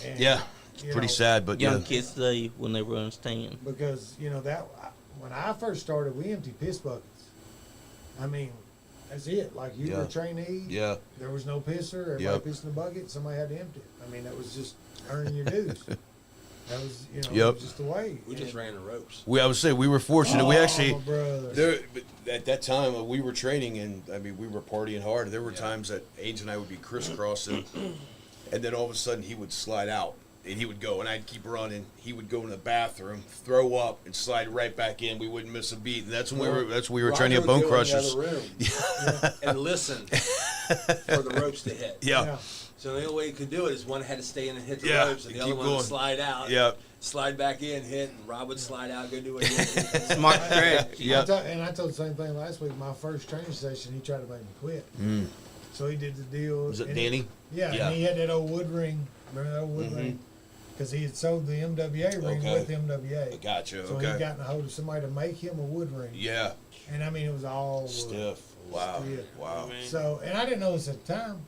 And, Yeah. you Pretty know, sad, but Young yeah. kids today, when they run stand. Because, you know, when I first started, we emptied piss buckets. I mean, that's it. Like, you were Yeah. a trainee. Yeah. There was no pisser. Everybody Yep. pissed in the bucket. Somebody had to empty it. I mean, that was just earning your dues. That was, you know, Yep. it was just the way. We just And- ran the ropes. I would say we were fortunate. We Oh, actually my brother. there at that time we were training, and I mean we were partying hard. There were times that Ainge and I would be crisscrossing, and then all of a sudden he would slide out, and he would go, and I'd keep running. He would go in the bathroom, throw up, and slide right back in. We wouldn't miss a beat, and that's when we were training at Bone Crushers. And listen for the ropes to hit. Yeah. So the only way you could do it is one had to stay in and hit the Yeah, ropes, and the and other keep one would going. slide out. Yeah. Slide back in, hit, and Rob would slide out, go do it again. Smart strategy. Yeah. And I told the same thing last week. My first training session, he tried to make me quit. So he did the deal. Was it and Danny? Yeah, Yeah. and he had that old wood ring. Remember that old wood ring? Because he had sold the MWA ring Okay. with MWA. Gotcha. So Okay. he got in a hold of somebody to make him a wood ring. Yeah. And I mean, it was all wood. Stiff. Wow. Stiff. Wow. So, and I didn't know this at the time.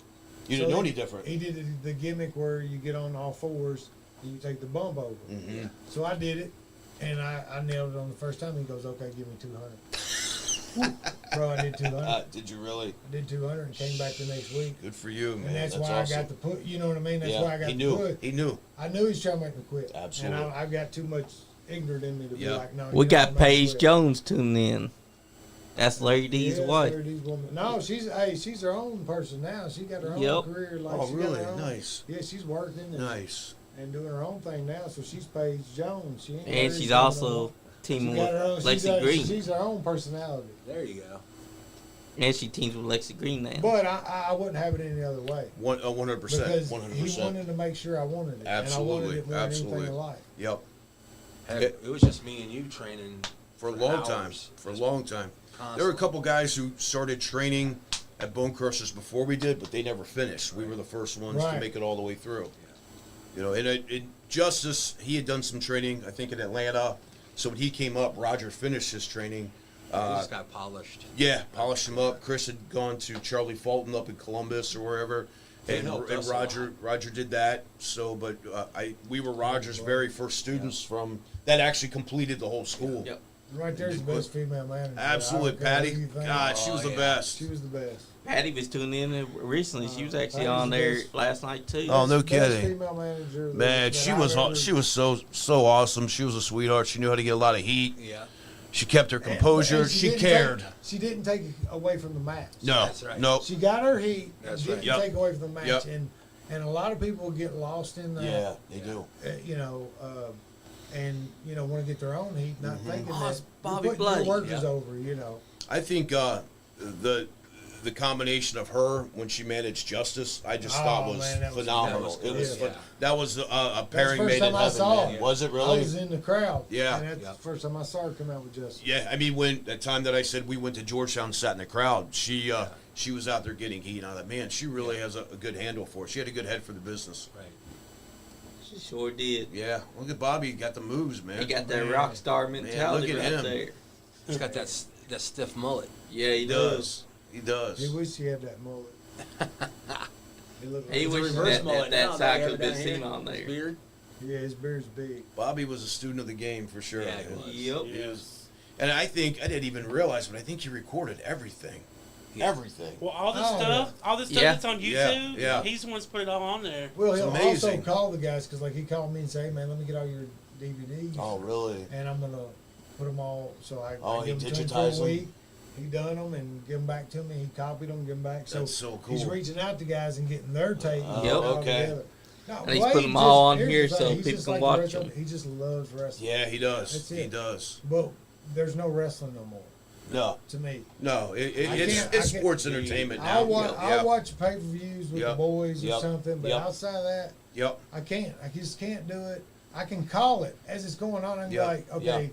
You So didn't know he- any different. He did the gimmick where you get on all fours and you take the bump over. So I did it, and I nailed it on the first time. He goes, "Okay, give me 200." Bro, I did 200. Did you really? I did 200 and came back the next week. Good for you, man. And that's why awesome. I got the put. You know what I mean? That's yeah. why I got he the knew. put. He knew. I knew he was trying to make me quit. Absolutely. And I've got too much ignorant in me to be Yeah. like, no. We you're got not gonna make me Paige quit. Jones tuning in. That's Larry D's Yeah, wife. Larry D's woman. No, she's her own person now. She got her own Yep. career. Like, Oh, she got really? her own- Nice. Yeah, she's working. And, Nice. and doing her own thing now. So she's Paige Jones. She ain't And Larry she's D's no also more. teaming She got her own- with she's Lexi Green. She's her own personality. There you go. And she teams with Lexi Green now. But I wouldn't have it any other way. 100%. Because 100%. he wanted to make sure I wanted it. Absolutely, And I wanted it more than absolutely. anything in life. Yep. Heck, It- it was just me and you training For a long hours. time. For a long time. There were a Constantly. couple guys who started training at Bone Crushers before we did, but they never finished. We were the first ones to Right. make it all the way through. You know, and Justice, he had done some training, I think, in Atlanta. So when he came up, Roger finished his training. He just got polished. Yeah, polished him up. Chris had gone to Charlie Fulton up in Columbus or wherever, They and helped us a Roger did that. So, but we were Roger's very first students from that actually completed the whole school. Yep. Right there's the best female manager. Absolutely, I don't care Patty. what you think. God, she was the yeah. best. She was the best. Patty was tuning in recently. She was actually Patty's on the there best. last night too. Oh, no Best kidding. female manager. Man, that she I've was ever- she was so awesome. She was a sweetheart. She knew how to get a lot of heat. Yeah. She kept her And- composure. and She didn't cared. she didn't take it away from the match. No, That's right. no. She got her heat. That's Didn't right. Yep. take away from the match. Yep. And a lot of people get lost in that. Yeah, they do. You know, and you know want to get their own heat, not thinking Oh, that it's Bobby you're putting your Blake. work is over. You know. I think the combination of her when she managed Justice, I just Oh, thought was man, that was- phenomenal. that was It was good. fun. That was a That's the pairing first made in time I heaven. saw Man. it. Was it I really? was in the crowd. Yeah. And that's the first time I saw her come out with Justice. Yeah, I mean, when that time that I said we went to Georgetown and sat in the crowd, she was out there getting heat. And I thought, man, she really has a good handle for it. She had a good head for the business. Right. She sure did. Yeah, look at Bobby. Got the moves, man. He got that rock star mentality look at right him. there. He's got that stiff mullet. Yeah, he He does. does. He does. He wished he had that mullet. He looked He like wishes Reverse that mullet now, side don't could you have ever been down seen here? on there. His beard. Yeah, his beard's big. Bobby was a student of the game for sure. Yeah, he man. was. Yep. He was. And I think I didn't even realize, but I think he recorded everything. Yeah. Everything. Well, all this Oh, stuff, all this stuff Yeah. that's on Yeah, YouTube, yeah. he's the one that's put it all on there. Well, It's he'll amazing. also call the guys because, like, he called me and say, "Hey, man, let me get all your DVDs, Oh, really? and I'm gonna put them all." So I Oh, give he them to him for a digitized them? week. He done them and give them back to me. He copied them, give them back. So That's so he's cool. reaching out to guys and getting their tape. And Yep. putting it all Okay. together. No, And he's Wade put 'em all on here's here the so thing, he's people just can like watch wrestling. them. He just loves wrestling. Yeah, he does. That's He it. does. But there's no wrestling no more. No. To me, No, I it's can't- sports entertainment now. I'll Yeah. watch pay-per-views with the Yep. boys or Yep. something, but Yep. outside of that, Yep. I can't. I just can't do it. I can call it as it's going on. I'm Yep. like, okay,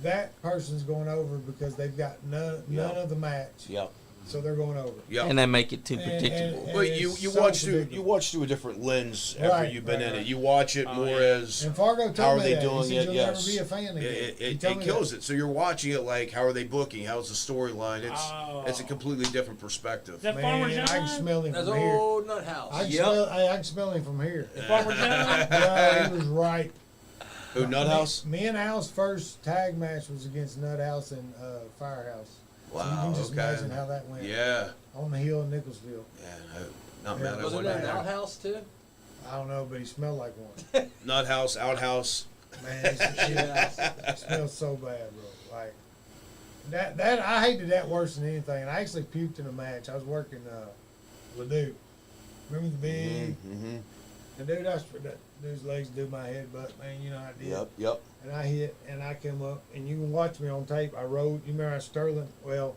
that person's going over because they've got none Yep. of the match, Yep. so they're going over. Yep. And they make it too And- predictable. and- But you it's so watch through predictable. a different lens after Right, you've been right, in right. it. You watch it more as And Fargo told how are me they that. doing he it? said, You'll Yes, never be a fan again. He it told me kills that. it. So you're watching it like how are they booking? How's the storyline? It's a Oh. completely different perspective. That Farmer Man, I can John? smell him That's from here. old nut house. I can smell him from here. Farmer John? Yeah, he was right. Who Nuthouse? Me and Al's first tag match was against Nuthouse and Firehouse. So you Wow. can just Okay. imagine how that went. Yeah. On the hill in Nicholsville. Yeah. Not Yeah. mad at Wasn't one. there an outhouse too? I don't know, but he smelled like one. Nuthouse, outhouse. Man, it smells so bad, bro. Like that I hated that worse than anything. And I actually puked in a match. I was working Ledoux. Remember the big Mm-hmm. the dude that dude's legs do my head, but man, you know I did. Yep. And I hit and I came up and you can watch me on tape. I rode. You remember Sterling? Well,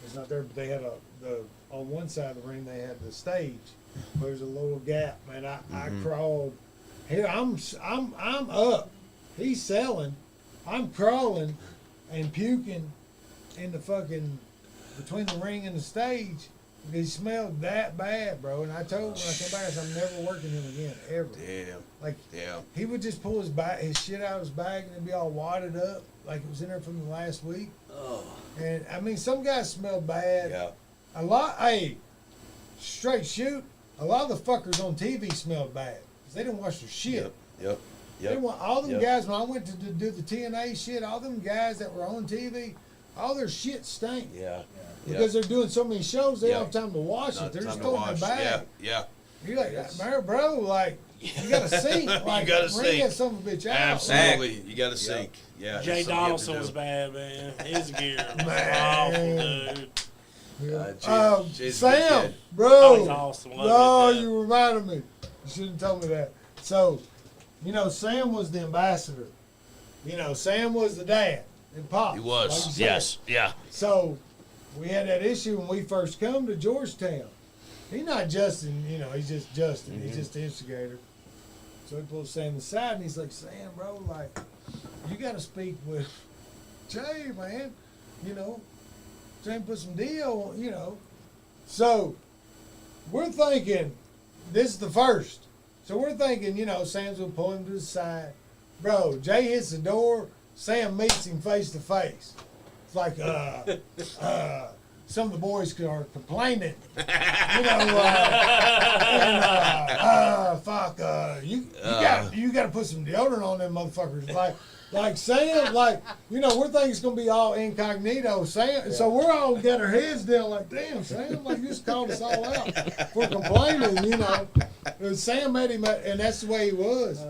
it's not there, but they had on one side of the ring they had the stage. There's a little gap, man. I crawled. Here I'm up. He's selling. I'm crawling and puking in the fucking between the ring and the stage. He smelled that bad, bro. And I told him when I came back, I said, I'm never working him again, ever. Damn. Like, Damn. he would just pull his shit out of his bag and it'd be all wadded up, like it was in there from the last week. Oh. And I mean, some guys smell bad. Yeah. A lot, straight shoot. A lot of the fuckers on TV smelled bad because they didn't wash their shit. Yep. They want all them Yep. guys when I went to do the TNA shit. All them guys that were on TV, all their shit stank Yeah. because they're doing so many shows. They Yeah. don't have time to wash Not it. They're time just to throwing it wash. back. Yeah. You're like, man, bro, like you got to sink. Like, gotta bring sink. that son of a bitch out. Absolutely. You got to sink. Yeah. Jay that's something you have to Donaldson do. was bad, man. His gear was Man. awful, dude. Jay's a good Sam, kid. Oh, bro. he's awesome. Love No, his dad. you reminded me. You shouldn't tell me that. So, Sam was the ambassador. Sam was the dad and pop. He like was. you said. Yes. Yeah. So, we had that issue when we first come to Georgetown. He's not Justin, he's just Justin. He's just the instigator. So he pulls Sam aside and he's like, Sam, bro, like, you got to speak with Jay, man. Sam put some deal, So, we're thinking, this is the first. So we're thinking, Sam's going to pull him to the side. Bro, Jay hits the door. Sam meets him face to face. It's like, some of the boys are complaining. You got to put some deodorant on them motherfuckers. Like Sam, we're thinking it's gonna be all incognito. Sam, so we're all got our heads down, like, damn, Sam, like you just called us all out for complaining, And Sam made him, and that's the way he was.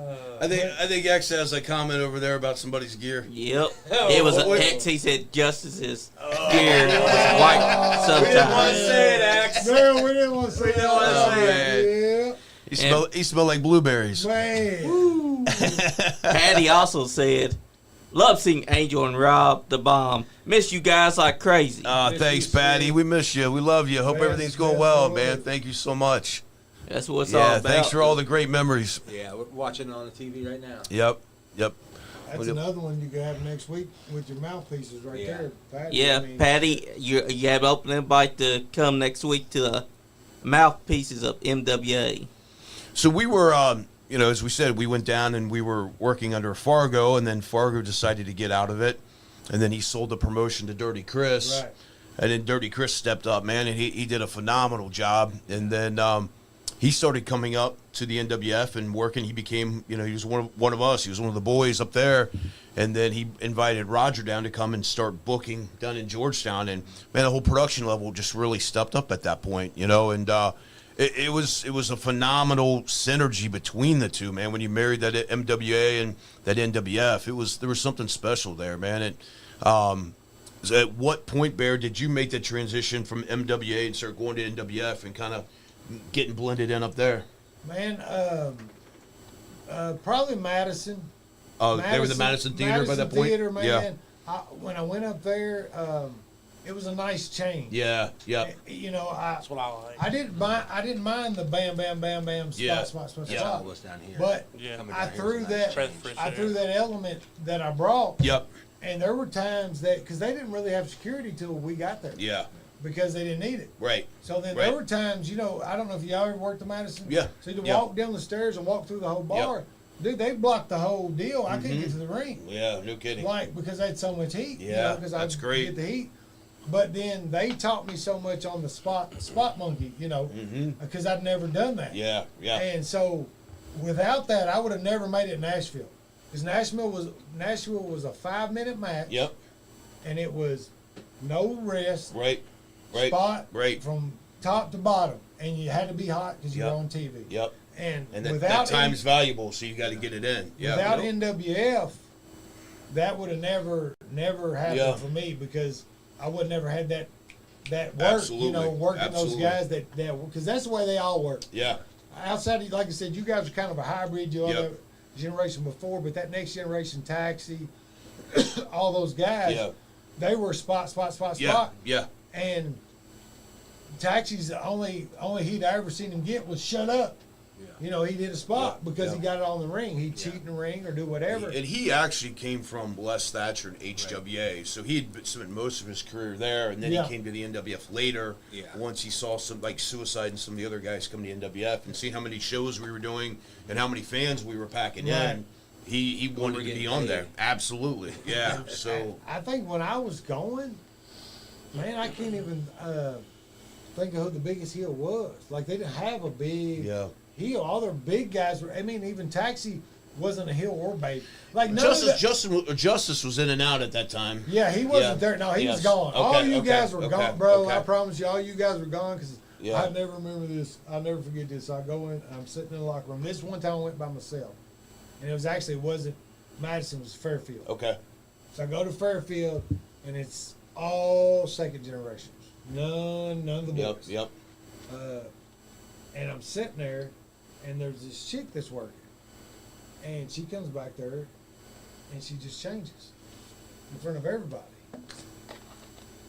I think X has a comment over there about somebody's gear. Yep. It was an X. He said Justice's gear was white We didn't want sometimes. to say it, Axe. No, we didn't want to say We didn't want to that. say Yeah, He smelled like blueberries. man. Patty also said, love seeing Angel and Rob the Bomb. Miss you guys like crazy. Thanks, Patty. We miss you. We love you. Hope Yes, everything's going yes, well, Lord. man. Thank you so much. That's what it's all Yeah, about. thanks for all the great memories. Yeah, we're watching it on the TV right now. Yep. That's another one you can have next week with your mouthpieces right Yeah. there. Patty. Yeah, I mean, Patty, you have an open invite to come next week to the mouthpieces of MWA. So we were, as we said, we went down and we were working under Fargo, and then Fargo decided to get out of it, and then he sold the promotion to Dirty Chris, Right. and then Dirty Chris stepped up, man, and he did a phenomenal job, and then he started coming up to the NWF and working. He became, he was one of us. He was one of the boys up there, and then he invited Roger down to come and start booking down in Georgetown, and man, the whole production level just really stepped up at that point, and. It was a phenomenal synergy between the two, man. When you married that MWA and that NWF, there was something special there, man. And at what point, Bear, did you make the transition from MWA and start going to NWF and kind of getting blended in up there? Man, probably Madison. Oh, they were the Madison Theater by that point. Theater, man. Yeah. when I went up there, it was a nice change. Yeah, yeah. You know, That's what I like. I didn't mind the bam, bam, bam, bam, spot, Yeah. spot, spot, Yeah. spot. What's down here? But Yeah. Coming I down here threw is that. nice. I threw that element that I brought. Yep. And there were times that because they didn't really have security till we got there. Yeah. Because they didn't need it. Right. So then Right. there were times, you know, I don't know if y'all ever worked the Madison. Yeah. So you Yeah. walk down the stairs and walk through the whole bar. Dude, they blocked the whole deal. I couldn't Mm-hmm. get to the ring. Yeah. No kidding. Like, because they had so much heat. Yeah, Because that's I great. get the heat. But then they taught me so much on the spot monkey, you know, because I'd never done that. Yeah. Yeah. And so without that, I would have never made it in Nashville. Because Nashville was a 5-minute match. Yep. And it was no rest. Right. Right. Spot Right. from top to bottom, and you had to be hot because you Yep. were on TV. Yep. And And without that time's valuable, so you got to get it in. Yeah. without NWF, that would have never happened Yeah. for me because I would have never had that work. Absolutely. You know, working Absolutely. those guys that because that's the way they all work. Yeah. Outside, like I said, you guys are kind of a hybrid. You all Yep. the generation before, but that next generation, Taxi, all those guys, Yeah. they were spot. Yeah. Yeah. And Taxi's the only heat I ever seen him get was shut up. You know, he did a spot Yeah. because he Yeah. got it on the ring. He'd cheat in the ring or do whatever. And he actually came from Les Thatcher and HWA, so he had spent most of his career there, and then Yeah. he came to the NWF later. Yeah. Once he saw some like Suicide and some of the other guys come to NWF and see how many shows we were doing and how many fans we were packing Right. in, he wanted to be getting on paid. there. Absolutely, yeah. So I think when I was going, man, I can't even think of who the biggest heel was. Like they didn't have a big yeah. heel. All their big guys were. I mean, even Taxi wasn't a heel or babe. Like none of Justice was in and out at that time. Yeah, he wasn't Yeah. there. No, he was Yes. gone. All Okay, you okay, guys were okay, gone, bro. okay. I promise you, all you guys were gone because Yeah. I never remember this. I'll never forget this. I go in, I'm sitting in the locker room. This one time I went by myself, and it wasn't Madison, it was Fairfield. Okay. So I go to Fairfield, and it's all second generations. None of the boys. Yep. And I'm sitting there, and there's this chick that's working, and she comes back there, and she just changes in front of everybody.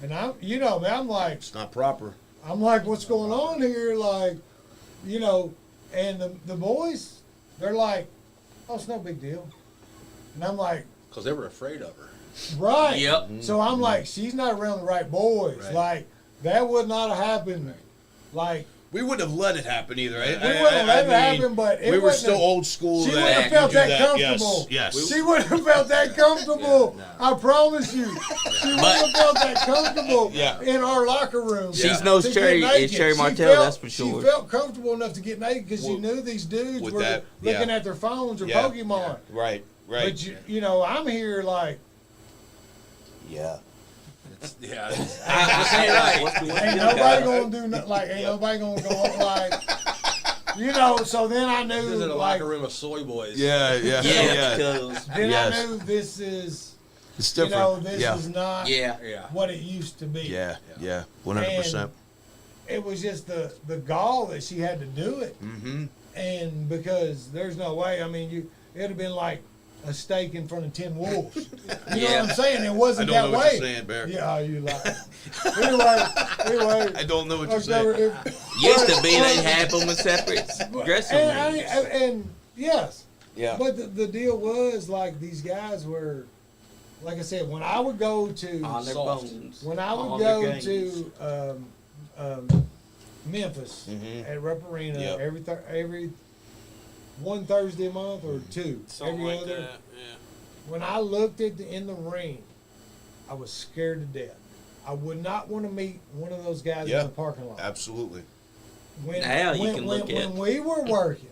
And I'm, you know, man, It's not proper. I'm like, what's going on here? Like, you know, and the boys, they're like, oh, it's no big deal. And I'm like, Because they were afraid of her. right. Yep. So I'm like, she's not around the right boys. Right. Like, that would not have happened. Like, We wouldn't have let it happen either. we wouldn't have let it happen, but it we were wasn't still a- old school. She that wouldn't have you felt do that comfortable. Yes. She wouldn't have felt that comfortable. Yeah, I promise you. She wouldn't have felt that comfortable Yeah. in our locker room. She's Yeah. no to get Sherry, naked. it's Sherry She Martell, felt- that's for sure. She felt comfortable enough to get naked because she Well, knew these dudes with were that, looking yeah. at their phones or Yeah. Pokemon. Right. Right. But you know, I'm here like, yeah. Yeah. ain't nobody gonna do nothing. Like, ain't nobody gonna go on like, you know. So then I knew, This is in a like, locker room of soy boys. Yeah. Yeah, because then Yes. I knew this is, It's you different. know, this yeah. is not yeah, Yeah. what it used to be. Yeah. 100%. It was just the gall that she had to do it, Mm-hmm. and because there's no way. I mean, it'd have been like a steak in front of 10 wolves. You know Yeah. what I'm saying? It wasn't I don't that know way. what you're saying, Bear. Yeah, you lie. anyway. I don't know what you're October, saying. used to be they'd have them in separate dressing rooms. and yes, Yeah. but the deal was like these guys were, like I said, when I would go to On their Soft. bones. when I on would their go games. to Memphis Mhm. at Rupp Arena Yep. every one Thursday a month or two, Something every like other. that. Yeah. When I looked in the ring, I was scared to death. I would not want to meet one of those guys Yeah. in the parking lot. Absolutely. Now you can look at- when we were working,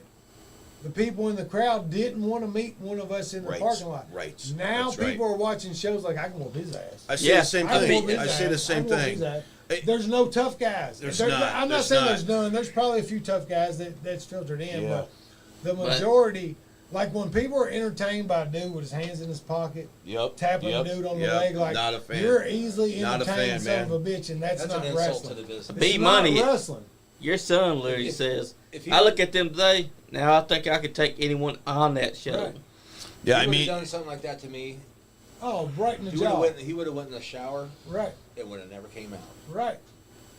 the people in the crowd didn't want to meet one of us in the Right. parking lot. Right. Now That's right. people are watching shows like I can whoop his ass. I say Yeah. the same I can thing. whoop his I say the ass. same I can whoop thing. his ass. Hey, There's no tough guys. There's There's not. I'm not There's saying not. there's none. There's probably a few tough guys that's filtered in, Yeah. but the majority, like when people are entertained by a dude with his hands in his pocket, Yep. tapping yep, a dude on the yep. leg, like Not a fan. you're easily Not a entertained, fan, son man. of a bitch, and that's That's not an insult wrestling. to the business. Be It's money. not wrestling. Your son literally If- says, if he- I look at them today, now I think I could take anyone on that show. Right. Yeah, If I he would've mean, done something like that to me Oh, right in the He would have jaw. went in the shower. Right, It would have never came out. right.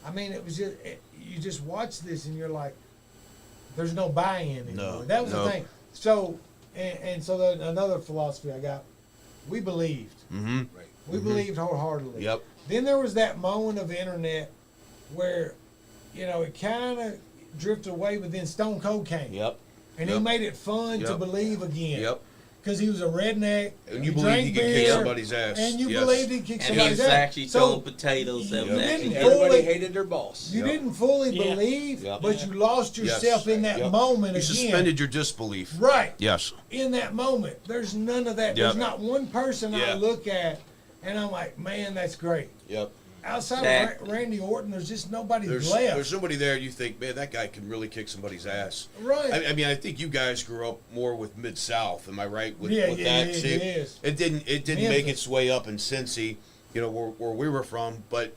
I mean, it was just you just watch this and you're like, there's no buy-in anymore. No, That was no. the thing. So and so another philosophy I got, we believed. Mm-hmm. Right. We believed wholeheartedly. Yep. Then there was that moment of internet where, it kind of drifted away, but then Stone Cold came. Yep. And he Yep. made it fun to Yep. believe again. Yep. Because he was a redneck. And you he believed drank he could kick beer, somebody's ass. And you Yes. believed he'd kick And he somebody's was ass. actually So throwing potatoes. That was you actually didn't Everybody fully- hated their boss. You Yep. didn't fully Yeah. believe, Yep. but you lost yourself in that Yep. moment You again. suspended your disbelief. Right. Yes. In that moment. There's none of that. Yep. There's not one person I Yeah. look at and I'm like, man, that's great. Yep. Outside That- of Randy Orton, there's just nobody There's left. somebody there you think, man, that guy can really kick somebody's ass. Right. I mean, I think you guys grew up more with Mid South. Am I right with, Yeah, with yeah, that? yeah, See, it is. It didn't make Memphis. its way up in Cincy, where we were from. But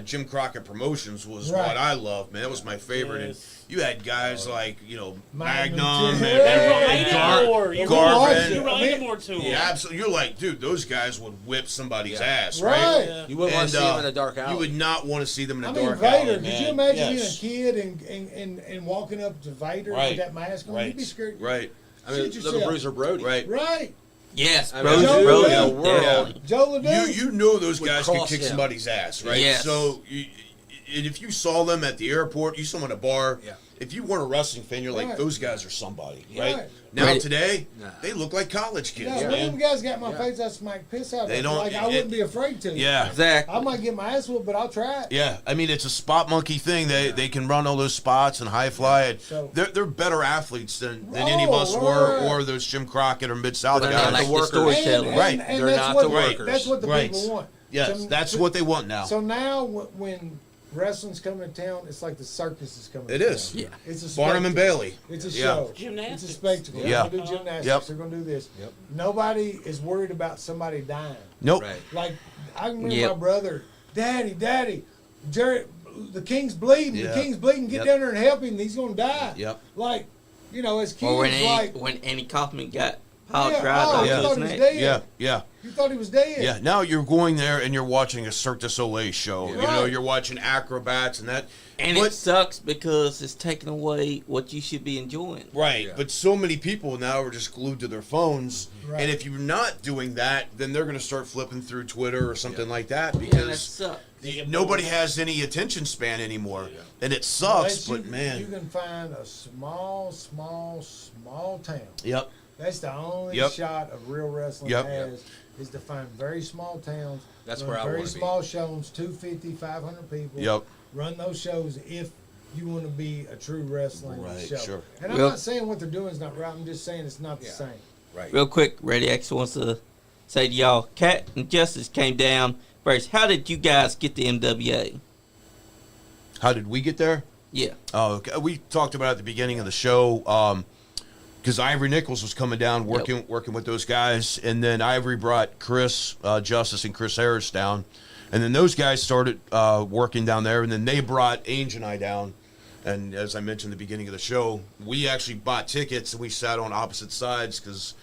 Jim Crockett Promotions was Right. what I loved, man. That was my favorite. Yes. And you had guys like Magnum, Magnum too. and, Yeah. and Related more. You Garvin. related more to him. Yeah, absolutely. You're like, dude, those guys would whip somebody's Yeah. ass, Right. right? Yeah. You wouldn't want to see him in a dark alley. You would not want to see them in a I mean, dark Vader. alley, Could man. you imagine Yes. being a kid and walking up to Vader Right. with that mask on? Right. You'd be scared. Right. I mean, Shoot look at yourself. Bruiser Brody. Right. Right. Yes, I bro. mean, Joe Bro, Rogan. yeah. Joe LeDuc. You know those Would guys could cross kick him. somebody's ass, right? Yes. So, and if you saw them at the airport, you saw them at a bar. Yeah. If you weren't a wrestling fan, you're like, Right. those guys are somebody, right? Right. Now Right. today, Nah. they look like college kids, Yeah, one of them man. guys got in my Yeah. face. I smacked piss out of They him. don't- Like, I wouldn't be afraid to. Yeah. Exactly. I might get my ass whooped, but I'll try it. Yeah, I mean it's a spot monkey thing. They can run all those spots and high fly. And So- they're better athletes than any of us Oh, were, right. or those Jim Crockett or Mid South But they're guys. not like the the workers. storyteller. Right. And They're that's not what the the- workers. That's what the Right. people want. Yes, So- that's what they want now. So now, when wrestling's coming to town, it's like the circus is coming. It to is. Town. Yeah. It's a Barnum and spectacle. Bailey. It's a Yeah. show. Gymnastics. It's a spectacle. Yeah. They're gonna do gymnastics. Yep. They're gonna do this. Yep. Nobody is worried about somebody dying. Nope. Right. Like I remember Yep. my brother, Daddy, Jerry, the King's bleeding. Yeah. The King's bleeding. Get Yep. down there and help him. He's gonna die. Yep. Like, as kids, Or like when Andy Kaufman got piled yeah, dry oh, on you Yeah. thought his he was neck. dead. Yeah, yeah. You thought he was dead. Yeah, now you're going there and you're watching a Cirque du Soleil show. Yeah. You know, Right. you're watching acrobats and that. And But- it sucks because it's taking away what you should be enjoying. Right, Yeah. but so many people now are just glued to their phones, Right. and if you're not doing that, then they're going to start flipping through Twitter or something like that Yeah, that because sucks. nobody has any attention span anymore, and it Unless sucks. But you man, can find a small town. yep, That's the only Yep. shot of real wrestling Yep. has is to find very small towns. That's run where I very wanna be. small shows, 250, 500 people. Yep. Run those shows if you want to be a true wrestling Right, show. sure. And I'm Well- not saying what they're doing is not right. I'm just saying it's not the Yeah. same. Right. Real quick, Reddy X wants to say to y'all, Cat and Justice came down first. How did you guys get the MWA? how did we get there? Yeah. Oh, okay. We talked about it at the beginning of the show because Ivory Nichols was coming down working with those guys, and then Ivory brought Chris Justice and Chris Harris down, and then those guys started working down there, and then they brought Ainge and I down. And as I mentioned at the beginning of the show, we actually bought tickets and we sat on opposite sides because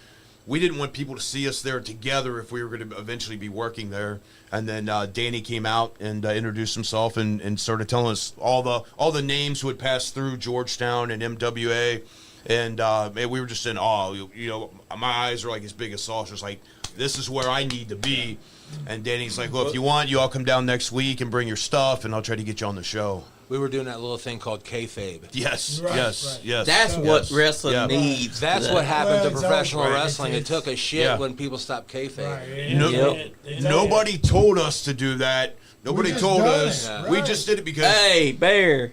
we didn't want people to see us there together if we were going to eventually be working there. And then Danny came out and introduced himself and started telling us all the names who had passed through Georgetown and MWA. And man, we were just in awe. My eyes are like as big as saucers. Like, this is where I need to be. And Danny's like, well, if you want, you all come down next week and bring your stuff, and I'll try to get you on the show. We were doing that little thing called kayfabe. Yes, Right, yes, right. yes. That's So- what Yes. wrestling Yeah. needs. That's today. what happened Well, to it's professional over. wrestling. It It's- took a shit Yeah. when people stopped kayfabe. Right. No, Yep. Nobody told us to do that. Nobody just told done us. it. We Right. just did it because Hey, Bear.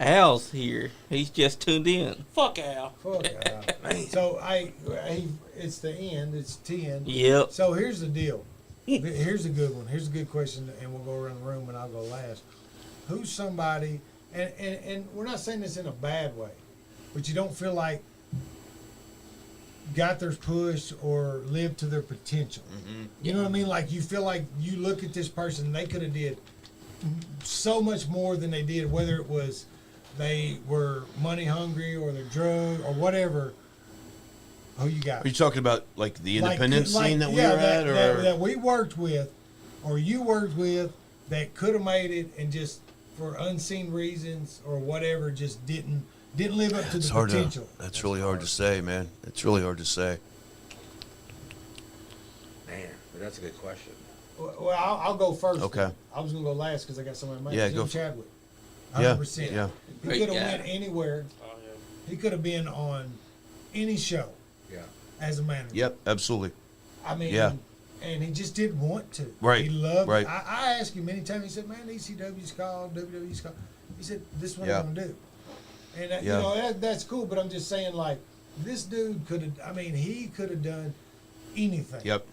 Al's here. He's just tuned in. Fuck Al. Fuck yeah. So it's the end. It's 10. Yep. So here's the deal. Here's a good one. Here's a good question, and we'll go around the room, and I'll go last. Who's somebody, and we're not saying this in a bad way, but you don't feel like got their push or lived to their potential. You know what I mean? Like you feel like you look at this person, they could have did so much more than they did, whether it was they were money hungry or they're drug or whatever. Who you got? Are you talking about like the independent Like, scene that we yeah, were at, or that we worked with, or you worked with, that could have made it and just for unseen reasons or whatever just didn't live up to the potential? That's really hard to say, man. It's really hard to say. Man, that's a good question. Well, I'll go first. Okay. I was gonna go last because I got somebody. Yeah, Jim go. Chadwick. Yeah, 100%. yeah. He Great could have guy. went anywhere. Oh, yeah. He could have been on any show Yeah. as a manager. Yep, absolutely. I mean, Yeah. and he just didn't want to. Right, He loved. right. I asked him many times. He said, "Man, ECW's called, WWE's called." He said, "This is what Yeah. I'm gonna do." And Yeah. you know that's cool. But I'm just saying, like, this dude could have. I mean, he could have done anything. Yep.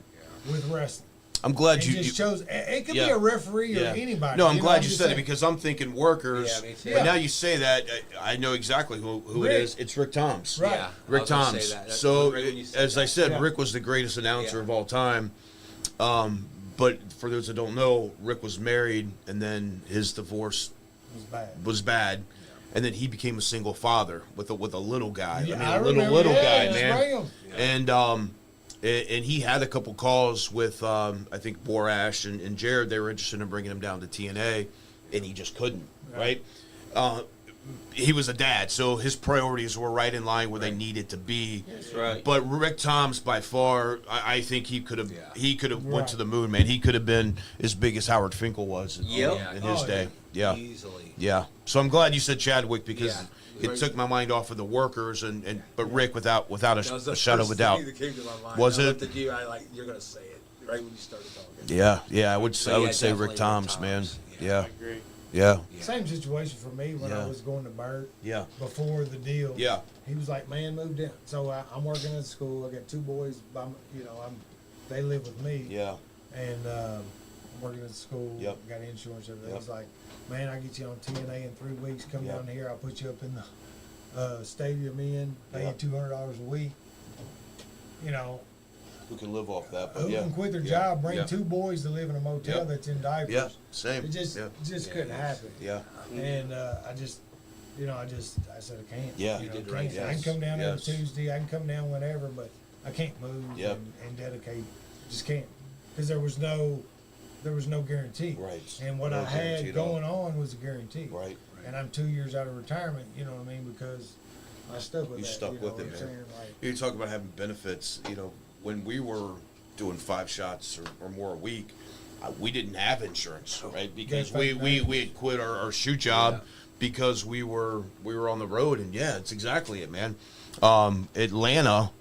With wrestling. I'm glad And you just chose. It could be Yeah. a referee or Yeah. anybody. No, I'm you know, glad you just said it saying. because I'm thinking workers. Yeah, me too. But Yeah. now you say that, I know exactly who Rick. it is. It's Rick Toms. Right. Yeah, Rick I was gonna Toms. say that. So, Right when you said as I that. said, Yeah. Rick was the greatest announcer Yeah. of all time. But for those that don't know, Rick was married, and then his divorce It was bad. was bad, and then he became a single father with a little guy. Yeah, I mean, I a remember, little yeah, guy, just man. bring 'em. And he had a couple calls with I think Borash and Jared. They were interested in bringing him down to TNA, and he just couldn't. Right? He was a dad, so his priorities were right in line where they needed to be. That's right. But Rick Toms, by far, I think he could have went Right. to the moon, man. He could have been as big as Howard Finkel was in, Yep. in his Oh, day. Yeah. Easily. Yeah. So I'm glad you said Chadwick because Yeah. it took my mind off of the workers but Rick without That was the a shadow of a first doubt. thing that came to my mind. Was I it? looked at you, you're gonna say it right when you started talking. Yeah, I would So, I yeah, would say definitely Rick Toms, Rick man. Toms. Yeah. I agree. Yeah. Yeah. Same situation for me when Yeah. I was going to Burt Yeah. before the deal. Yeah. He was like, "Man, moved in." So I'm working at school. I got two boys. They live with me. Yeah. And I'm working at school. Yep. Got insurance. Everything. Yep. He's like, "Man, I get you on TNA in 3 weeks. Come Yep. down here. I'll put you up in the stadium in. Pay Yep. you $200 a week." You know, Who can live off that? But who yeah. can quit their Yeah. job? Bring Yeah. two boys to live in a motel Yep. that's in diapers. Yeah. Same. It just yeah. couldn't happen. Yeah. And I said I can't. Yeah. you You know, did right, can't. I yes, can come down yes. every Tuesday. I can come down whenever, but I can't move Yep. and dedicate. Just can't because there was no guarantee. Right. And what No I had guarantee at all. going on was a guarantee. Right. And I'm 2 years out of retirement. You know what I mean? Because I stuck with You that. stuck you with know it, what I'm man. saying? Like, You talk about having benefits. When we were doing 5 shots or more a week, we didn't have insurance, right? Because we had quit our shoot job because we were on the road, and yeah, it's exactly it, man. Atlanta,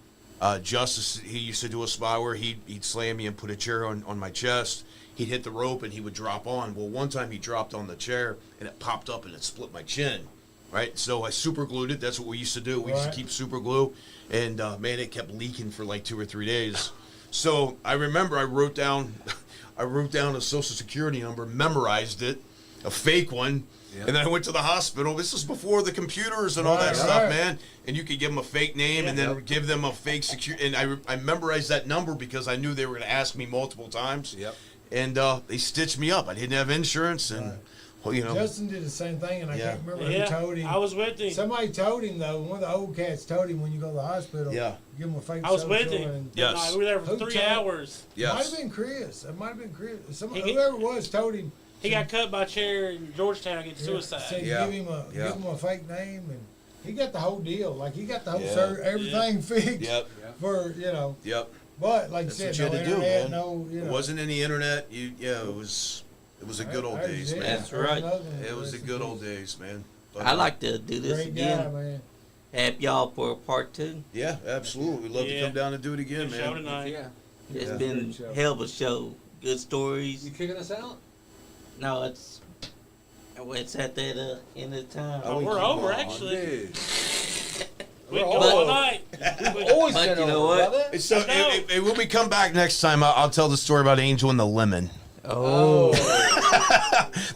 Justice, he used to do a spot where he'd slam me and put a chair on my chest. He'd hit the rope and he would drop on. Well, one time he dropped on the chair and it popped up and it split my chin. Right, so I super glued it. That's what we used to do. We used to keep super glue, and man, it kept leaking for like 2 or 3 days. So I remember I wrote down a social security number, memorized it, a fake one, and then I went to the hospital. This is before the computers and all that stuff, man. And you could give them a fake name and then give them a fake security. And I memorized that number because I knew they were going to ask me multiple times. Yep. And they stitched me up. I didn't have insurance, and well, Justin did the same thing, and I can't remember who told him. I was with him. Somebody told him though. One of the old cats told him when you go to the hospital, give him a fake. I was with social him. and- Yes. No, we were there for Who 3 told- hours. It might yes, have been Chris. It might have been Chris. He- Whoever it was told him. He got cut by a chair in Georgetown against Said suicide. Yeah. give him a fake name, and he got the whole deal. Like he got the whole Yeah. everything fixed yep, for yep. But like That's you what said, you no had to do, internet, man. no. It wasn't any internet. It was the good old days, man. That's right. It was the good old days, man. But, I like to do this Great again. guy, man. Have y'all for part 2. Yeah, absolutely. We'd love to Yeah. come down and do it again, Good show man. tonight. Yeah. It's Yeah. been Great show. hell of a show. Good stories. You kicking us out? No, it's at that end of time. Oh, We're keep over, on. actually. Dude. We go But- all night. Always But been you know over, what? brother. So No. when we come back next time, I'll tell the story about Angel and the Lemon. Oh.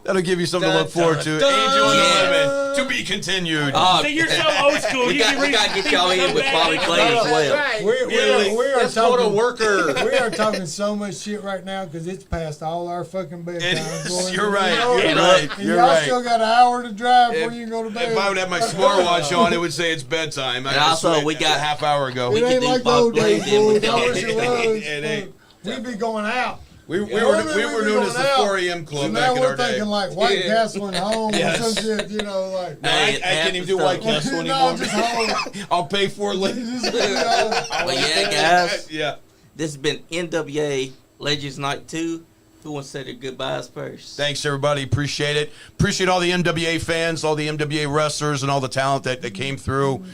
That'll give you something to look forward to. Dun, dun. Angel and the Yeah. Lemon. To be continued. See, you're so old school. We gotta get y'all in with Bobby Clay as well. We are Let's go to talking. worker. We are talking so much shit right now because it's past all our fucking bedtime. You're right. You're And right. and You're y'all right. still got an hour to drive before you can go to bed. If I would have my smartwatch on, it would say it's bedtime. And also, swear, we got- a half hour ago. It could ain't do like the Bob old days, Blaze in with boys. I y'all. wish it was. It ain't. We'd be going out. We Yeah, were known as the 4 a.m. club So back now in we're our day. thinking like White Castle and home Yes. or some shit, you know, like. No, Hey, I can't even do half White the Castle no, anymore. just home. I'll pay for it later. Just, you know, But yeah, guys, Yeah. this has been NWA Legends Night 2. Who wants to say their goodbyes first? Thanks, everybody. Appreciate it. Appreciate all the MWA fans, all the MWA wrestlers, and all the talent that came through.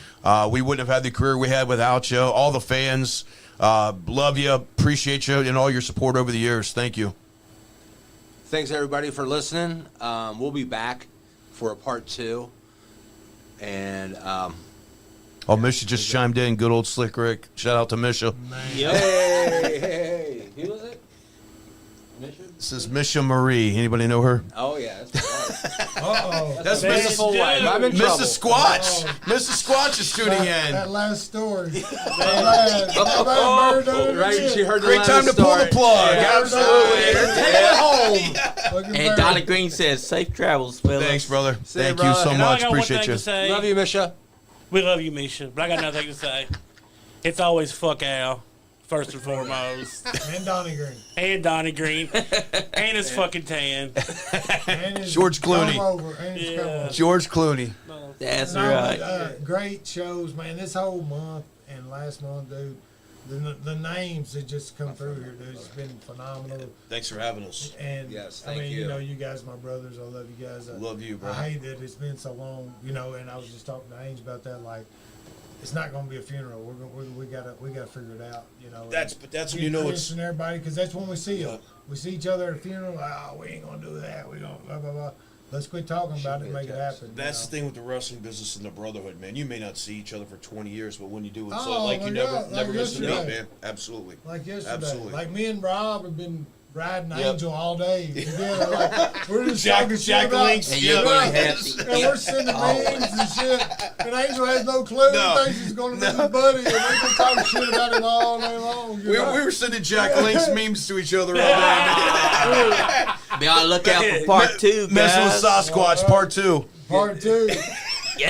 We wouldn't have had the career we had without you. All the fans, love you. Appreciate you and all your support over the years. Thank you. Thanks everybody for listening. We'll be back for a part 2. And Oh, Misha just chimed in. Good old Slick Rick. Shout out to Misha. hey, who was it? Misha? This is Misha Marie. Anybody know her? Oh yeah, that's right. uh-oh. That's Beautiful wife. I'm in trouble. Mrs. Squatch. Mrs. Squatch is tuning That in. last story. That Right, she heard the Great time to pull the story. plug. Yeah. Absolutely. Take it home. And Donnie Green says, safe travels, fellas. Thanks, brother. See you, Thank you brother. so And I much. got one Appreciate thing you. to say. Love you, Misha. We love you, Misha, but I got nothing to say. It's always fuck Al, first and foremost. And Donnie Green. And Donnie Green. And his fucking tan. And his George Clooney. come over, and his Yeah. come over. George Clooney. That's No, right. but, great shows, man. This whole month and last month, dude. The names that just come through here, dude, it's been phenomenal. Thanks for having us. And Yes, I thank mean, you. know, you guys, my brothers, I love you guys. Love you, bro. I hate that it's been so long, and I was just talking to Ainge about that. Like, it's not going to be a funeral. We gotta figure it out, That's when Get you know Chris it's. and everybody, because that's when we see them. We see each other at a funeral. Oh, we ain't gonna do that. We gonna blah blah blah. Let's quit talking about it and make it happen. That's the thing with the wrestling business and the brotherhood, man. You may not see each other for 20 years, but when you do, it's Oh, like you my never God, like missed a beat, yesterday. man. Absolutely. Like yesterday. Absolutely. Like me and Rob have been riding Yep. Angel all day. Yeah, like, we're just Jack- talking shit Jack about, Links, And you're Right. going to have to. And we're sending memes and shit. And Angel has no clue. No. He thinks he's going to be his buddy. And we've been talking shit about him all day long. We were sending Jack Links memes to each other all day, man. Be on the lookout for part 2, guys. Messing with Sasquatch, part 2. Part 2.